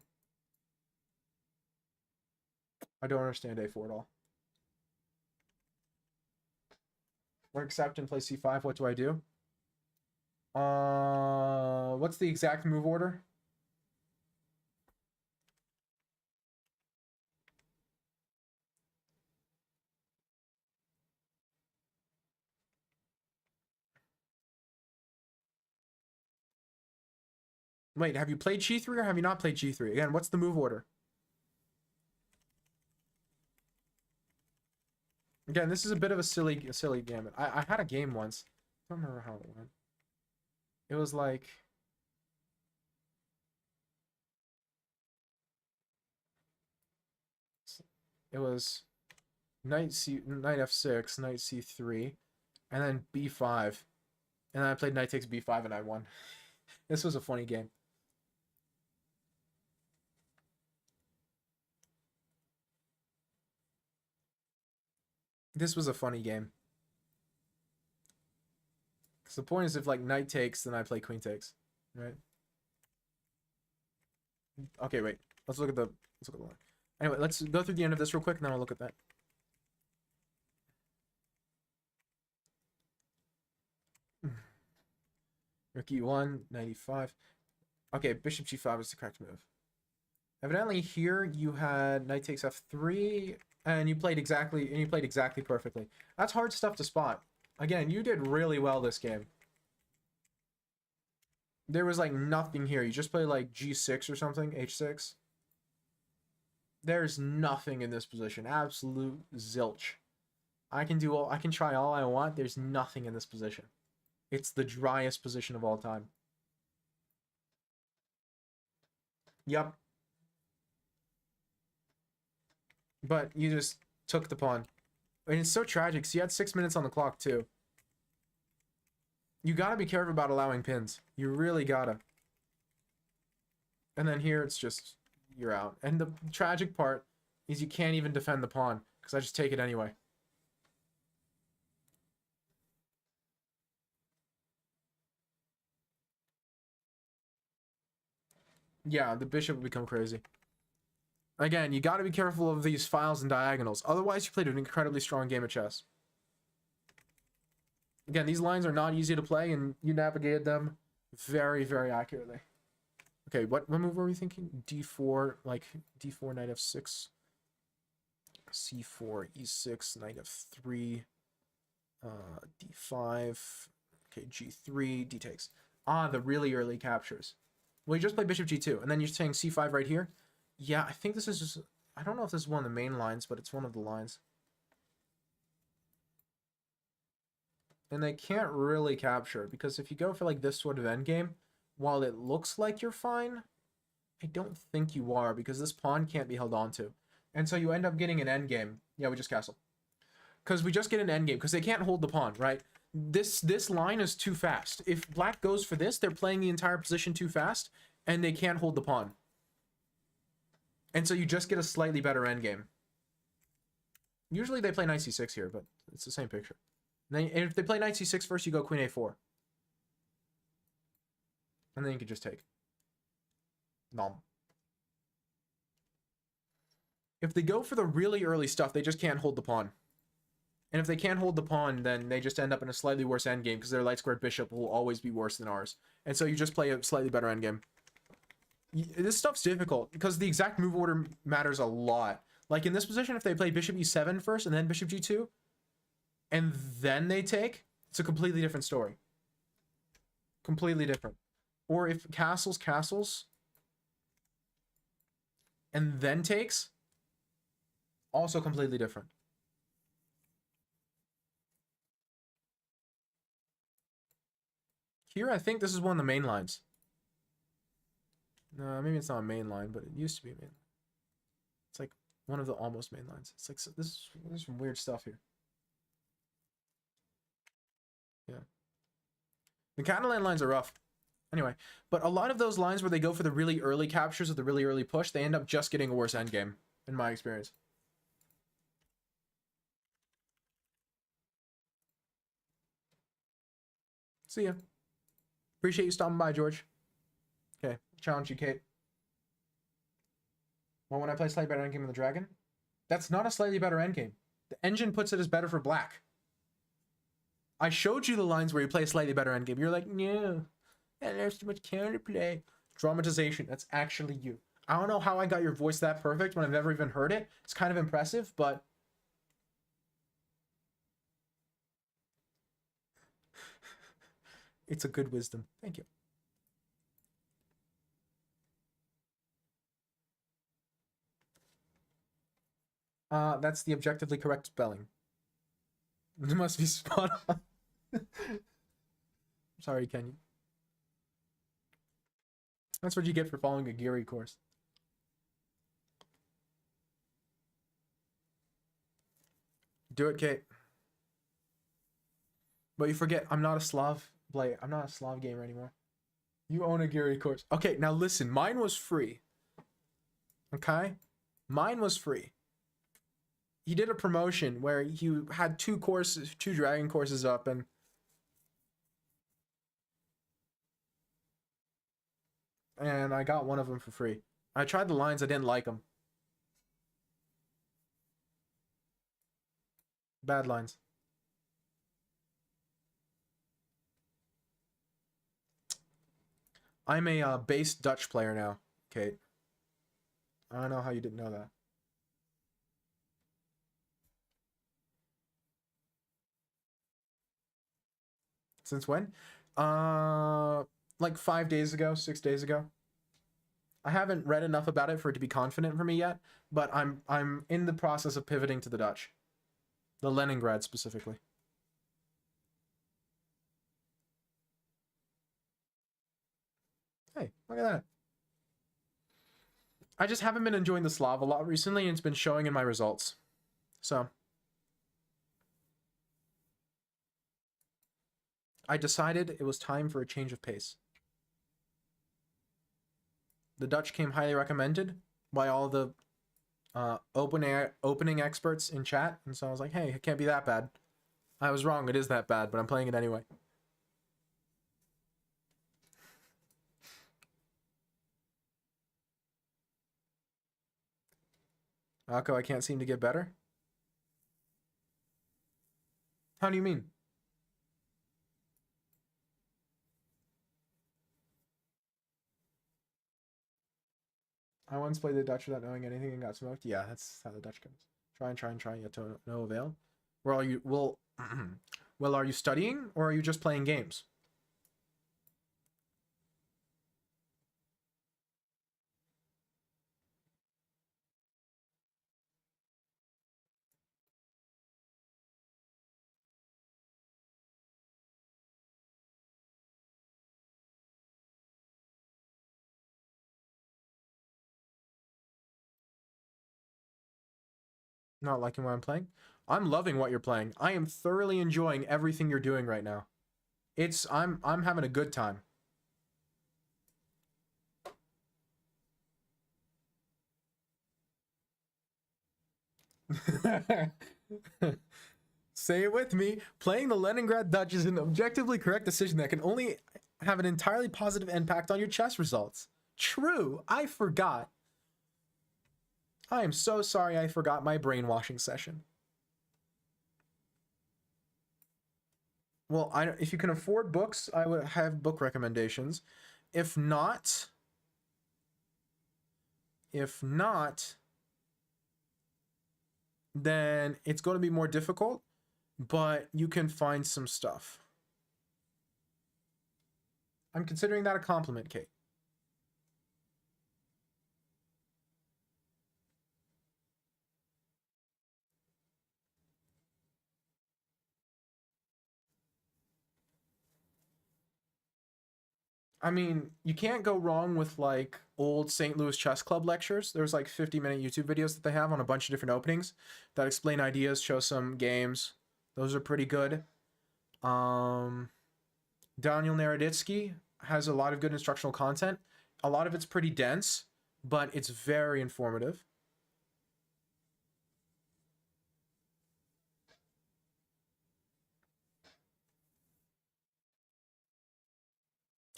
I don't understand a4 at all. Or accept and play c5. What do I do? What's the exact move order? Wait, have you played g3 or have you not played g3? Again, what's the move order? Again, this is a bit of a silly game. I had a game once. I don't remember how it went. It was like... It was knight f6, knight c3, and then b5. And then I played knight takes b5 and I won. This was a funny game. This was a funny game. Because the point is if like knight takes, then I play queen takes. Right? Okay, wait. Let's look at the line. Anyway, let's go through the end of this real quick and then I'll look at that. Rook e1, 95. Okay, bishop g5 is the correct move. Evidently here you had knight takes f3 and you played exactly perfectly. That's hard stuff to spot. Again, you did really well this game. There was like nothing here. You just played like g6 or something, h6. There's nothing in this position. Absolute zilch. I can try all I want. There's nothing in this position. It's the driest position of all time. Yep. But you just took the pawn. And it's so tragic. So you had 6 minutes on the clock too. You gotta be careful about allowing pins. You really gotta. And then here it's just, you're out. And the tragic part is you can't even defend the pawn because I just take it anyway. Yeah, the bishop would become crazy. Again, you got to be careful of these files and diagonals. Otherwise, you played an incredibly strong game of chess. Again, these lines are not easy to play, and you navigated them very, very accurately. Okay, what move were we thinking? D4, like D4, knight f6, C4, E6, knight f3, D5, okay, G3, D takes. Ah, the really early captures. Well, you just play bishop G2, and then you're saying C5 right here? Yeah, I think this is just... I don't know if this is one of the main lines, but it's one of the lines. And they can't really capture, because if you go for like this sort of endgame, while it looks like you're fine, I don't think you are, because this pawn can't be held onto. And so you end up getting an endgame. Yeah, we just castle. Because we just get an endgame, because they can't hold the pawn, right? This line is too fast. If black goes for this, they're playing the entire position too fast, and they can't hold the pawn. And so you just get a slightly better endgame. Usually they play knight c6 here, but it's the same picture. And if they play knight c6 first, you go queen a4. And then you can just take. Nom. If they go for the really early stuff, they just can't hold the pawn. And if they can't hold the pawn, then they just end up in a slightly worse endgame because their light squared bishop will always be worse than ours. And so you just play a slightly better endgame. This stuff's difficult because the exact move order matters a lot. Like in this position, if they play bishop e7 first and then bishop g2, and then they take, it's a completely different story. Completely different. Or if castles, and then takes, also completely different. Here, I think this is one of the main lines. No, maybe it's not a main line, but it used to be a main. It's like one of the almost main lines. It's like there's some weird stuff here. Yeah. The Catalan lines are rough. Anyway, but a lot of those lines where they go for the really early captures or the really early push, they end up just getting a worse endgame, in my experience. See ya. Appreciate you stopping by, George. Okay, challenge you, Kate. Well, when I play slightly better endgame than the dragon, that's not a slightly better endgame. The engine puts it as better for black. I showed you the lines where you play a slightly better endgame. You're like, no, there's too much counterplay. Dramatization. That's actually you. I don't know how I got your voice that perfect when I've never even heard it. It's kind of impressive, but it's a good wisdom. Thank you. That's the objectively correct spelling. It must be spot on. Sorry, Kenny. That's what you get for following a Geary course. Do it, Kate. But you forget, I'm not a Slav player. I'm not a Slav gamer anymore. You own a Geary course. Okay, now listen. Mine was free. Okay? Mine was free. He did a promotion where he had two dragon courses up, and I got one of them for free. I tried the lines, I didn't like them. Bad lines. I'm a base Dutch player now, Kate. I don't know how you didn't know that. Since when? Like 5 days ago, 6 days ago. I haven't read enough about it for it to be confident for me yet, but I'm in the process of pivoting to the Dutch. The Leningrad specifically. Hey, look at that. I just haven't been enjoying the Slav a lot recently, and it's been showing in my results. So I decided it was time for a change of pace. The Dutch came highly recommended by all the opening experts in chat, and so I was like, hey, it can't be that bad. I was wrong, it is that bad, but I'm playing it anyway. Akko, I can't seem to get better? How do you mean? I once played the Dutch without knowing anything and got smoked. Yeah, that's how the Dutch goes. Try, yet to no avail. Well, are you well, are you studying or are you just playing games? Not liking what I'm playing? I'm loving what you're playing. I am thoroughly enjoying everything you're doing right now. I'm having a good time. Say it with me. Playing the Leningrad Dutch is an objectively correct decision that can only have an entirely positive impact on your chess results. True, I forgot. I am so sorry I forgot my brainwashing session. Well, if you can afford books, I would have book recommendations. If not, then it's going to be more difficult, but you can find some stuff. I'm considering that a compliment, Kate. I mean, you can't go wrong with like old St. Louis Chess Club lectures. There's like 50-minute YouTube videos that they have on a bunch of different openings that explain ideas, show some games. Those are pretty good. Um, Daniel Naroditsky has a lot of good instructional content. A lot of it's pretty dense, but it's very informative.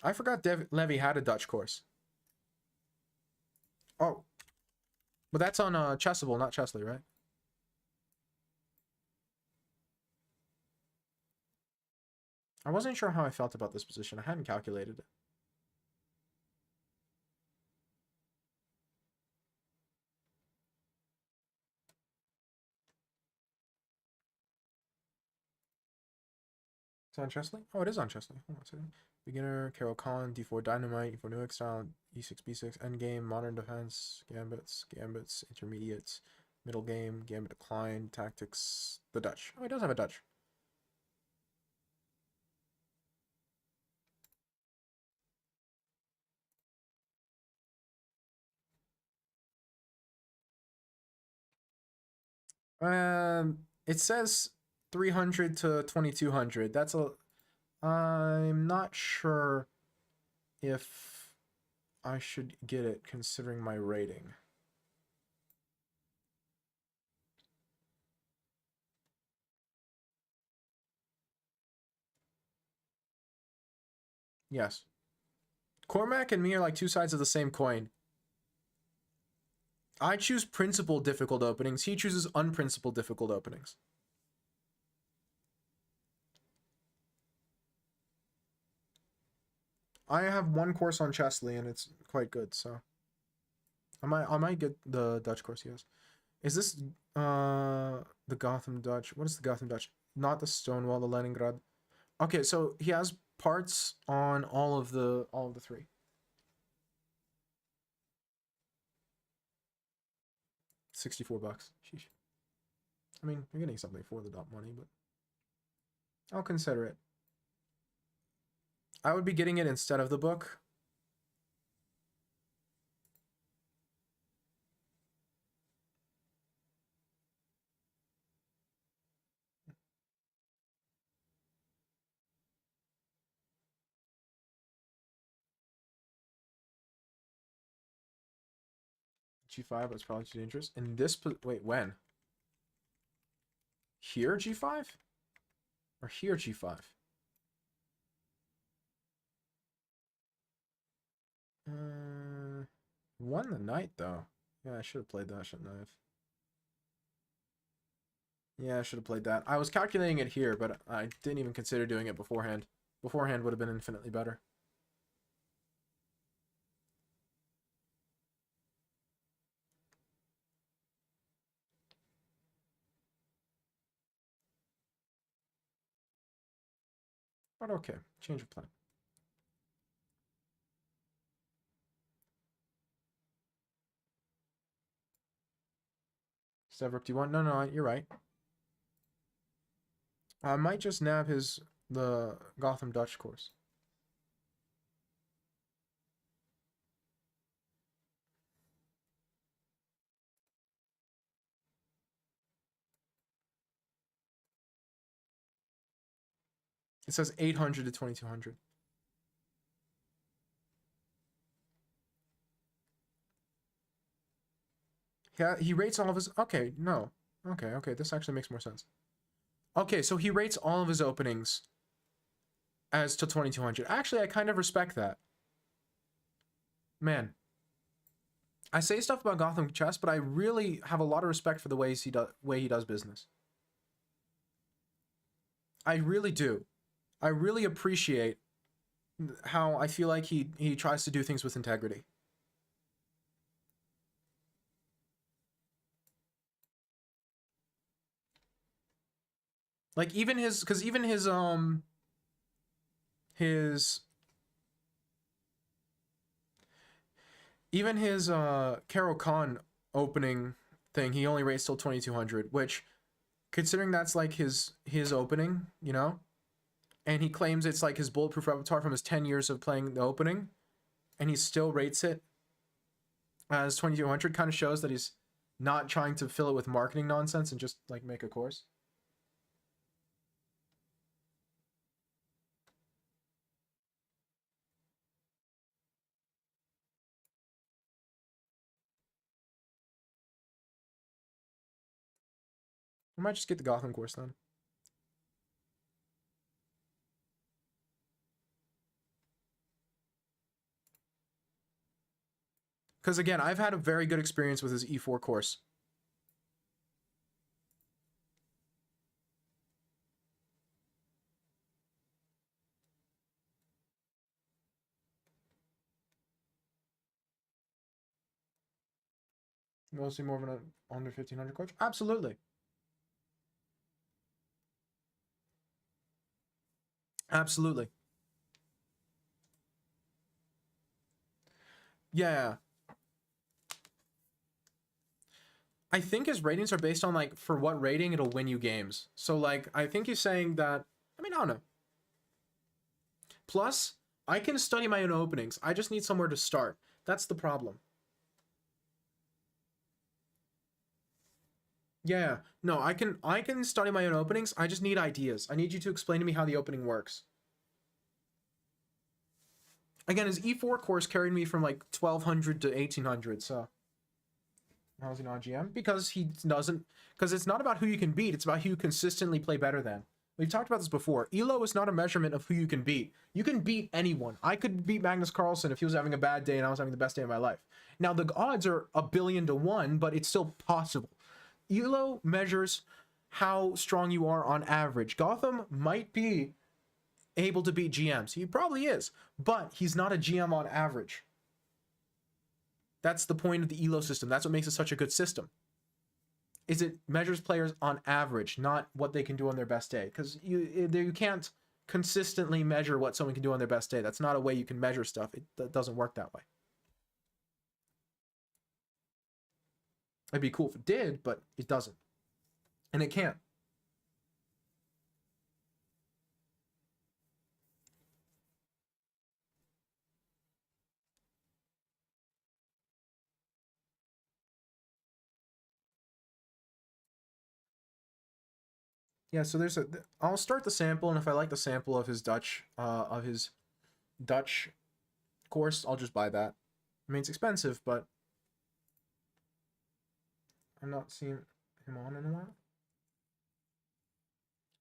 I forgot Levy had a Dutch course. Oh, but that's on Chessable, not Chessly, right? I wasn't sure how I felt about this position. I hadn't calculated it. It's on Chesley? Oh, it is on Chesley. Hold on a second. Beginner, Carol Khan, D4 Dynamite, E4 Newegg style, E6 B6, Endgame, Modern Defense, Gambits, Intermediates, Middle Game, Gambit Decline, Tactics, the Dutch. Oh, he does have a Dutch. It says 300 to 2200. That's a. I'm not sure if I should get it considering my rating. Yes. Cormac and me are like two sides of the same coin. I choose principal difficult openings. He chooses unprincipled difficult openings. I have one course on Chesley and it's quite good, so I might get the Dutch course he has. Is this the Gotham Dutch? What is the Gotham Dutch? Not the Stonewall, the Leningrad. Okay, so he has parts on all of the three. 64 bucks. Sheesh. I mean, you're getting something for the dot money, but I'll consider it. I would be getting it instead of the book. G5, that's probably too dangerous. And this, wait, when? Here G5? Or here G5? Won the knight though. Yeah, I should have played that, shouldn't I have? Yeah, I should have played that. I was calculating it here, but I didn't even consider doing it beforehand. Beforehand would have been infinitely better. But okay, change of plan. Severup, do you want? No, you're right. I might just nab the Gotham Dutch course. It says 800 to 2200. Yeah, he rates all of his. Okay, no. Okay, this actually makes more sense. Okay, so he rates all of his openings as to 2200. Actually, I kind of respect that. Man, I say stuff about Gotham chess, but I really have a lot of respect for the way he does business. I really do. I really appreciate how I feel like he tries to do things with integrity. Like even his, because even his even his Carol Khan opening thing, he only rates till 2200, which considering that's like his opening, you know, and he claims it's like his bulletproof repertoire from his 10 years of playing the opening, and he still rates it as 2200, kind of shows that he's not trying to fill it with marketing nonsense and just like make a course. I might just get the Gotham course then. Because again, I've had a very good experience with his E4 course. Mostly more of an under 1500 coach? Absolutely. Absolutely. Yeah. I think his ratings are based on like for what rating it'll win you games. So like I think he's saying that, I mean, I don't know. Plus, I can study my own openings. I just need somewhere to start. That's the problem. Yeah. No, I can study my own openings. I just need ideas. I need you to explain to me how the opening works. Again, his E4 course carried me from like 1200 to 1800, so how is he not GM? Because he doesn't. Because it's not about who you can beat. It's about who you consistently play better than. We've talked about this before. Elo is not a measurement of who you can beat. You can beat anyone. I could beat Magnus Carlsen if he was having a bad day and I was having the best day of my life. Now the odds are 1,000,000,000 to 1, but it's still possible. Elo measures how strong you are on average. Gotham might be able to beat GMs. He probably is, but he's not a GM on average. That's the point of the Elo system. That's what makes it such a good system. Is it measures players on average, not what they can do on their best day. Because you can't consistently measure what someone can do on their best day. That's not a way you can measure stuff. That doesn't work that way. It'd be cool if it did, but it doesn't. And it can't. Yeah, so I'll start the sample, and if I like the sample of his Dutch course, I'll just buy that. I mean, it's expensive, but I'm not seeing him on in a while.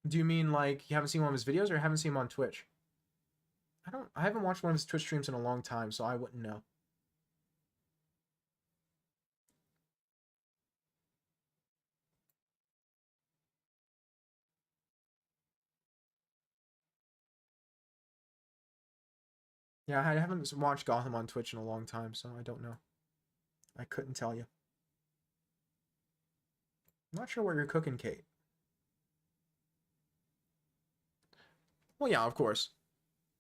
Do you mean like you haven't seen one of his videos, or you haven't seen him on Twitch? I haven't watched one of his Twitch streams in a long time, so I wouldn't know. Yeah, I haven't watched Gotham on Twitch in a long time, so I don't know. I couldn't tell you. I'm not sure what you're cooking, Kate. Well, yeah, of course.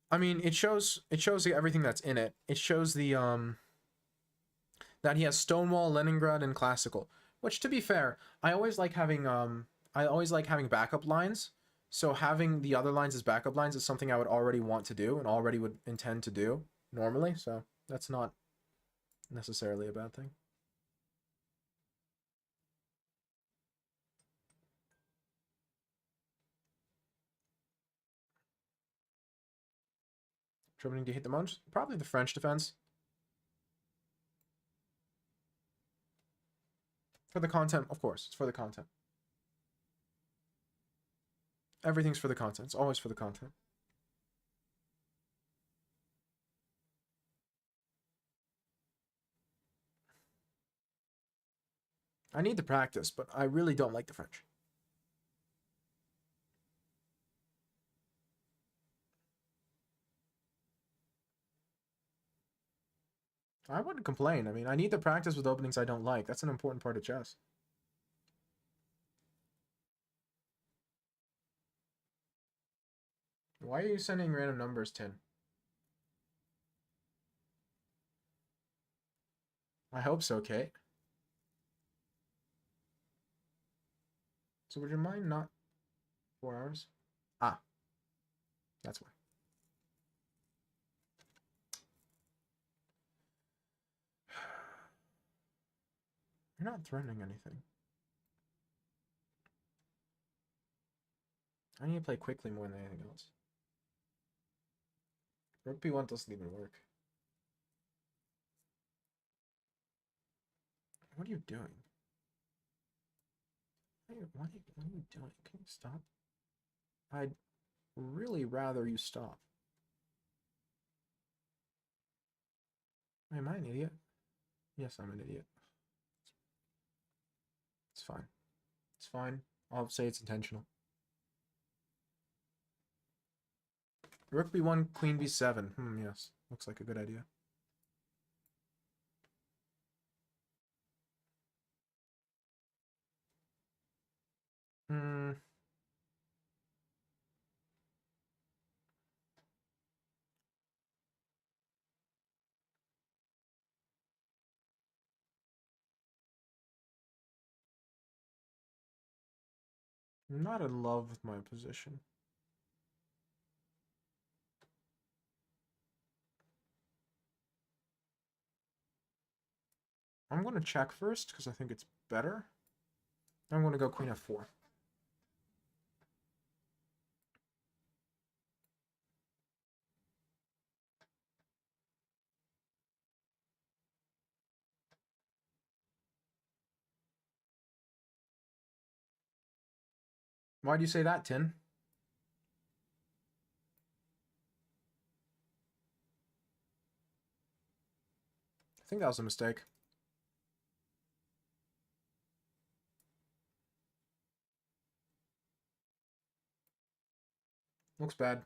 I mean, it shows everything that's in it. It shows the that he has Stonewall, Leningrad, and Classical. Which, to be fair, I always like having backup lines. So having the other lines as backup lines is something I would already want to do and already would intend to do normally. So that's not necessarily a bad thing. Troubling to hit the most? Probably the French defense. For the content, of course. It's for the content. Everything's for the content. It's always for the content. I need to practice, but I really don't like the French. I wouldn't complain. I mean, I need to practice with openings I don't like. That's an important part of chess. Why are you sending random numbers, Tin? I hope so, Kate. So would you mind not 4 hours? Ah, That's why. You're not threatening anything. I need to play quickly more than anything else. Rook b1 doesn't even work. What are you doing? What are you doing? Can you stop? I'd really rather you stop. Am I an idiot? Yes, I'm an idiot. It's fine. It's fine. I'll say it's intentional. Rook b1, queen b7. Yes. Looks like a good idea. I'm not in love with my position. I'm going to check first because I think it's better. I'm going to go queen f4. Why do you say that, Tin? I think that was a mistake. Looks bad.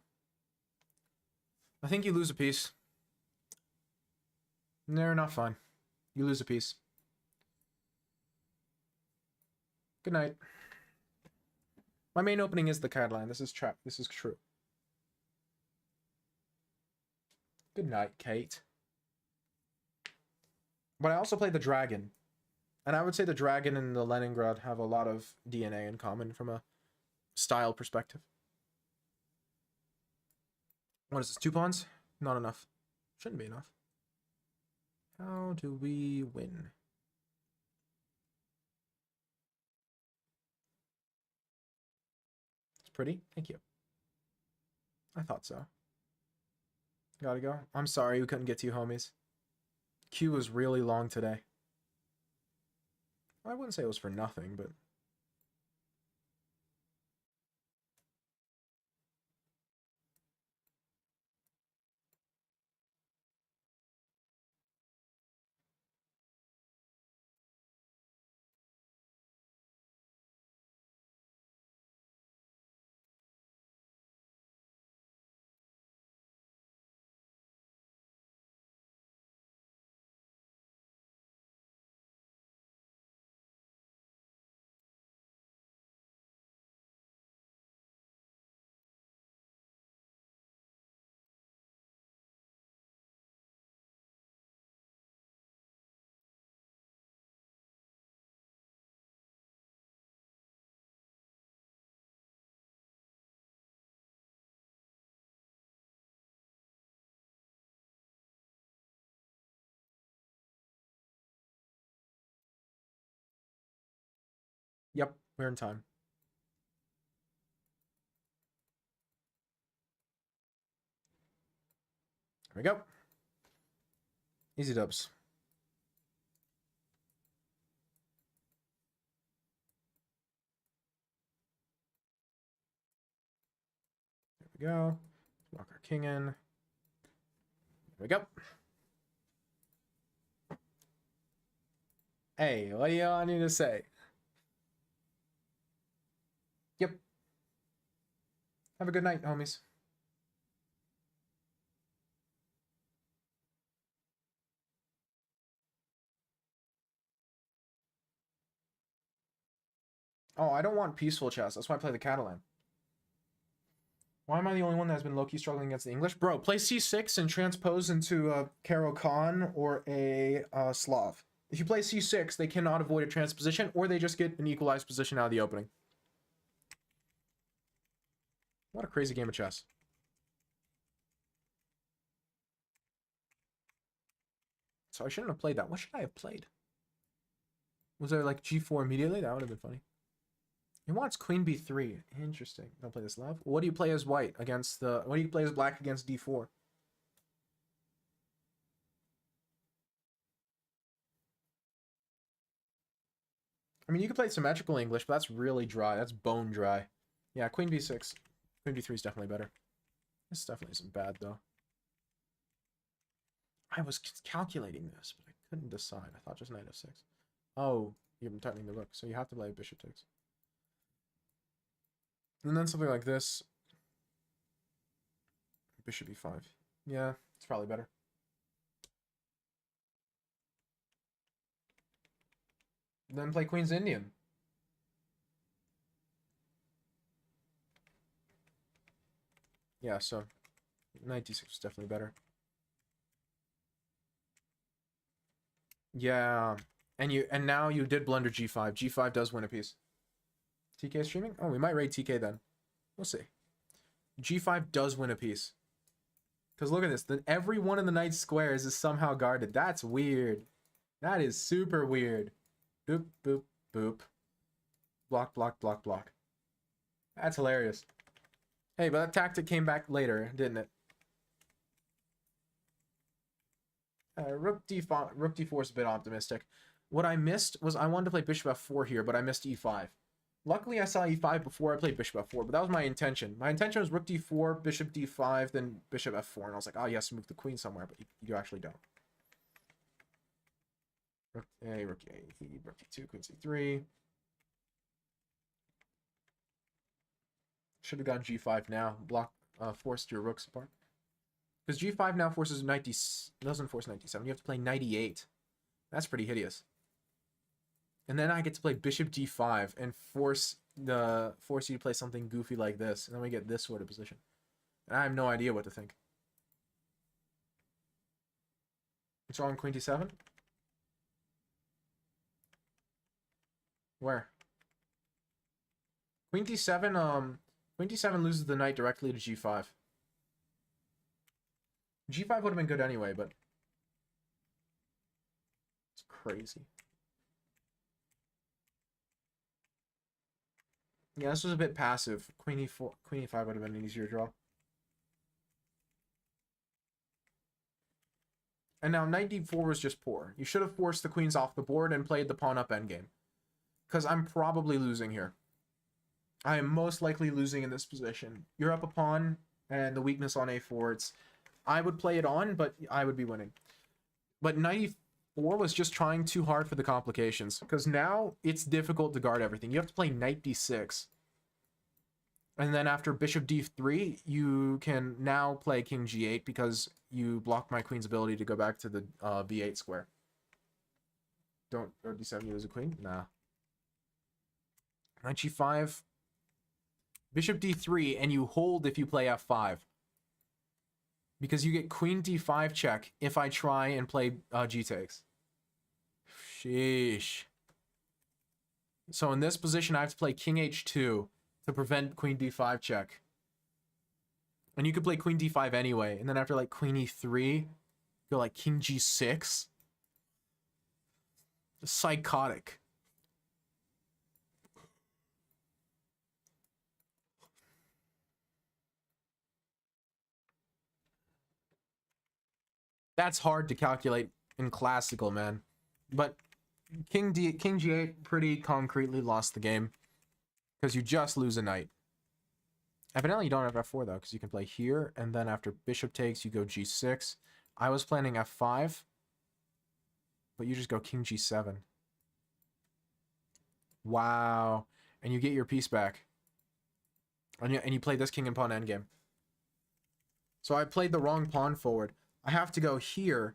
I think you lose a piece. No, not fine. You lose a piece. Good night. My main opening is the Catalan. This is trap. This is true. Good night, Kate. But I also play the Dragon. And I would say the Dragon and the Leningrad have a lot of DNA in common from a style perspective. What is this, 2 pawns? Not enough. Shouldn't be enough. How do we win? It's pretty. Thank you. I thought so. Gotta go. I'm sorry we couldn't get to you, homies. Queue was really long today. I wouldn't say it was for nothing, but... Yep, we're in time. There we go. Easy dubs. There we go. Lock our king in. There we go. Hey, what do you want me to say? Yep. Have a good night, homies. Oh, I don't want peaceful chess. That's why I play the Catalan. Why am I the only one that's been low-key struggling against the English? Bro, play c6 and transpose into a Karo-Khan or a Slav. If you play c6, they cannot avoid a transposition, or they just get an equalized position out of the opening. What a crazy game of chess. So I shouldn't have played that. What should I have played? Was there like g4 immediately? That would have been funny. He wants queen b3. Interesting. Don't play this love. What do you play as white against the... What do you play as black against d4? I mean, you could play symmetrical English, but that's really dry. That's bone dry. Yeah, queen b6. Queen b3 is definitely better. This definitely isn't bad, though. I was calculating this, but I couldn't decide. I thought just knight f6. Oh, you're tightening the rook, so you have to play bishop takes. And then something like this. Bishop e5. Yeah, it's probably better. And then play Queen's Indian. Yeah, so knight d6 is definitely better. Yeah, and now you did blunder g5. G5 does win a piece. TK streaming? Oh, we might raid TK then. We'll see. G5 does win a piece. Because look at this. Then every one of the knight's squares is somehow guarded. That's weird. That is super weird. Boop, boop, boop. Block, block, block, block. That's hilarious. Hey, but that tactic came back later, didn't it? Rook d4 is a bit optimistic. What I missed was I wanted to play bishop f4 here, but I missed e5. Luckily, I saw e5 before I played bishop f4, but that was my intention. My intention was rook d4, bishop d5, then bishop f4, and I was like, oh yes, move the queen somewhere, but you actually don't. Rook a, rook a, rook d2, queen c3. Should have gone g5 now. Forced your rooks apart. Because g5 now forces knight d... doesn't force knight d7. You have to play knight e8. That's pretty hideous. And then I get to play bishop d5 and force you to play something goofy like this. And then we get this sort of position. And I have no idea what to think. What's wrong, queen d7? Where? Queen d7, queen d7 loses the knight directly to g5. G5 would have been good anyway, but it's crazy. Yeah, this was a bit passive. Queen e4, queen e5 would have been an easier draw. And now knight d4 was just poor. You should have forced the queens off the board and played the pawn up endgame. Because I'm probably losing here. I am most likely losing in this position. You're up a pawn, and the weakness on a4, I would play it on, but I would be winning. But knight e4 was just trying too hard for the complications. Because now it's difficult to guard everything. You have to play knight d6. And then after bishop d3, you can now play king g8 because you block my queen's ability to go back to the b8 square. Don't go d7, you lose a queen? Nah. Knight g5. Bishop d3, and you hold if you play f5. Because you get queen d5 check if I try and play g takes. Sheesh. So in this position, I have to play king h2 to prevent queen d5 check. And you could play queen d5 anyway. And then after like queen e3, go like king g6. Psychotic. That's hard to calculate in classical, man. But king g8 pretty concretely lost the game. Because you just lose a knight. Evidently you don't have f4 though, because you can play here, and then after bishop takes, you go g6. I was planning f5, but you just go king g7. Wow. And you get your piece back. And you play this king and pawn endgame. So I played the wrong pawn forward. I have to go here.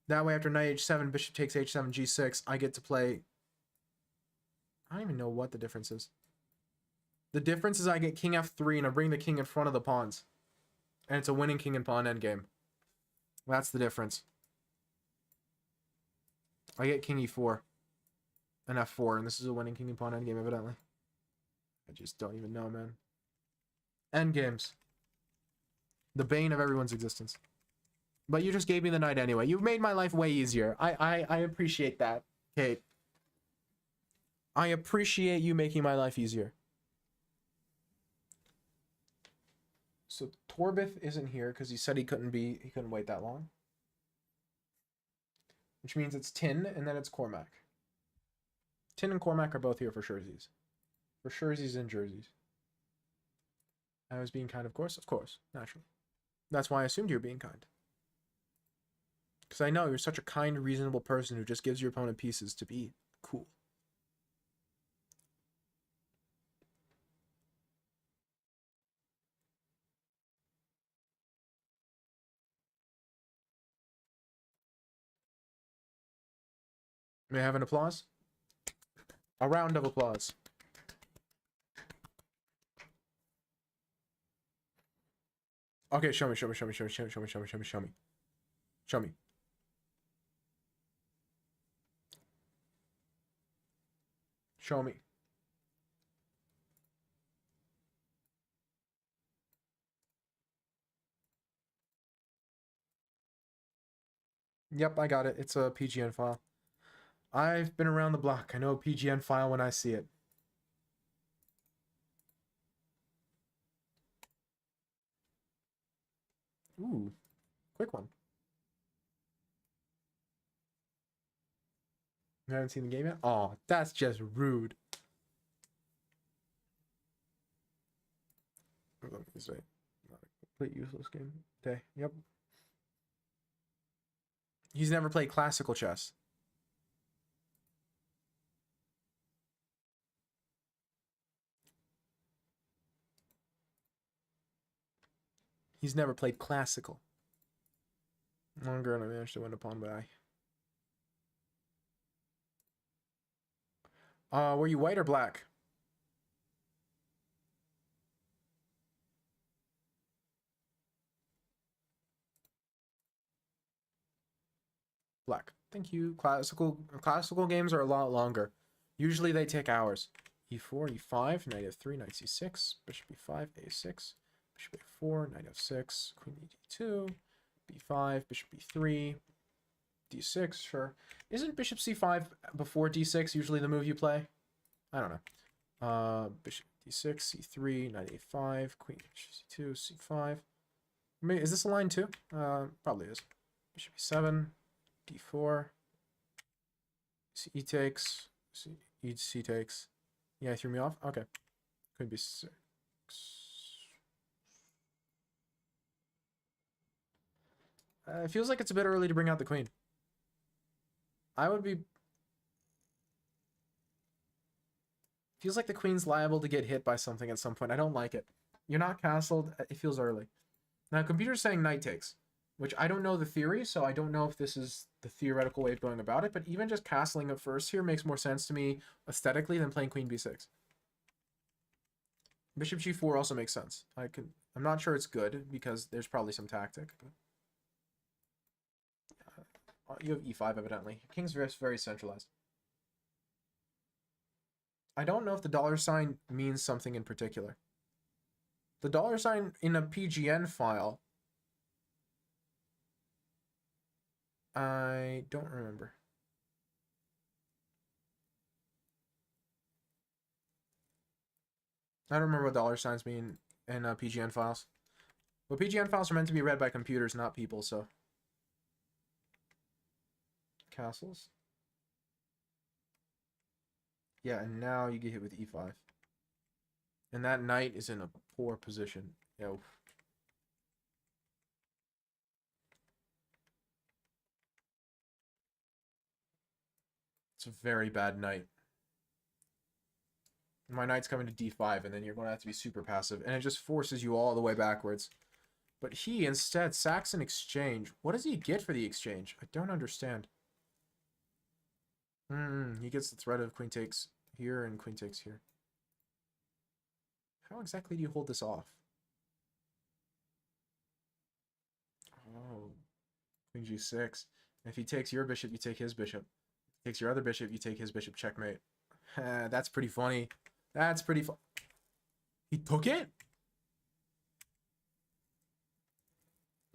That way after knight h7, bishop takes h7, g6, I get to play... I don't even know what the difference is. The difference is I get king f3 and I bring the king in front of the pawns. And it's a winning king and pawn endgame. That's the difference. I get king e4 and f4, and this is a winning king and pawn endgame, evidently. I just don't even know, man. Endgames. The bane of everyone's existence. But you just gave me the knight anyway. You've made my life way easier. I appreciate that, Kate. I appreciate you making my life easier. So Torbith isn't here because he said he couldn't wait that long. Which means it's Tin and then it's Cormac. Tin and Cormac are both here for Sherzies. For Sherzies and jerseys. I was being kind, of course, naturally. That's why I assumed you were being kind. Because I know you're such a kind, reasonable person who just gives your opponent pieces to be cool. May I have an applause? A round of applause. Okay, show me. Show me. Yep, I got it. It's a PGN file. I've been around the block. I know a PGN file when I see it. Ooh, quick one. You haven't seen the game yet? Oh, that's just rude. Let me say, not a complete useless game. Okay, yep. He's never played classical chess. He's never played classical. Longer and I managed to win a pawn by eye. Were you white or black? Black. Thank you. Classical games are a lot longer. Usually they take hours. E4, E5, knight F3, knight C6, bishop E5, A6, bishop A4, knight F6, queen D2, B5, bishop B3, D6, sure. Isn't bishop C5 before D6 usually the move you play? I don't know. Bishop D6, C3, knight A5, queen C2, C5. Is this a line too? Probably is. Bishop E7, D4, E takes, C takes. Yeah, he threw me off? Okay. Could be 6. It feels like it's a bit early to bring out the queen. I would be... Feels like the queen's liable to get hit by something at some point. I don't like it. You're not castled. It feels early. Now, computer's saying knight takes, which I don't know the theory, so I don't know if this is the theoretical way of going about it, but even just castling it first here makes more sense to me aesthetically than playing queen b6. Bishop g4 also makes sense. I'm not sure it's good because there's probably some tactic. You have e5 evidently. King's very centralized. I don't know if the dollar sign means something in particular. The dollar sign in a PGN file, I don't remember. I don't remember what dollar signs mean in PGN files. But PGN files are meant to be read by computers, not people, so. Castles. Yeah, and now you get hit with e5. And that knight is in a poor position. Yo. It's a very bad knight. My knight's coming to d5, and then you're going to have to be super passive. And it just forces you all the way backwards. But he instead sacks an exchange. What does he get for the exchange? I don't understand. He gets the threat of queen takes here and queen takes here. How exactly do you hold this off? Oh, queen g6. If he takes your bishop, you take his bishop. If he takes your other bishop, you take his bishop. Checkmate. That's pretty funny. That's pretty fun. He took it?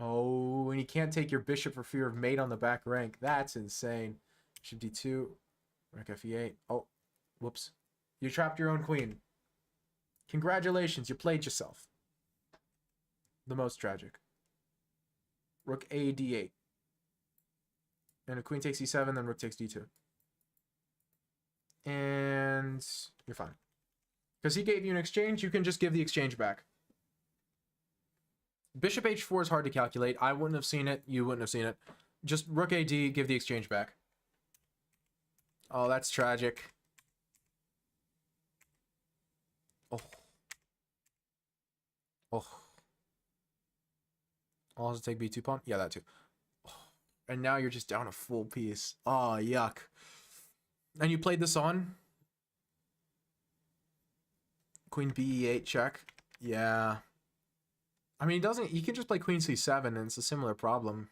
Oh, and you can't take your bishop for fear of mate on the back rank. That's insane. Bishop d2, rook fe8. Oh, whoops. You trapped your own queen. Congratulations, you played yourself. The most tragic. Rook a d8. And a queen takes e7, then rook takes d2. And you're fine. Because he gave you an exchange, you can just give the exchange back. Bishop h4 is hard to calculate. I wouldn't have seen it. You wouldn't have seen it. Just rook ad, give the exchange back. Oh, that's tragic. Oh. Oh. I'll also take b2 pawn. Yeah, that too. Oh. And now you're just down a full piece. Oh, yuck. And you played this on? Queen b8 check. Yeah. I mean, he can just play queen c7 and it's a similar problem.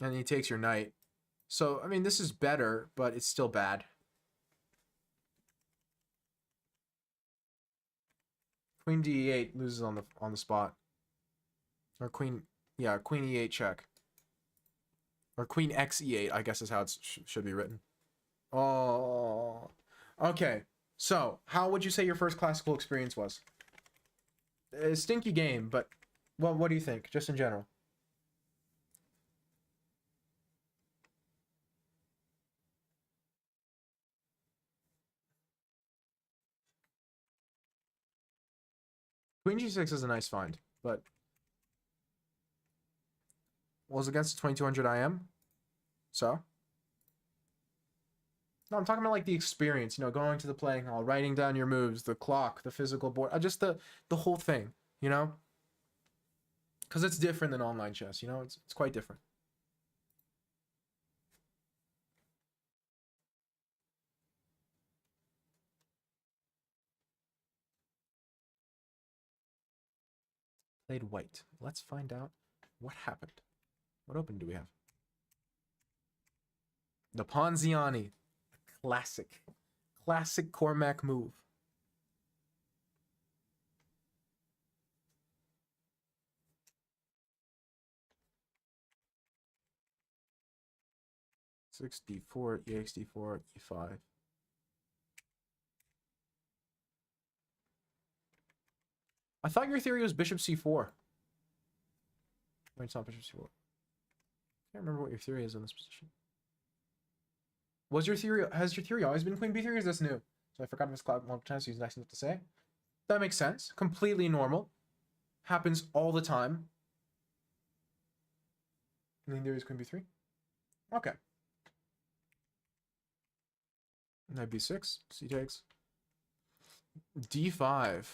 And he takes your knight. So, I mean, this is better, but it's still bad. Queen d8 loses on the spot. Or queen e8 check. Or queen x e8, I guess is how it should be written. Oh. Okay. So, how would you say your first classical experience was? A stinky game, but well, what do you think, just in general? Queen g6 is a nice find, but was against the 2200 IM. So? No, I'm talking about like the experience, you know, going to the playing hall, writing down your moves, the clock, the physical board, just the whole thing, you know? Because it's different than online chess, you know? It's quite different. Played white. Let's find out what happened. What open do we have? The Ponziani. Classic. Classic Cormac move. Six d4, ex d4, e5. I thought your theory was bishop c4. Wait, it's not bishop c4. I can't remember what your theory is in this position. Has your theory always been queen b3 or is this new? So I forgot if it's cloud multiple times, so he's nice enough to say. That makes sense. Completely normal. Happens all the time. And then there is queen b3. Okay. Knight b6. C takes. d5.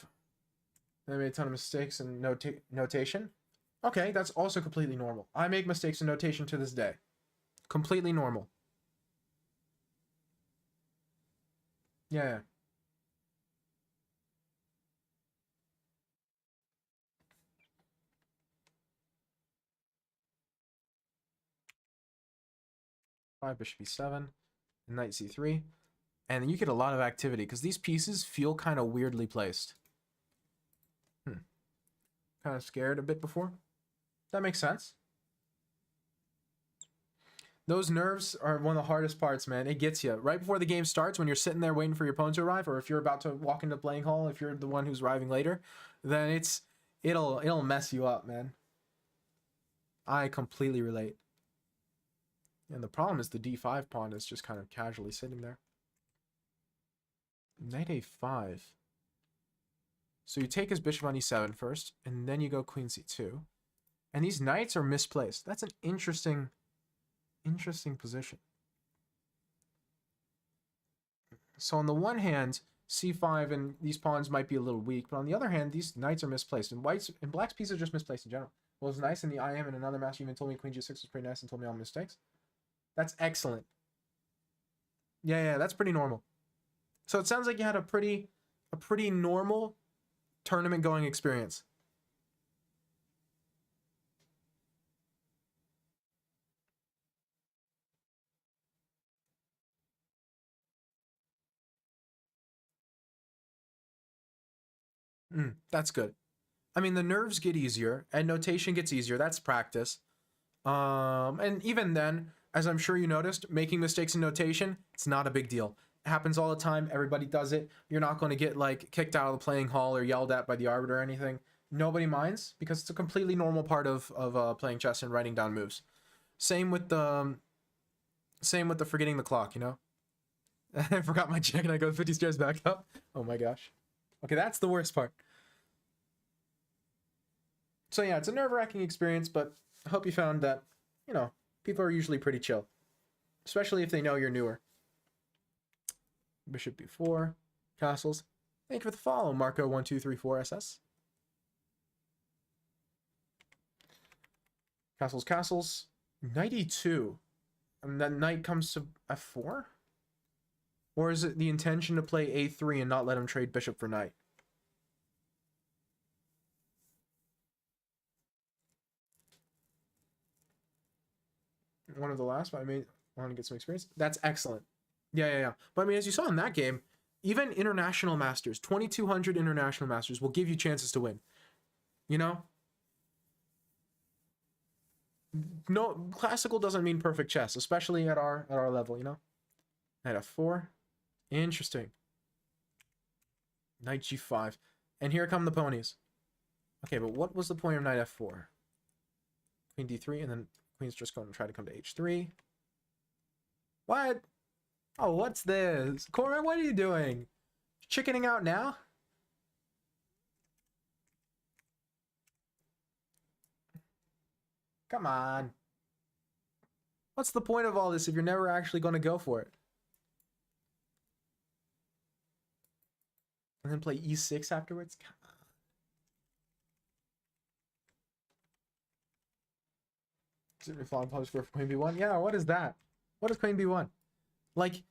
I made a ton of mistakes in notation. Okay, that's also completely normal. I make mistakes in notation to this day. Completely normal. Yeah. Five bishop e7, knight c3, and then you get a lot of activity because these pieces feel kind of weirdly placed. Kind of scared a bit before. That makes sense. Those nerves are one of the hardest parts, man. It gets you right before the game starts when you're sitting there waiting for your opponent to arrive, or if you're about to walk into the playing hall, if you're the one who's arriving later, then it'll mess you up, man. I completely relate. And the problem is the d5 pawn is just kind of casually sitting there. Knight a5. So you take his bishop on e7 first, and then you go queen c2. And these knights are misplaced. That's an interesting position. So on the one hand, c5 and these pawns might be a little weak, but on the other hand, these knights are misplaced. And black's pieces are just misplaced in general. What was nice in the IM and another master even told me queen g6 was pretty nice and told me all mistakes. That's excellent. Yeah, that's pretty normal. So it sounds like you had a pretty normal tournament going experience. That's good. I mean, the nerves get easier and notation gets easier. That's practice. And even then, as I'm sure you noticed, making mistakes in notation, it's not a big deal. It happens all the time. Everybody does it. You're not going to get like kicked out of the playing hall or yelled at by the arbiter or anything. Nobody minds because it's a completely normal part of playing chess and writing down moves. Same with the forgetting the clock, you know? I forgot my check and I go 50 stairs back up. Oh my gosh. Okay, that's the worst part. So yeah, it's a nerve-wracking experience, but I hope you found that, you know, people are usually pretty chill. Especially if they know you're newer. Bishop b4, castles. Thank you for the follow, Marco1234SS. Castles, castles. Knight e2. And then knight comes to f4? Or is it the intention to play a3 and not let him trade bishop for knight? One of the last, but I mean, I want to get some experience. That's excellent. Yeah. But I mean, as you saw in that game, even international masters, 2,200 international masters will give you chances to win. You know? No, classical doesn't mean perfect chess, especially at our level, you know? Knight f4. Interesting. Knight g5. And here come the ponies. Okay, but what was the point of knight f4? Queen d3, and then queen's just going to try to come to h3. What? Oh, what's this? Cora, what are you doing? Chickening out now? Come on. What's the point of all this if you're never actually going to go for it? And then play e6 afterwards? Come on. Is it flying post for queen b1? Yeah, what is that? What is queen b1? Like,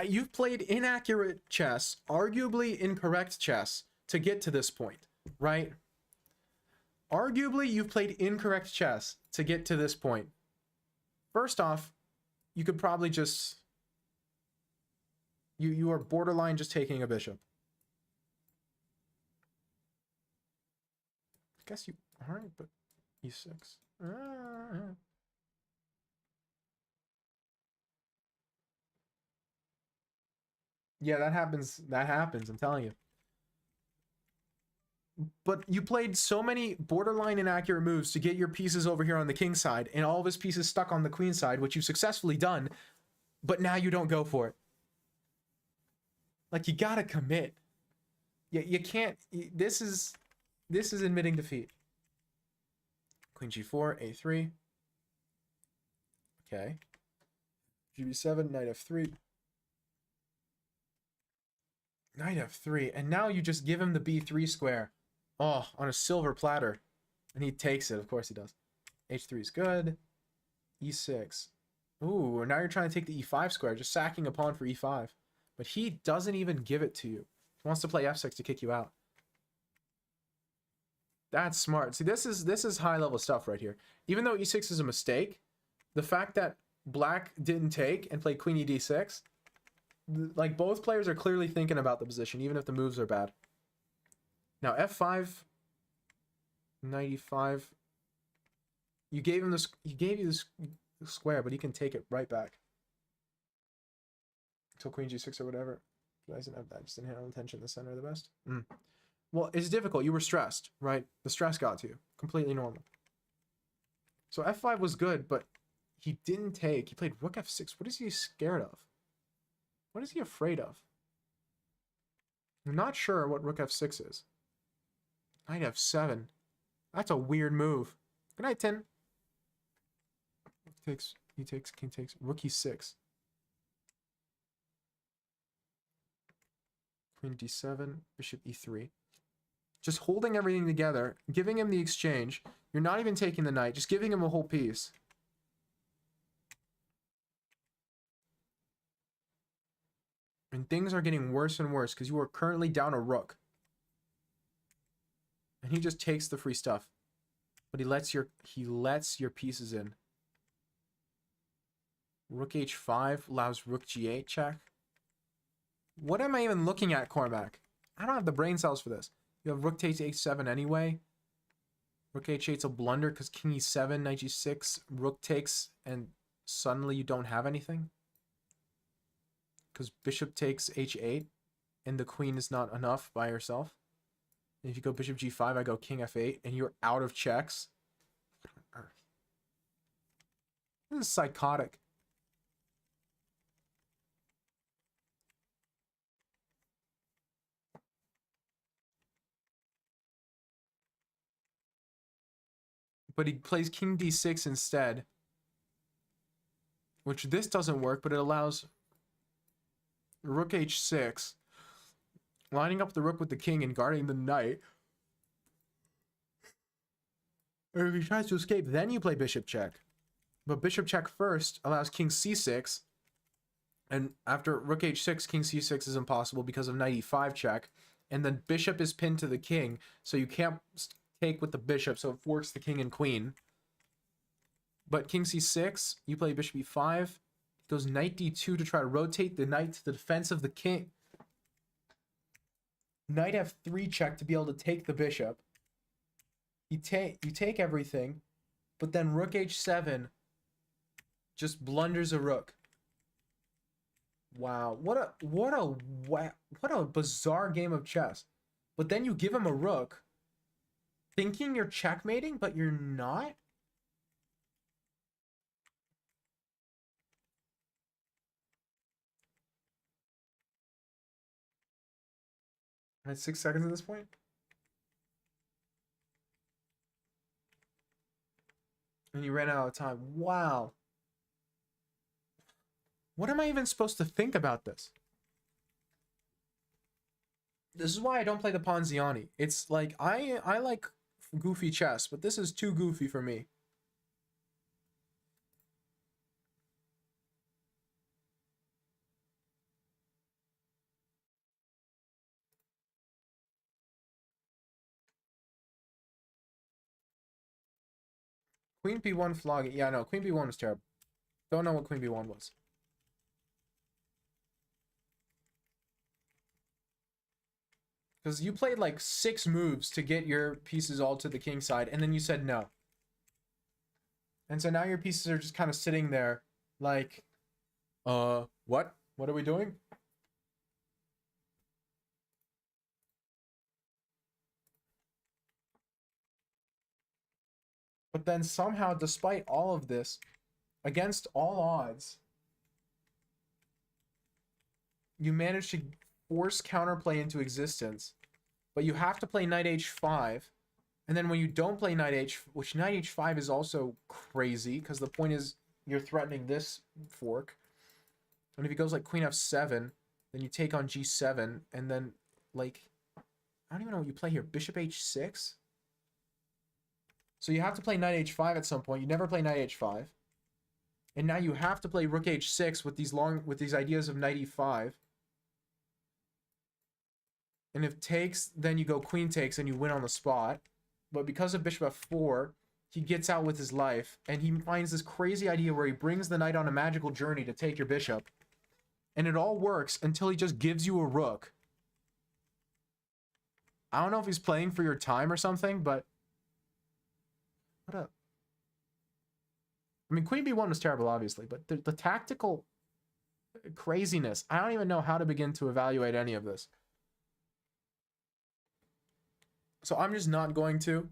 you've played inaccurate chess, arguably incorrect chess, to get to this point, right? Arguably, you've played incorrect chess to get to this point. First off, you could probably just... You are borderline just taking a bishop. I guess you aren't, but e6. Yeah, that happens. That happens, I'm telling you. But you played so many borderline inaccurate moves to get your pieces over here on the king side, and all of his pieces stuck on the queen side, which you've successfully done, but now you don't go for it. Like, you gotta commit. You can't... This is admitting defeat. Queen g4, a3. Okay. gb7, knight f3. Knight f3, and now you just give him the b3 square. Oh, on a silver platter. And he takes it, of course he does. h3 is good. e6. Ooh, now you're trying to take the e5 square, just sacking a pawn for e5. But he doesn't even give it to you. He wants to play f6 to kick you out. That's smart. See, this is high-level stuff right here. Even though e6 is a mistake, the fact that black didn't take and played queen ed6, like, both players are clearly thinking about the position, even if the moves are bad. Now, f5, knight e5. You gave him this. He gave you this square, but he can take it right back. Until queen g6 or whatever. I didn't have that. Just didn't handle tension in the center of the best. Well, it's difficult. You were stressed, right? The stress got to you. Completely normal. So f5 was good, but he didn't take. He played rook f6. What is he scared of? What is he afraid of? I'm not sure what rook f6 is. Knight f7. That's a weird move. Good night, Tin. He takes, king takes, rook e6. Queen d7, bishop e3. Just holding everything together, giving him the exchange. You're not even taking the knight, just giving him a whole piece. And things are getting worse and worse because you are currently down a rook. And he just takes the free stuff. But he lets your pieces in. Rook h5 allows rook g8 check. What am I even looking at, Cormac? I don't have the brain cells for this. You have rook takes h7 anyway. Rook h8's a blunder because king e7, knight g6, rook takes, and suddenly you don't have anything. Because bishop takes h8, and the queen is not enough by herself. And if you go bishop g5, I go king f8, and you're out of checks. What on earth? This is psychotic. But he plays king d6 instead. Which this doesn't work, but it allows rook h6. Lining up the rook with the king and guarding the knight. Or if he tries to escape, then you play bishop check. But bishop check first allows king c6. And after rook h6, king c6 is impossible because of knight e5 check. And then bishop is pinned to the king, so you can't take with the bishop, so it forks the king and queen. But king c6, you play bishop e5. He goes knight d2 to try to rotate the knight to the defense of the king. Knight f3 check to be able to take the bishop. You take everything, but then rook h7 just blunders a rook. Wow, what a bizarre game of chess. But then you give him a rook, thinking you're checkmating, but you're not. I had 6 seconds at this point. And you ran out of time. Wow. What am I even supposed to think about this? This is why I don't play the Ponziani. It's like, I like goofy chess, but this is too goofy for me. Queen b1 flogging. Yeah, no, Queen b1 was terrible. Don't know what Queen b1 was. Because you played like 6 moves to get your pieces all to the king side, and then you said no. And so now your pieces are just kind of sitting there like, what? What are we doing? But then somehow, despite all of this, against all odds, you manage to force counterplay into existence. But you have to play knight h5. And then when you don't play knight h, which knight h5 is also crazy, because the point is you're threatening this fork. And if he goes like queen f7, then you take on g7, and then, like, I don't even know what you play here. Bishop h6? So you have to play knight h5 at some point. You never play knight h5. And now you have to play rook h6 with these ideas of knight e5. And if takes, then you go queen takes and you win on the spot. But because of bishop f4, he gets out with his life, and he finds this crazy idea where he brings the knight on a magical journey to take your bishop. And it all works until he just gives you a rook. I don't know if he's playing for your time or something, but what up? I mean, queen b1 was terrible, obviously, but the tactical craziness, I don't even know how to begin to evaluate any of this. So I'm just not going to.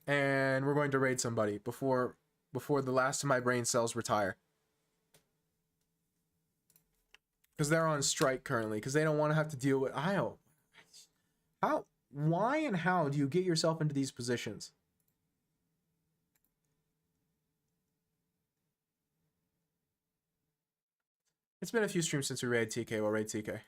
And we're going to raid somebody before the last of my brain cells retire. Because they're on strike currently, because they don't want to have to deal with... Why and how do you get yourself into these positions? It's been a few streams since we raid TK. We'll raid TK.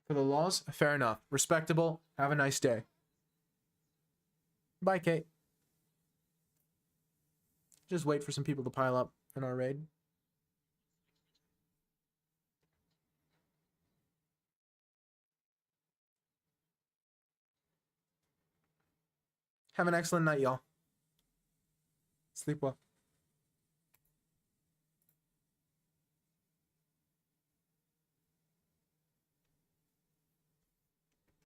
For the laws, fair enough. Respectable. Have a nice day. Bye, Kate. Just wait for some people to pile up in our raid. Have an excellent night, y'all. Sleep well.